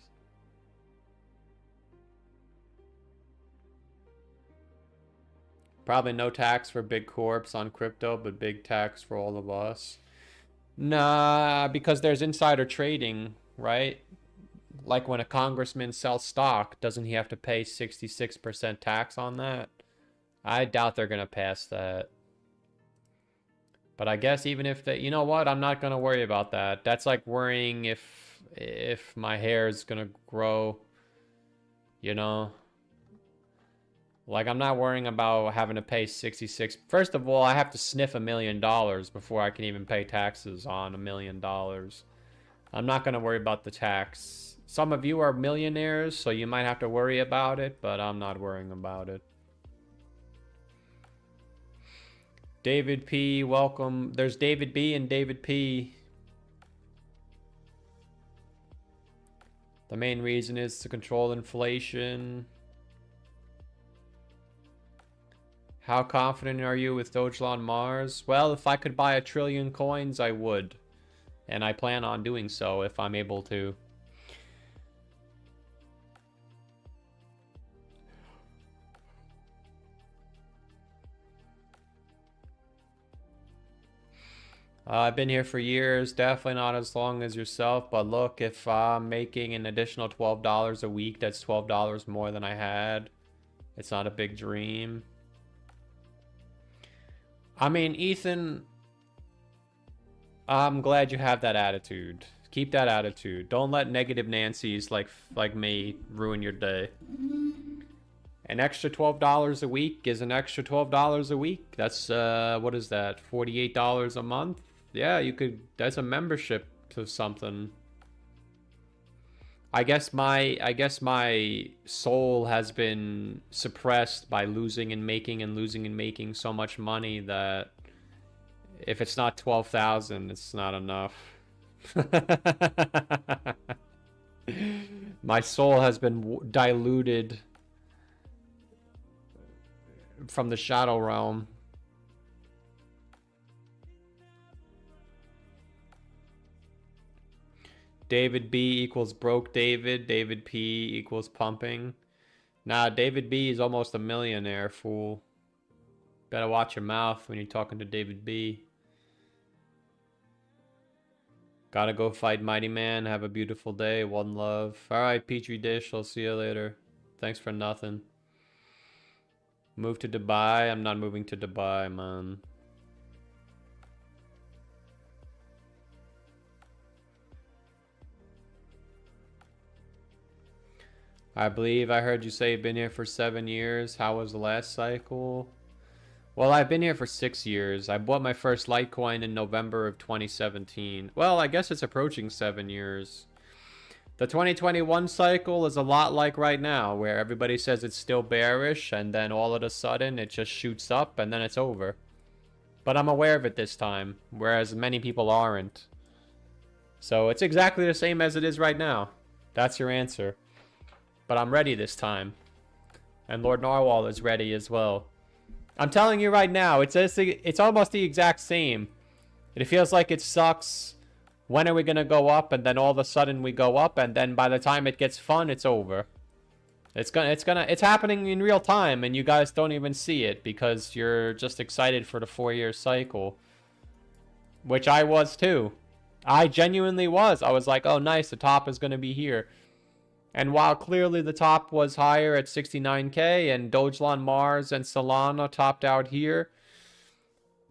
Probably no tax for big corps on crypto, but big tax for all of us. Nah, because there's insider trading, right? Like when a congressman sells stock, doesn't he have to pay 66% tax on that? I doubt they're going to pass that. But I guess even if they, you know what? I'm not going to worry about that. That's like worrying if my hair is going to grow, you know? Like, I'm not worrying about having to pay 66. First of all, I have to sniff $1 million before I can even pay taxes on $1 million. I'm not going to worry about the tax. Some of you are millionaires, so you might have to worry about it, but I'm not worrying about it. David P, welcome. There's David B and David P. The main reason is to control inflation. How confident are you with Dogelon Mars? Well, if I could buy 1 trillion coins, I would. And I plan on doing so if I'm able to. I've been here for years, definitely not as long as yourself, but look, if I'm making an additional $12 a week, that's $12 more than I had. It's not a big dream. I mean, Ethan, I'm glad you have that attitude. Keep that attitude. Don't let negative Nancy's like me ruin your day. An extra $12 a week is an extra $12 a week. That's what is that? $48 a month? Yeah, you could, that's a membership to something. I guess my soul has been suppressed by losing and making so much money that if it's not 12,000, it's not enough. My soul has been diluted from the shadow realm. David B equals broke David. David P equals pumping. Nah, David B is almost a millionaire, fool. Better watch your mouth when you're talking to David B. Gotta go fight Mighty Man. Have a beautiful day. One love. Alright, Petri Dish. I'll see you later. Thanks for nothing. Move to Dubai? I'm not moving to Dubai, man. I believe I heard you say you've been here for 7 years. How was the last cycle? Well, I've been here for 6 years. I bought my first Litecoin in November of 2017. Well, I guess it's approaching 7 years. The 2021 cycle is a lot like right now, where everybody says it's still bearish, and then all of a sudden it just shoots up, and then it's over. But I'm aware of it this time, whereas many people aren't. So it's exactly the same as it is right now. That's your answer. But I'm ready this time. And Lord Narwhal is ready as well. I'm telling you right now, it's almost the exact same. It feels like it sucks. When are we gonna go up? And then all of a sudden we go up, and then by the time it gets fun, it's over. It's happening in real time, and you guys don't even see it because you're just excited for the 4-year cycle. Which I was too. I genuinely was. I was like, oh nice, the top is gonna be here. And while clearly the top was higher at 69K and Dogelon Mars and Solana topped out here,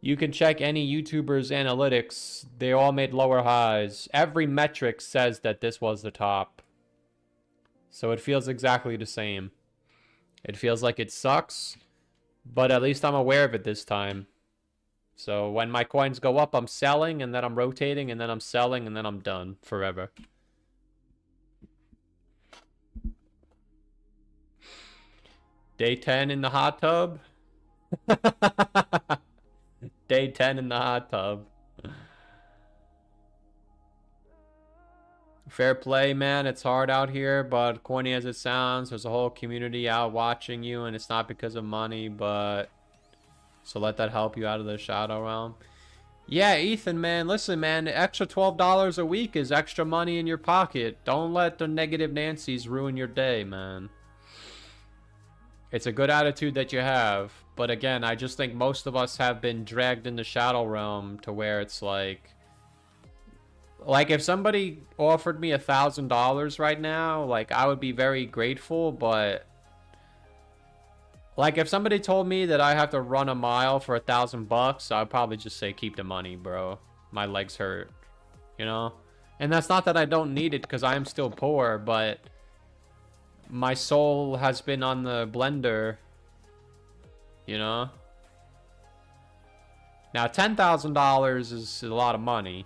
you can check any YouTuber's analytics. They all made lower highs. Every metric says that this was the top. So it feels exactly the same. It feels like it sucks, but at least I'm aware of it this time. So when my coins go up, I'm selling, and then I'm rotating, and then I'm selling, and then I'm done forever. Day 10 in the hot tub. Day 10 in the hot tub. Fair play, man. It's hard out here, but corny as it sounds, there's a whole community out watching you, and it's not because of money, but... So let that help you out of the shadow realm. Yeah, Ethan, man. Listen, man. Extra $12 a week is extra money in your pocket. Don't let the negative Nancy's ruin your day, man. It's a good attitude that you have. But again, I just think most of us have been dragged in the shadow realm to where it's like if somebody offered me $1,000 right now, like, I would be very grateful, but like, if somebody told me that I have to run a mile for $1,000, I'd probably just say, keep the money, bro. My legs hurt, you know? And that's not that I don't need it, because I am still poor, but my soul has been on the blender, you know? Now, $10,000 is a lot of money.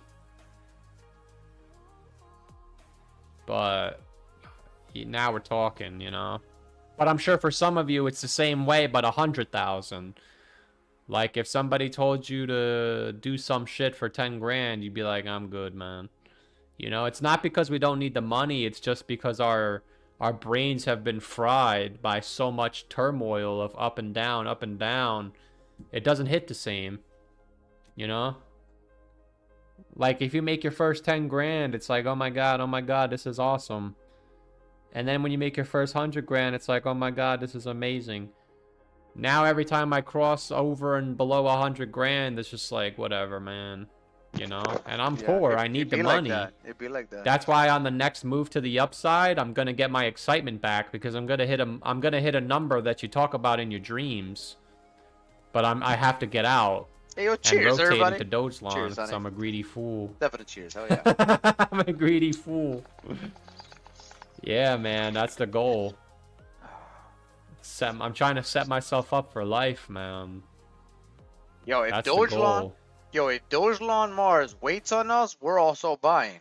But now we're talking, you know? But I'm sure for some of you it's the same way, but 100,000. Like, if somebody told you to do some shit for 10 grand, you'd be like, I'm good, man. You know, it's not because we don't need the money, it's just because our brains have been fried by so much turmoil of up and down, up and down. It doesn't hit the same, you know? Like, if you make your first 10 grand, it's like, oh my god, this is awesome. And then when you make your first 100 grand, it's like, oh my god, this is amazing. Now every time I cross over and below 100 grand, it's just like, whatever, man. You know? And I'm poor, I need the money. It'd be like that. That's why on the next move to the upside, I'm gonna get my excitement back, because I'm gonna hit a number that you talk about in your dreams. But I have to get out. Hey, yo, cheers, and rotate everybody. into Dogecoin, Cheers, because I'm a greedy fool. Definitely cheers, hell yeah. I'm a greedy fool. Yeah, man, that's the goal. I'm trying to set myself up for life, man. Yo, if That's the Dogelon, goal. if Dogelon Mars waits on us, we're also buying.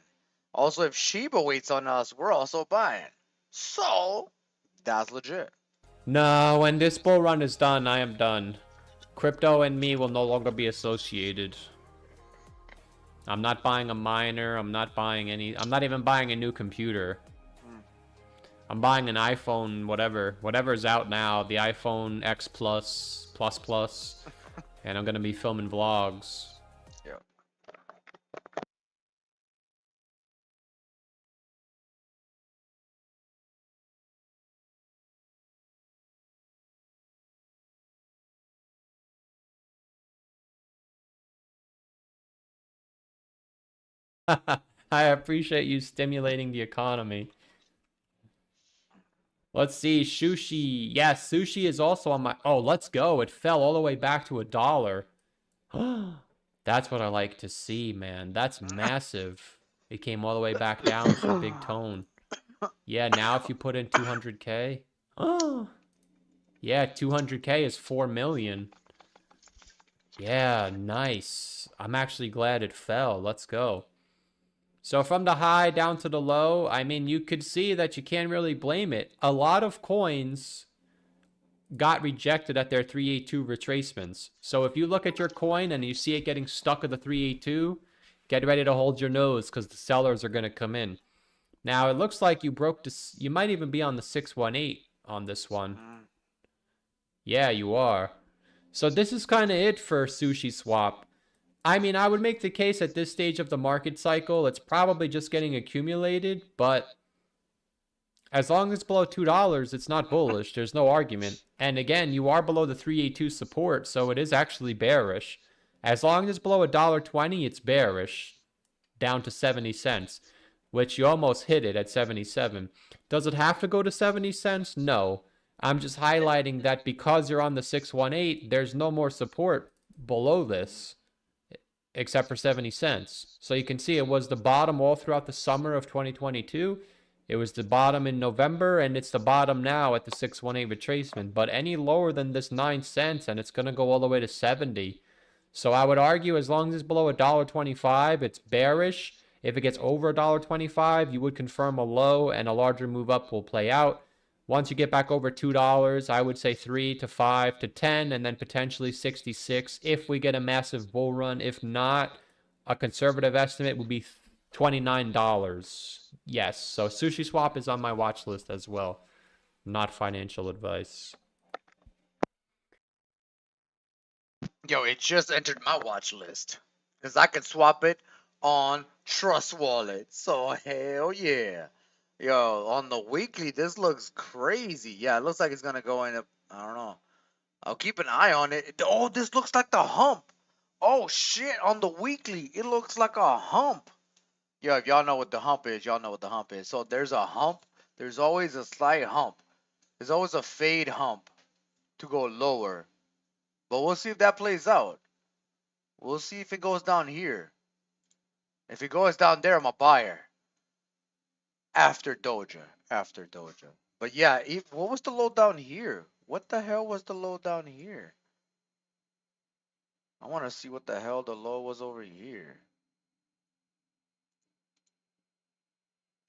Also, if Shiba waits on us, we're also buying. So, that's legit. No, when this bull run is done, I am done. Crypto and me will no longer be associated. I'm not buying a miner. I'm not even buying a new computer. I'm buying an iPhone, whatever's out now, the iPhone X Plus, and I'm gonna be filming vlogs. Yeah. I appreciate you stimulating the economy. Let's see, sushi. Yes, sushi is also on my... Oh, let's go. It fell all the way back to $1. That's what I like to see, man. That's massive. It came all the way back down for a big tone. Yeah, now if you put in 200K... Oh, yeah, 200K is 4 million. Yeah, nice. I'm actually glad it fell. Let's go. So from the high down to the low, I mean, you could see that you can't really blame it. A lot of coins got rejected at their 382 retracements. So if you look at your coin and you see it getting stuck at the 382, get ready to hold your nose because the sellers are going to come in. Now, it looks like you broke this. You might even be on the 618 on this one. Yeah, you are. So this is kind of it for Sushi Swap. I mean, I would make the case at this stage of the market cycle, it's probably just getting accumulated, but as long as it's below $2, it's not bullish. There's no argument. And again, you are below the 382 support, so it is actually bearish. As long as it's below $1.20, it's bearish, down to 70 cents, which you almost hit it at 77. Does it have to go to 70 cents? No. I'm just highlighting that because you're on the 618, there's no more support below this except for 70 cents. So you can see it was the bottom all throughout the summer of 2022. It was the bottom in November, and it's the bottom now at the 618 retracement. But any lower than this 9 cents, and it's going to go all the way to 70. So I would argue as long as it's below $1.25, it's bearish. If it gets over $1.25, you would confirm a low, and a larger move up will play out. Once you get back over $2, I would say 3 to 5 to 10, and then potentially 66 if we get a massive bull run. If not, a conservative estimate would be $29. Yes, so Sushi Swap is on my watch list as well. Not financial advice. Yo, it just entered my watch list. Because I can swap it on Trust Wallet. So, hell yeah. Yo, on the weekly, this looks crazy. Yeah, it looks like it's going to go in. I don't know. I'll keep an eye on it. Oh, this looks like the hump. Oh, shit. On the weekly, it looks like a hump. Yo, if y'all know what the hump is, y'all know what the hump is. So, there's a hump. There's always a slight hump. There's always a fade hump to go lower. But we'll see if that plays out. We'll see if it goes down here. If it goes down there, I'm a buyer. After Doja. But yeah, what was the low down here? What the hell was the low down here? I want to see what the hell the low was over here.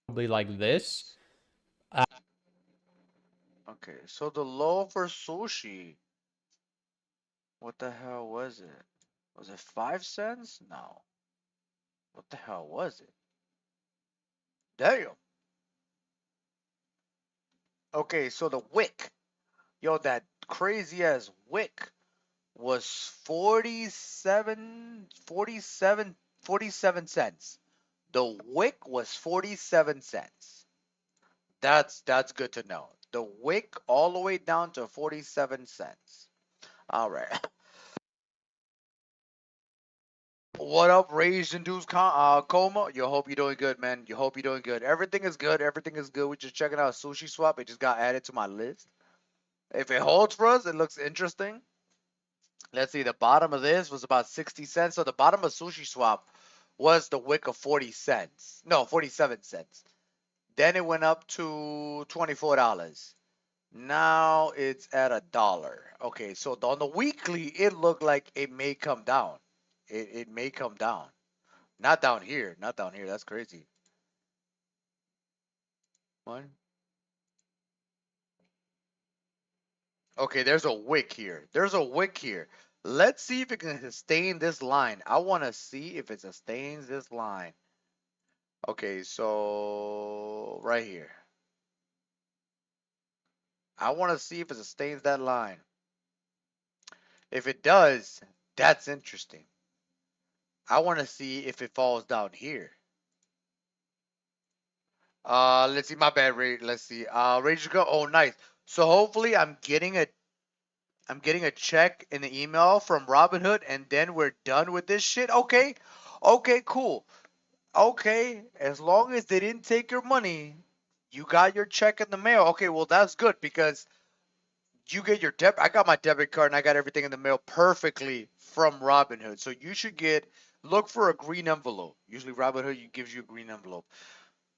Probably like this. Okay, so the low for sushi. What the hell was it? Was it 5 cents? No. What the hell was it? Damn. Okay, so the wick. Yo, that crazy ass wick was 47 cents. The wick was 47 cents. That's good to know. The wick all the way down to 47 cents. All right. What up, Raged Induced Coma? Yo, hope you're doing good, man. You hope you're doing good. Everything is good. Everything is good. We're just checking out Sushi Swap. It just got added to my list. If it holds for us, it looks interesting. Let's see. The bottom of this was about 60 cents. So the bottom of Sushi Swap was the wick of 40 cents. No, 47 cents. Then it went up to $24. Now it's at $1. Okay, so on the weekly, it looked like it may come down. It may come down. Not down here. Not down here. That's crazy. One. Okay, there's a wick here. There's a wick here. Let's see if it can sustain this line. I want to see if it sustains this line. Okay, so right here. I want to see if it sustains that line. If it does, that's interesting. I want to see if it falls down here. Let's see. My bad, Ray. Let's see. Rage to go. Oh, nice. So hopefully I'm getting a check in the email from Robinhood, and then we're done with this shit. Okay. Okay, cool. Okay, as long as they didn't take your money, you got your check in the mail. Okay, well that's good because you get your debit. I got my debit card and I got everything in the mail perfectly from Robinhood. So you should look for a green envelope. Usually Robinhood gives you a green envelope.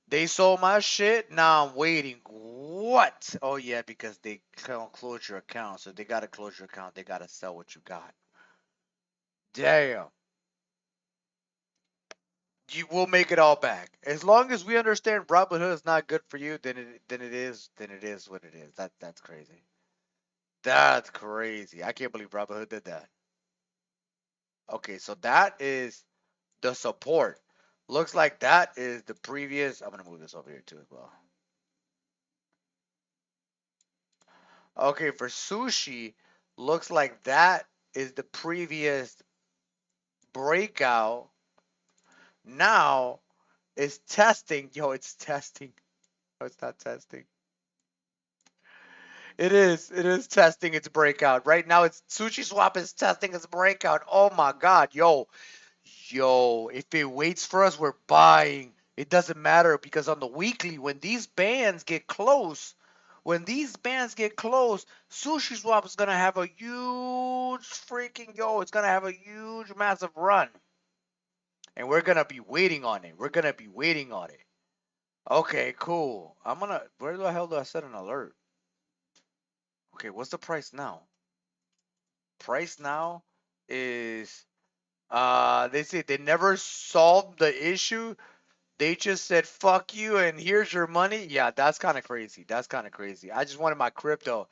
They sold my shit. Now I'm waiting. What? Oh yeah, because they can't close your account. So they gotta close your account. They gotta sell what you got. Damn. You will make it all back. As long as we understand Robinhood is not good for you, then it is what it is. That's crazy. That's crazy. I can't believe Robinhood did that. Okay, so that is the support. Looks like that is the previous. I'm gonna move this over here too as well. Okay, for sushi, looks like that is the previous breakout. Now it's testing. Yo, it's testing. No, it's not testing. It is. It is testing its breakout. Right now, it's Sushi Swap is testing its breakout. Oh my God. Yo, if it waits for us, we're buying. It doesn't matter because on the weekly, when these bands get close, Sushi Swap is gonna have a huge freaking it's gonna have a huge massive run. And we're gonna be waiting on it. Okay, cool. Where the hell do I set an alert? Okay, what's the price now? Price now is they say they never solved the issue. They just said fuck you and here's your money. Yeah, that's kind of crazy. I just wanted my crypto.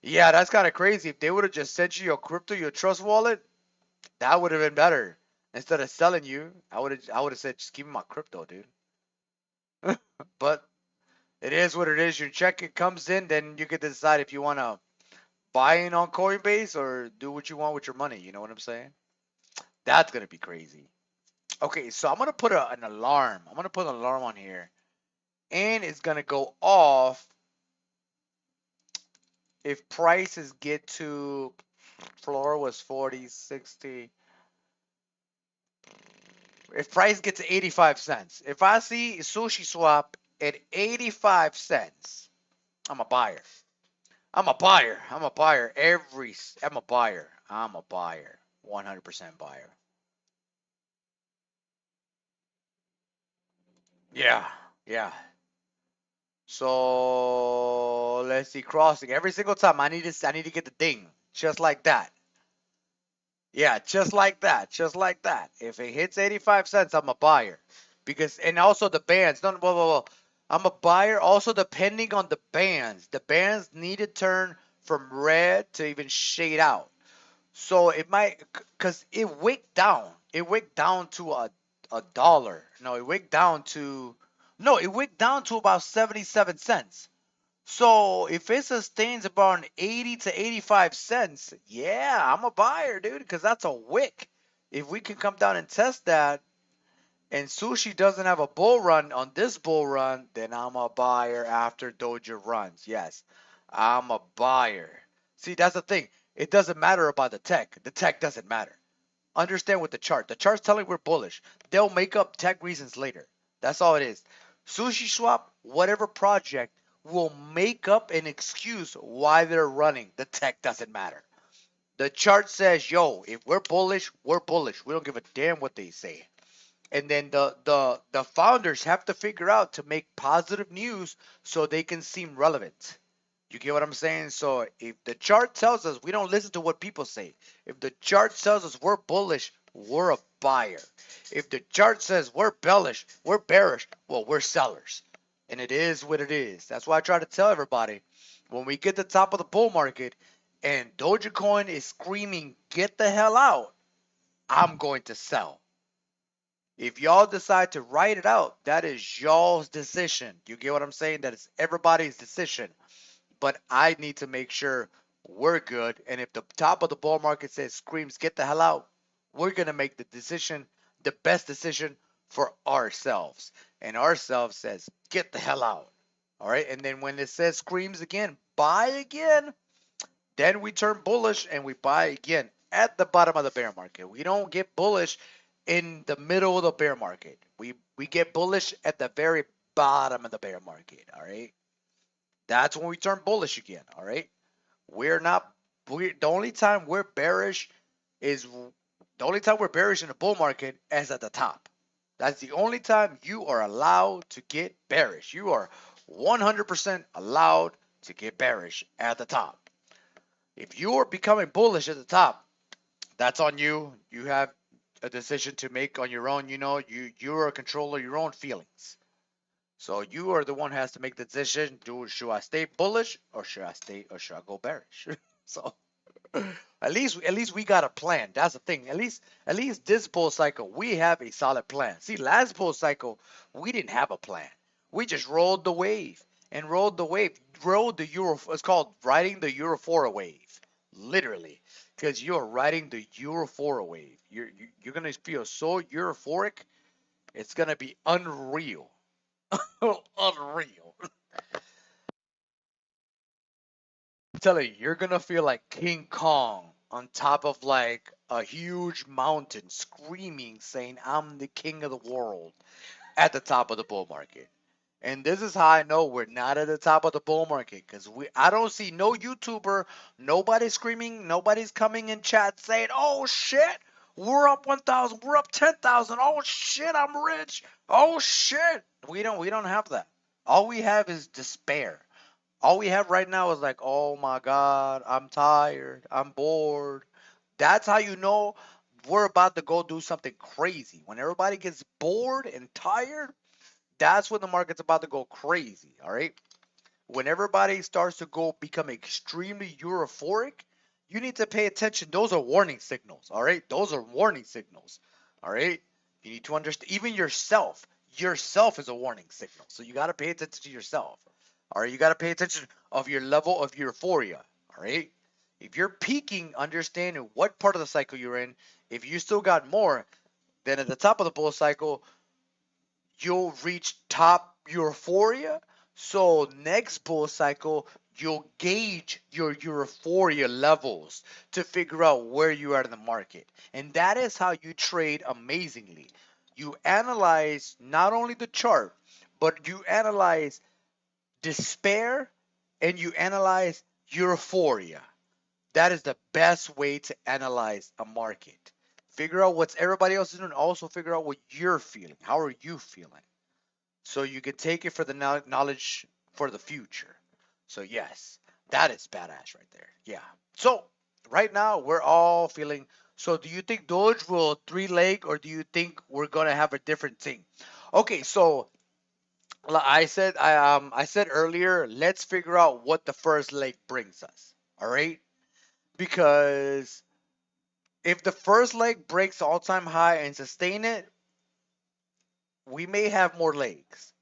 Yeah, that's kind of crazy. If they would have just sent you your crypto, your trust wallet, that would have been better. Instead of selling you, I would have said just give me my crypto, dude. But it is what it is. Your check it comes in, then you get to decide if you want to buy in on Coinbase or do what you want with your money. You know what I'm saying? That's gonna be crazy. Okay, so I'm gonna put an alarm. I'm gonna put an alarm on here, and it's gonna go off if prices get to floor was 40, 60. If price gets to 85 cents, if I see Sushi Swap at 85 cents, I'm a buyer. I'm a buyer. I'm a buyer. I'm a buyer. I'm a buyer. 100% buyer. Yeah. Yeah. So let's see crossing. Every single time I need to get the ding. Just like that. Yeah, just like that. Just like that. If it hits 85 cents, I'm a buyer. Because and also the bands. No, no, whoa, whoa, whoa. I'm a buyer also depending on the bands. The bands need to turn from red to even shade out. So it might, cause it wicked down. It wicked down to a dollar. No, it wicked down to, no, it wicked down to about 77 cents. So if it sustains about 80 to 85 cents, yeah, I'm a buyer, dude, because that's a wick. If we can come down and test that, and Sushi doesn't have a bull run on this bull run, then I'm a buyer after Doja runs. Yes, I'm a buyer. See, that's the thing. It doesn't matter about the tech. The tech doesn't matter. Understand with the chart. The chart's telling we're bullish. They'll make up tech reasons later. That's all it is. Sushi Swap, whatever project, will make up an excuse why they're running. The tech doesn't matter. The chart says, yo, if we're bullish, we're bullish. We don't give a damn what they say. And then the founders have to figure out to make positive news so they can seem relevant. You get what I'm saying? So if the chart tells us we don't listen to what people say, if the chart tells us we're bullish, we're a buyer. If the chart says we're bearish, well, we're sellers. And it is what it is. That's why I try to tell everybody when we get to the top of the bull market and DogeCoin is screaming, get the hell out, I'm going to sell. If y'all decide to write it out, that is y'all's decision. You get what I'm saying? That is everybody's decision. But I need to make sure we're good. And if the top of the bull market says screams, get the hell out, we're going to make the decision, the best decision for ourselves. And ourselves says, get the hell out. All right. And then when it says screams again, buy again, then we turn bullish and we buy again at the bottom of the bear market. We don't get bullish in the middle of the bear market. We get bullish at the very bottom of the bear market. All right. That's when we turn bullish again. All right. We're not. The only time we're bearish is the only time we're bearish in the bull market is at the top. That's the only time you are allowed to get bearish. You are 100% allowed to get bearish at the top. If you are becoming bullish at the top, that's on you. You have a decision to make on your own. You know, you're a controller of your own feelings. So you are the one who has to make the decision. Should I stay bullish or should I go bearish? So at least we got a plan. That's the thing. At least this bull cycle we have a solid plan. See, last bull cycle we didn't have a plan. We just rolled the wave and rode the wave. Rode the Euro. It's called riding the Euro 4 wave. literally, because you're riding the Euro wave. You're gonna feel so euphoric. It's gonna be unreal, unreal. I'm telling you, you're gonna feel like King Kong on top of like a huge mountain, screaming, saying, "I'm the king of the world," at the top of the bull market. And this is how I know we're not at the top of the bull market because I don't see no YouTuber, nobody screaming, nobody's coming in chat saying, "Oh shit, we're up 1,000, we're up 10,000. Oh shit, I'm rich. Oh shit." We don't have that. All we have is despair. All we have right now is like, "Oh my god, I'm tired, I'm bored." That's how you know we're about to go do something crazy. When everybody gets bored and tired, that's when the market's about to go crazy, all right? When everybody starts to go become extremely euphoric, you need to pay attention. Those are warning signals, all right? Those are warning signals, all right? You need to understand, even yourself is a warning signal. So you got to pay attention to yourself, all right? You got to pay attention of your level of euphoria, all right? If you're peaking, understanding what part of the cycle you're in, if you still got more, then at the top of the bull cycle, you'll reach top euphoria. So next bull cycle, you'll gauge your euphoria levels to figure out where you are in the market. And that is how you trade amazingly. You analyze not only the chart, but you analyze despair and you analyze euphoria. That is the best way to analyze a market. Figure out what's everybody else is doing, also figure out what you're feeling. How are you feeling? So you can take it for the knowledge for the future. So yes, that is badass right there. Yeah. So right now we're all feeling. So do you think Doge will three leg, or do you think we're gonna have a different thing? Okay, so I said earlier, let's figure out what the first leg brings us. All right, because if the first leg breaks the all-time high and sustain it, we may have more legs.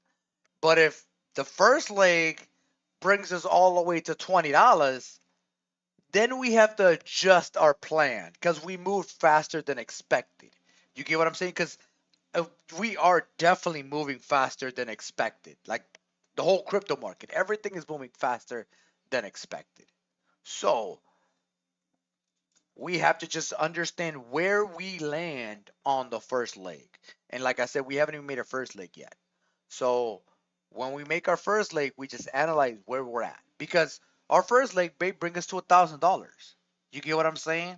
But if the first leg brings us all the way to $20, then we have to adjust our plan because we moved faster than expected. You get what I'm saying? Because we are definitely moving faster than expected. Like the whole crypto market, everything is moving faster than expected. So we have to just understand where we land on the first leg. And like I said, we haven't even made a first leg yet. So when we make our first leg, we just analyze where we're at because our first leg may bring us to $1,000. You get what I'm saying?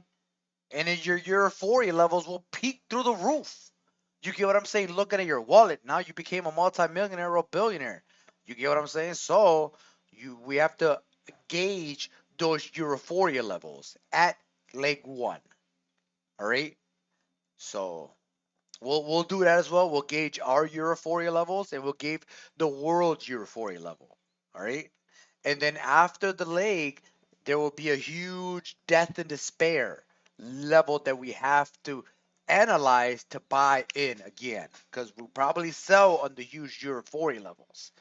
And then your euphoria levels will peak through the roof. You get what I'm saying? Looking at your wallet, now you became a multimillionaire or a billionaire. You get what I'm saying? So we have to gauge those euphoria levels at leg one. All right. So we'll do that as well. We'll gauge our euphoria levels and we'll gauge the world's euphoria level. All right. And then after the leg, there will be a huge death and despair level that we have to analyze to buy in again because we'll probably sell on the huge euphoria levels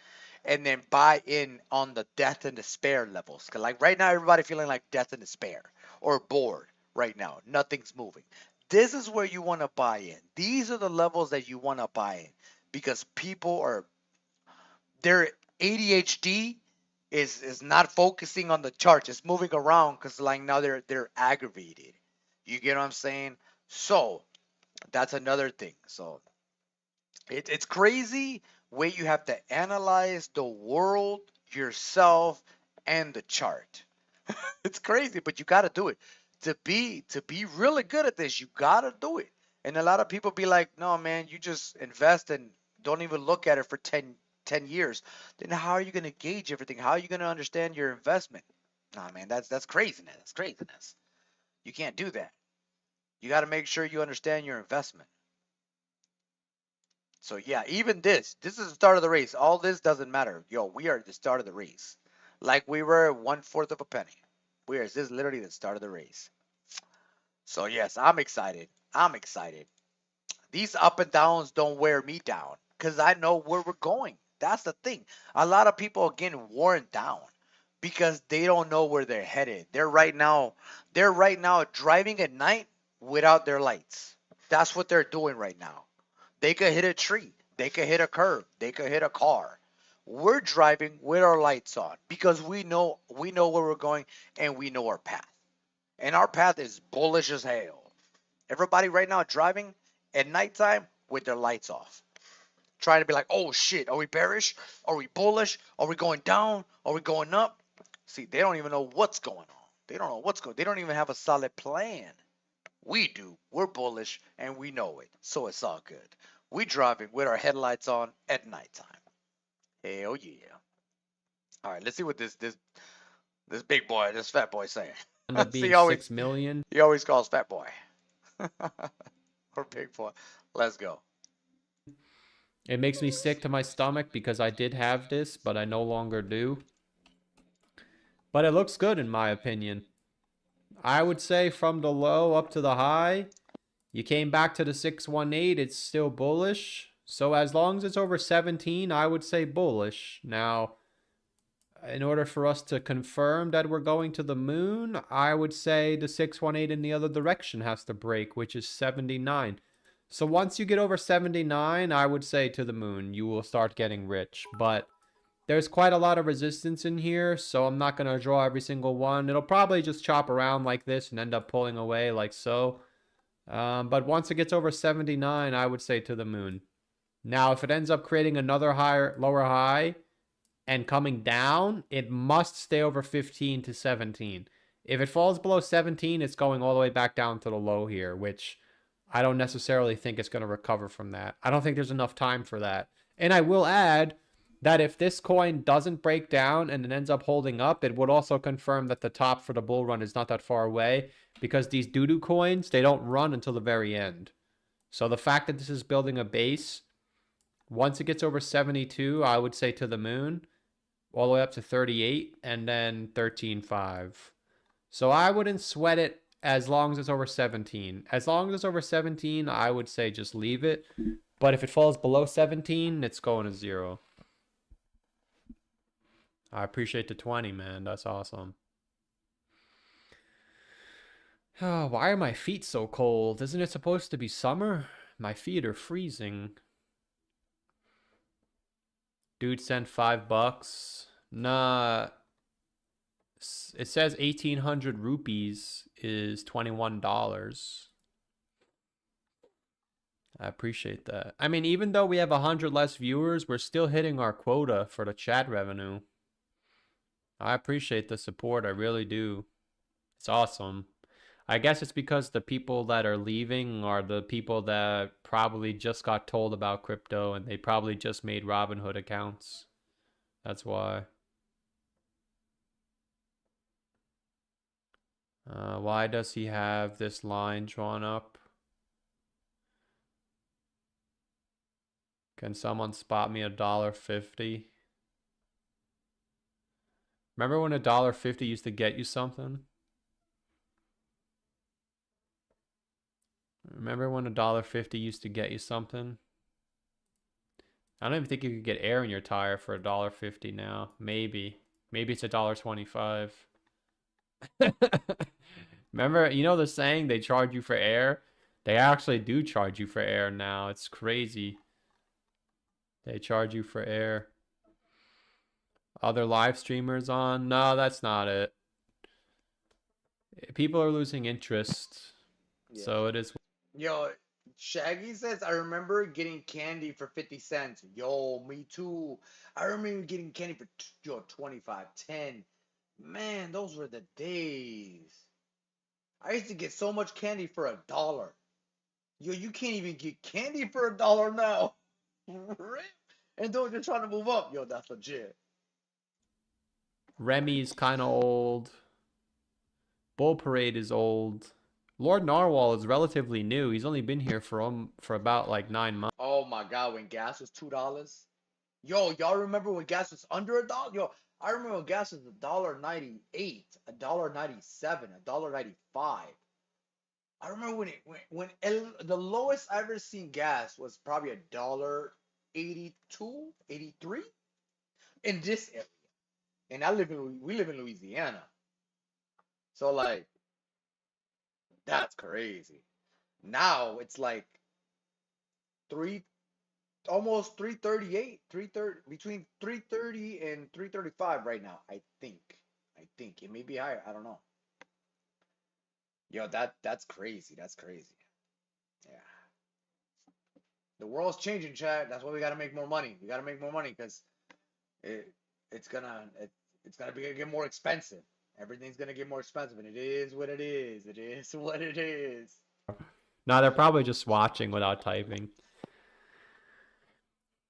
and then buy in on the death and despair levels. Cause like right now, everybody feeling like death and despair or bored right now. Nothing's moving. This is where you want to buy in. These are the levels that you want to buy in because people are their ADHD is not focusing on the charts. It's moving around because like now they're aggravated. You get what I'm saying? So that's another thing. So it's crazy where you have to analyze the world, yourself, and the chart. It's crazy, but you got to do it. To be really good at this, you got to do it. And a lot of people be like, "No, man, you just invest and don't even look at it for 10 years." Then how are you going to gauge everything? How are you going to understand your investment? Nah, man, that's craziness. That's craziness. You can't do that. You got to make sure you understand your investment. So yeah, even this is the start of the race. All this doesn't matter. Yo, we are at the start of the race. Like we were 1/4 of a penny. This is literally the start of the race. So yes, I'm excited. I'm excited. These up and downs don't wear me down because I know where we're going. That's the thing. A lot of people are getting worn down. because they don't know where they're headed. They're right now driving at night without their lights. That's what they're doing right now. They could hit a tree, they could hit a curb, they could hit a car. We're driving with our lights on because we know where we're going and we know our path. And our path is bullish as hell. Everybody right now driving at nighttime with their lights off. Trying to be like, oh shit, are we bearish? Are we bullish? Are we going down? Are we going up? See, they don't even know what's going on. They don't know what's going. They don't even have a solid plan. We do. We're bullish and we know it. So it's all good. We driving with our headlights on at nighttime. Hell yeah. All right, let's see what this big boy, this fat boy saying. End up See, being he always 6 million. he always calls fat boy. Or big boy. Let's go. It makes me sick to my stomach because I did have this, but I no longer do. But it looks good in my opinion. I would say from the low up to the high, you came back to the 618, it's still bullish. So as long as it's over 17, I would say bullish. Now, in order for us to confirm that we're going to the moon, I would say the 618 in the other direction has to break, which is 79. So once you get over 79, I would say to the moon, you will start getting rich. But there's quite a lot of resistance in here, so I'm not going to draw every single one. It'll probably just chop around like this and end up pulling away like so. But once it gets over 79, I would say to the moon. Now, if it ends up creating another lower high and coming down, it must stay over 15 to 17. If it falls below 17, it's going all the way back down to the low here, which I don't necessarily think it's going to recover from that. I don't think there's enough time for that. And I will add that if this coin doesn't break down and it ends up holding up, it would also confirm that the top for the bull run is not that far away, because these doo-doo coins, they don't run until the very end. So the fact that this is building a base, once it gets over 72, I would say to the moon, all the way up to 38, and then 13.5. So I wouldn't sweat it as long as it's over 17. As long as it's over 17, I would say just leave it. But if it falls below 17, it's going to 0. I appreciate the 20, man. That's awesome. Oh, why are my feet so cold? Isn't it supposed to be summer? My feet are freezing. Dude sent $5. Nah. It says 1,800 rupees is $21. I appreciate that. I mean, even though we have 100 less viewers, we're still hitting our quota for the chat revenue. I appreciate the support. I really do. It's awesome. I guess it's because the people that are leaving are the people that probably just got told about crypto and they probably just made Robinhood accounts. That's why. Why does he have this line drawn up? Can someone spot me $1.50? Remember when $1.50 used to get you something? Remember when $1.50 used to get you something? I don't even think you could get air in your tire for $1.50 now. Maybe. Maybe it's $1.25. Remember, you know the saying, they charge you for air? They actually do charge you for air now. It's crazy. They charge you for air. Other live streamers on? No, that's not it. People are losing interest. Yeah. So it is. Yo, Shaggy says, I remember getting candy for 50 cents. Yo, me too. I remember getting candy for 25, 10. Man, those were the days. I used to get so much candy for $1. Yo, you can't even get candy for $1 now. And they're just trying to move up. Yo, that's legit. Remy's kind of old. Bull Parade is old. Lord Narwhal is relatively new. He's only been here for about like 9 months. Oh my god, when gas was $2. Yo, y'all remember when gas was under $1? Yo, I remember when gas was $1.98, $1.97, $1.95. I remember when the lowest I ever seen gas was probably $1.82, $83 in this area. and we live in Louisiana. So like that's crazy. Now it's like three almost 338, 330 between 330 and 335 right now, I think. I think it may be higher. I don't know. Yo, that's crazy. That's crazy. Yeah. The world's changing, Chad. That's why we got to make more money. We got to make more money because it it's gonna it's gonna get more expensive. Everything's gonna get more expensive, and it is what it is. It is what it is. No, they're probably just watching without typing.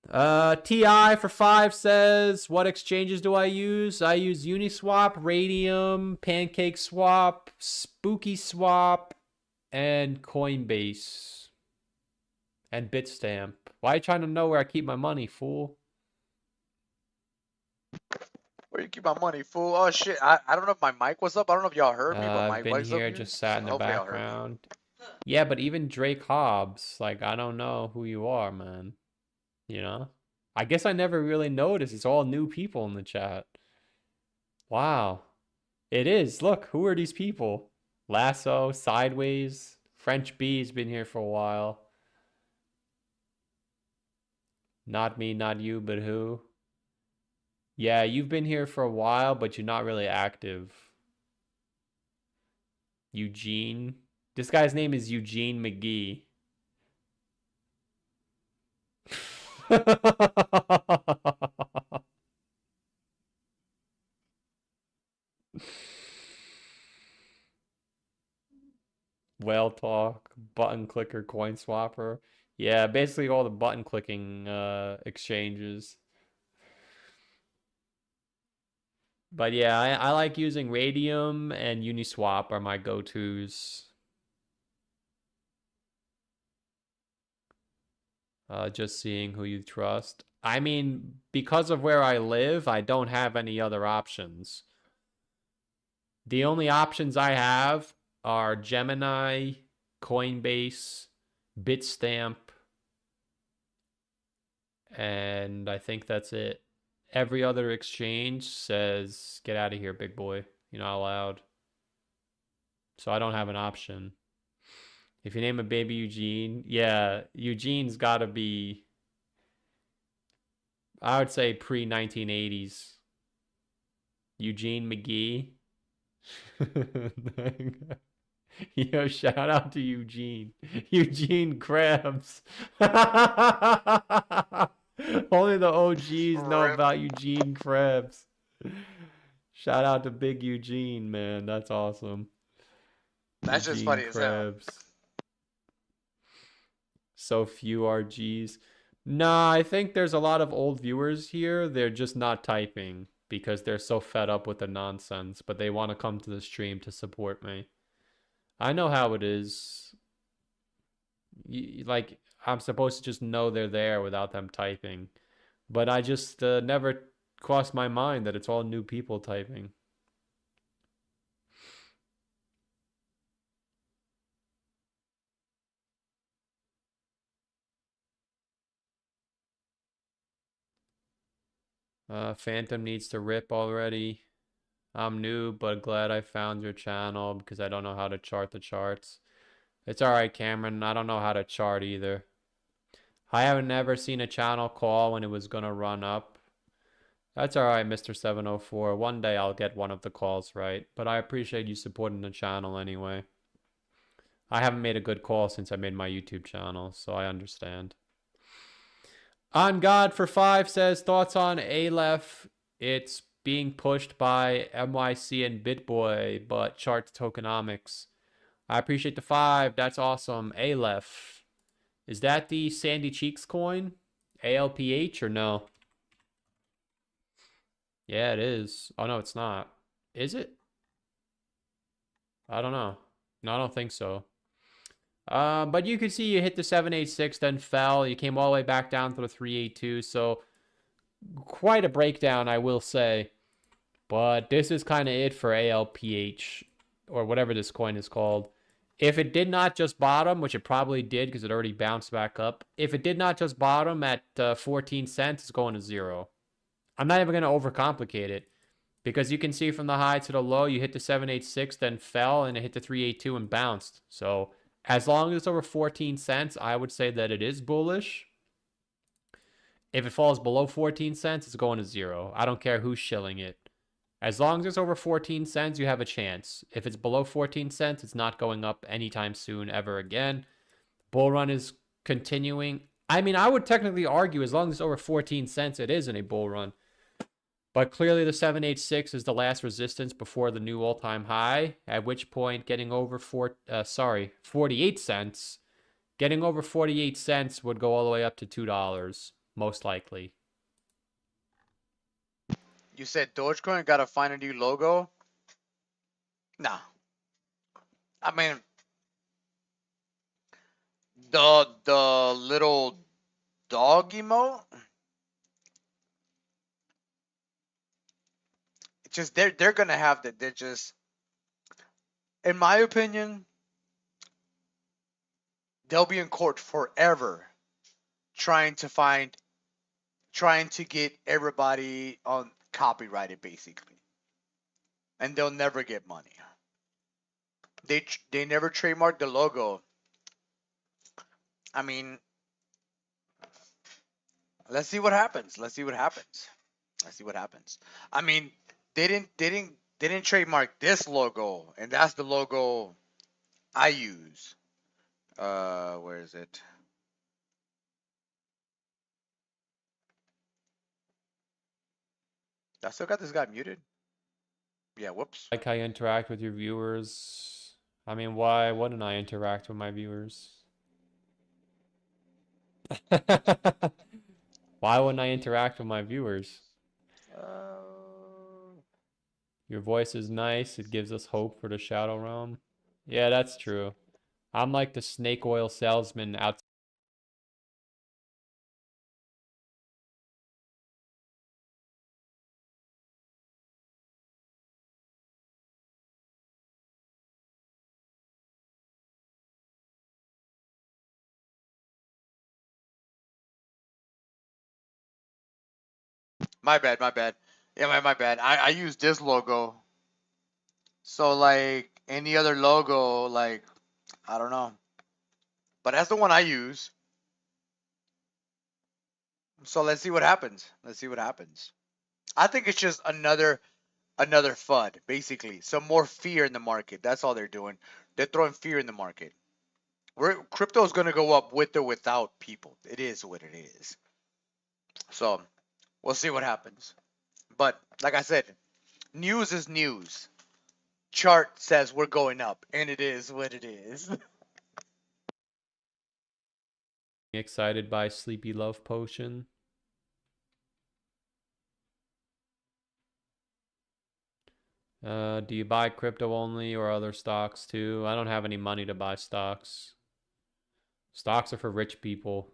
TI for 5 says, what exchanges do I use? I use Uniswap, Radium, Pancake Swap, Spooky Swap, and Coinbase. And Bitstamp. Why are you trying to know where I keep my money, fool? Where you keep my money, fool? Oh shit! I don't know if my mic was up. I don't know if y'all heard me, but my I've been mic's up here, here. just sat in the Hopefully y'all heard me. background. Yeah, but even Drake Hobbs, like, I don't know who you are, man. You know? I guess I never really noticed. It's all new people in the chat. Wow. It is. Look, who are these people? Lasso, Sideways, French B's been here for a while. Not me, not you, but who? Yeah, you've been here for a while, but you're not really active. Eugene. This guy's name is Eugene McGee. Whale Talk, Button Clicker, Coin Swapper. Yeah, basically all the button clicking exchanges. But yeah, I like using Radium and Uniswap are my go-tos. Just seeing who you trust. I mean, because of where I live, I don't have any other options. The only options I have are Gemini, Coinbase, Bitstamp, and I think that's it. Every other exchange says, get out of here, big boy. You're not allowed. So I don't have an option. If you name a baby Eugene, yeah, Eugene's got to be, I would say pre-1980s. Eugene McGee. Yo, shout out to Eugene. Eugene Krabs. Only the OGs know about Eugene Krabs. Shout out to Big Eugene, man. That's awesome. That's just funny as hell. So few RGs. Nah, I think there's a lot of old viewers here. They're just not typing because they're so fed up with the nonsense, but they want to come to the stream to support me. I know how it is. Like, I'm supposed to just know they're there without them typing. But I just never crossed my mind that it's all new people typing. Phantom needs to rip already. I'm new, but glad I found your channel because I don't know how to chart the charts. It's alright, Cameron. I don't know how to chart either. I haven't never seen a channel call when it was gonna run up. That's alright, Mr. 704. One day I'll get one of the calls right. But I appreciate you supporting the channel anyway. I haven't made a good call since I made my YouTube channel, so I understand. On God for 5 says, thoughts on Aleph? It's being pushed by MYC and BitBoy, but charts tokenomics. I appreciate the 5. That's awesome. Aleph. Is that the Sandy Cheeks coin? ALPH or no? Yeah, it is. Oh, no, it's not. Is it? I don't know. No, I don't think so. But you can see you hit the 786, then fell. You came all the way back down to the 382. So quite a breakdown, I will say. But this is kind of it for ALPH, or whatever this coin is called. If it did not just bottom, which it probably did because it already bounced back up. If it did not just bottom at 14 cents, it's going to 0. I'm not even going to overcomplicate it. Because you can see from the high to the low, you hit the 786, then fell, and it hit the 382 and bounced. So as long as it's over 14 cents, I would say that it is bullish. If it falls below 14 cents, it's going to zero. I don't care who's shilling it. As long as it's over 14 cents, you have a chance. If it's below 14 cents, it's not going up anytime soon ever again. Bull run is continuing. I mean, I would technically argue as long as it's over 14 cents, it is in a bull run. But clearly the 786 is the last resistance before the new all-time high, at which point getting over 48 cents, getting over 48 cents would go all the way up to $2, most likely. You said Dogecoin got to find a new logo? Nah. I mean, the little dog emote? It's just they're gonna have that. They're just, in my opinion, they'll be in court forever trying to get everybody on copyrighted, basically, and they'll never get money. They never trademarked the logo. I mean, let's see what happens. Let's see what happens. Let's see what happens. I mean, they didn't trademark this logo, and that's the logo I use. Where is it? I still got this guy muted. Yeah, whoops. Like how you interact with your viewers. I mean, why wouldn't I interact with my viewers? Why wouldn't I interact with my viewers? Your voice is nice. It gives us hope for the Shadow Realm. Yeah, that's true. I'm like the snake oil salesman out. My bad, my bad. Yeah, my bad. I use this logo. So like any other logo, like I don't know. But that's the one I use. So let's see what happens. Let's see what happens. I think it's just another FUD, basically. Some more fear in the market. That's all they're doing. They're throwing fear in the market. Crypto is gonna go up with or without people. It is what it is. So we'll see what happens. But like I said, news is news. Chart says we're going up, and it is what it is. Excited by Sleepy Love Potion. Do you buy crypto only or other stocks too? I don't have any money to buy stocks. Stocks are for rich people.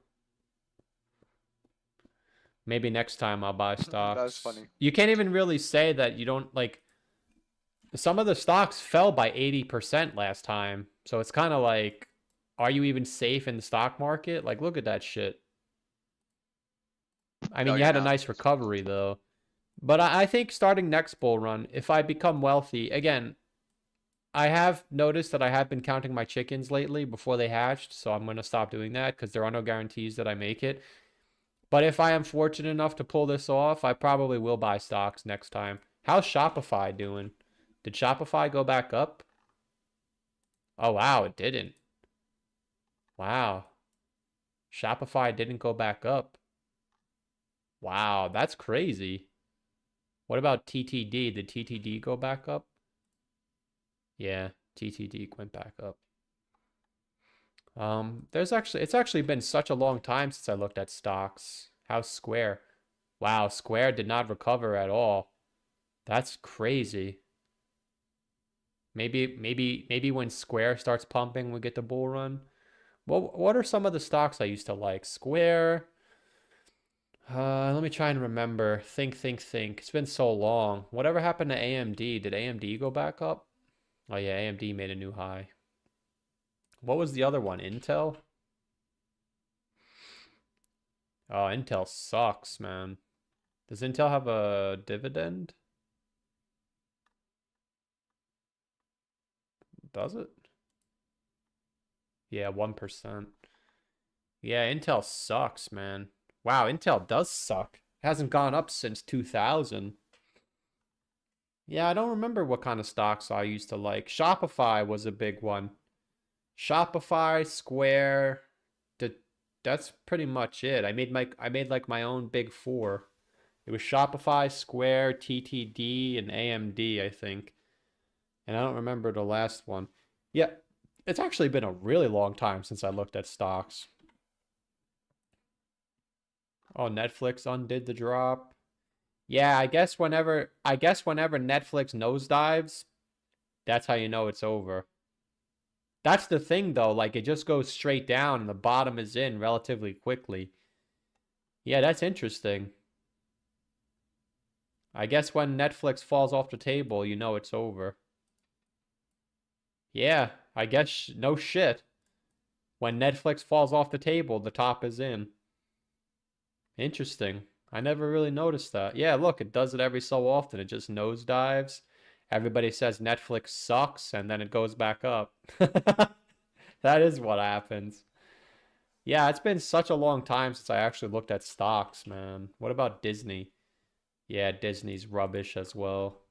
Maybe next time I'll buy stocks. That's funny. You can't even really say that you don't like. Some of the stocks fell by 80% last time. So it's kind of like, are you even safe in the stock market? Like, look at that shit. I mean, No, you had a you're not. nice recovery though. But I think starting next bull run, if I become wealthy, again, I have noticed that I have been counting my chickens lately before they hatched. So I'm going to stop doing that because there are no guarantees that I make it. But if I am fortunate enough to pull this off, I probably will buy stocks next time. How's Shopify doing? Did Shopify go back up? Oh, wow, it didn't. Wow. Shopify didn't go back up. Wow, that's crazy. What about TTD? Did TTD go back up? Yeah, TTD went back up. It's actually been such a long time since I looked at stocks. How's Square? Wow, Square did not recover at all. That's crazy. Maybe when Square starts pumping, we get the bull run. What are some of the stocks I used to like? Square. Let me try and remember. Think. It's been so long. Whatever happened to AMD? Did AMD go back up? Oh yeah, AMD made a new high. What was the other one? Intel? Oh, Intel sucks, man. Does Intel have a dividend? Does it? Yeah, 1%. Yeah, Intel sucks, man. Wow, Intel does suck. It hasn't gone up since 2000. Yeah, I don't remember what kind of stocks I used to like. Shopify was a big one. Shopify, Square, that's pretty much it. I made like my own big four. It was Shopify, Square, TTD, and AMD, I think. And I don't remember the last one. Yeah, it's actually been a really long time since I looked at stocks. Oh, Netflix undid the drop. Yeah, I guess whenever Netflix nosedives, that's how you know it's over. That's the thing though, like it just goes straight down and the bottom is in relatively quickly. Yeah, that's interesting. I guess when Netflix falls off the table, you know it's over. Yeah, I guess no shit. When Netflix falls off the table, the top is in. Interesting. I never really noticed that. Yeah, look, it does it every so often. It just nosedives. Everybody says Netflix sucks, and then it goes back up. That is what happens. Yeah, it's been such a long time since I actually looked at stocks, man. What about Disney? Yeah, Disney's rubbish as well.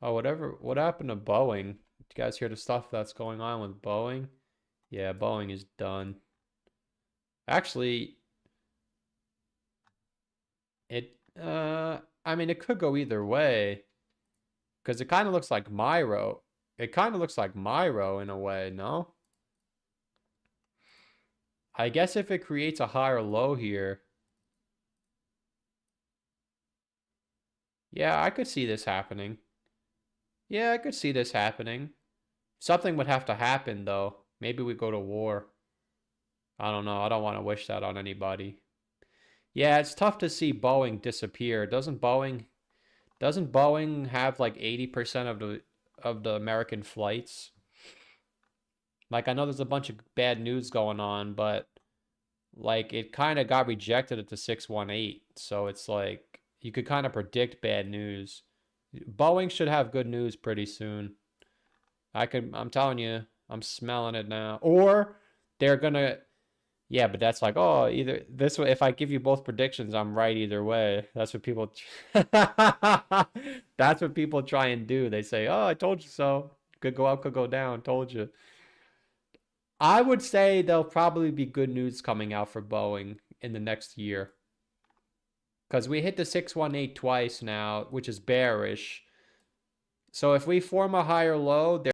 Oh, whatever. What happened to Boeing? Did you guys hear the stuff that's going on with Boeing? Yeah, Boeing is done. Actually, I mean, it could go either way. Because it kind of looks like Myro. It kind of looks like Myro in a way, no? I guess if it creates a higher low here. Yeah, I could see this happening. Yeah, I could see this happening. Something would have to happen, though. Maybe we go to war. I don't know. I don't want to wish that on anybody. Yeah, it's tough to see Boeing disappear. Doesn't Boeing have like 80% of the American flights? Like I know there's a bunch of bad news going on, but like it kind of got rejected at the 618. So it's like you could kind of predict bad news. Boeing should have good news pretty soon. I'm telling you, I'm smelling it now. Or they're gonna, yeah, but that's like, oh, either this way, if I give you both predictions, I'm right either way. That's what people, that's what people try and do. They say, oh, I told you so. Could go up, could go down. Told you. I would say there'll probably be good news coming out for Boeing in the next year. Because we hit the 618 twice now, which is bearish. So if we form a higher low,